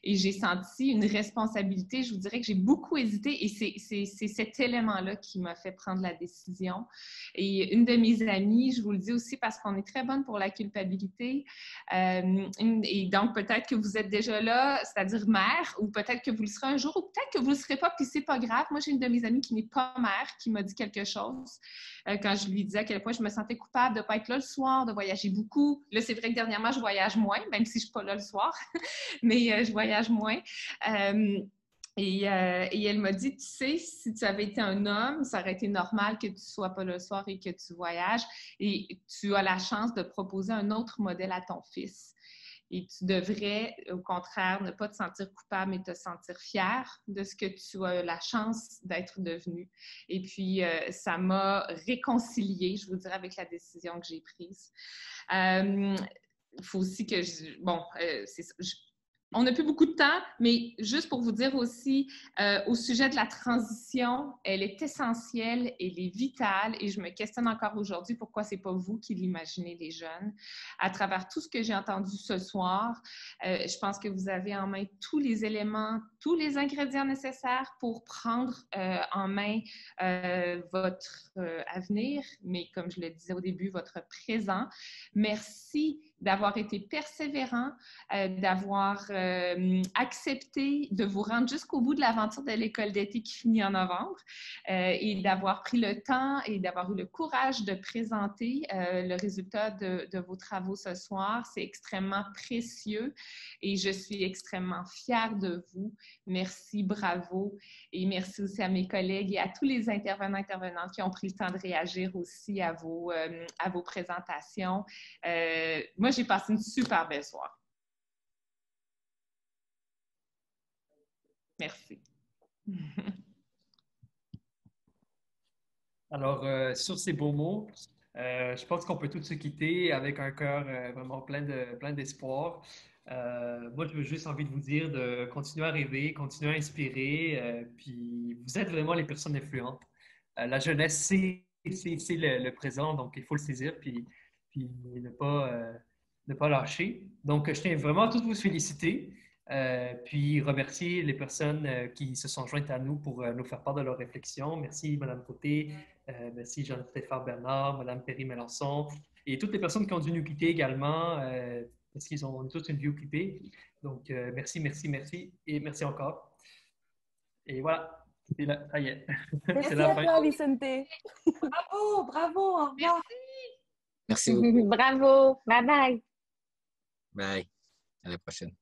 Et j'ai senti une responsabilité. Je vous dirais que j'ai beaucoup hésité et c'est cet élément-là qui m'a fait prendre la décision. Et une de mes amies, je vous le dis aussi parce qu'on est très bonne pour la culpabilité, et donc peut-être que vous êtes déjà là, c'est-à-dire mère, ou peut-être que vous le serez un jour, ou peut-être que vous ne le serez pas, puis c'est pas grave. Moi, j'ai une de mes amies qui n'est pas mère, qui m'a dit quelque chose quand je lui disais à quel point je me sentais coupable de ne pas être là le soir, de voyager beaucoup. Là, c'est vrai que dernièrement, je voyage moins, même si je ne suis pas là le soir, mais je voyage moins. Et elle m'a dit, tu sais, si tu avais été un homme, ça aurait été normal que tu ne sois pas là le soir et que tu voyages. Et tu as la chance de proposer un autre modèle à ton fils. Et tu devrais, au contraire, ne pas te sentir coupable, mais te sentir fière de ce que tu as la chance d'être devenu. Et puis, ça m'a réconciliée, je vous dirais, avec la décision que j'ai prise. Il faut aussi que on n'a plus beaucoup de temps, mais juste pour vous dire aussi, au sujet de la transition, elle est essentielle, elle est vitale et je me questionne encore aujourd'hui pourquoi ce n'est pas vous qui l'imaginez, les jeunes. À travers tout ce que j'ai entendu ce soir, je pense que vous avez en main tous les éléments, tous les ingrédients nécessaires pour prendre en main votre avenir, mais comme je le disais au début, votre présent. Merci d'avoir été persévérant, d'avoir accepté de vous rendre jusqu'au bout de l'aventure de l'école d'été qui finit en novembre et d'avoir pris le temps et d'avoir eu le courage de présenter le résultat de vos travaux ce soir. C'est extrêmement précieux et je suis extrêmement fière de vous. Merci, bravo. Et merci aussi à mes collègues et à tous les intervenants qui ont pris le temps de réagir aussi à vos présentations. Moi, j'ai passé une super belle soirée. Merci. Alors, sur ces beaux mots, je pense qu'on peut tous se quitter avec un cœur vraiment plein d'espoir. Moi, je veux juste envie de vous dire de continuer à rêver, continuer à inspirer, puis vous êtes vraiment les personnes influentes. La jeunesse, c'est le présent, donc il faut le saisir, puis ne pas lâcher. Donc, je tiens vraiment à tous vous féliciter, puis remercier les personnes qui se sont jointes à nous pour nous faire part de leurs réflexions. Merci, Mme Côté, merci, Jean-Stéphane Bernard, Mme Perry-Mélenchon, et toutes les personnes qui ont dû nous quitter également, parce qu'ils ont tous une vie occupée. Donc, merci, et merci encore. Et voilà, c'est là, ça y est. Merci à toi, Vicente. Bravo, au revoir. Merci beaucoup. Bravo, bye bye. Bye, à la prochaine.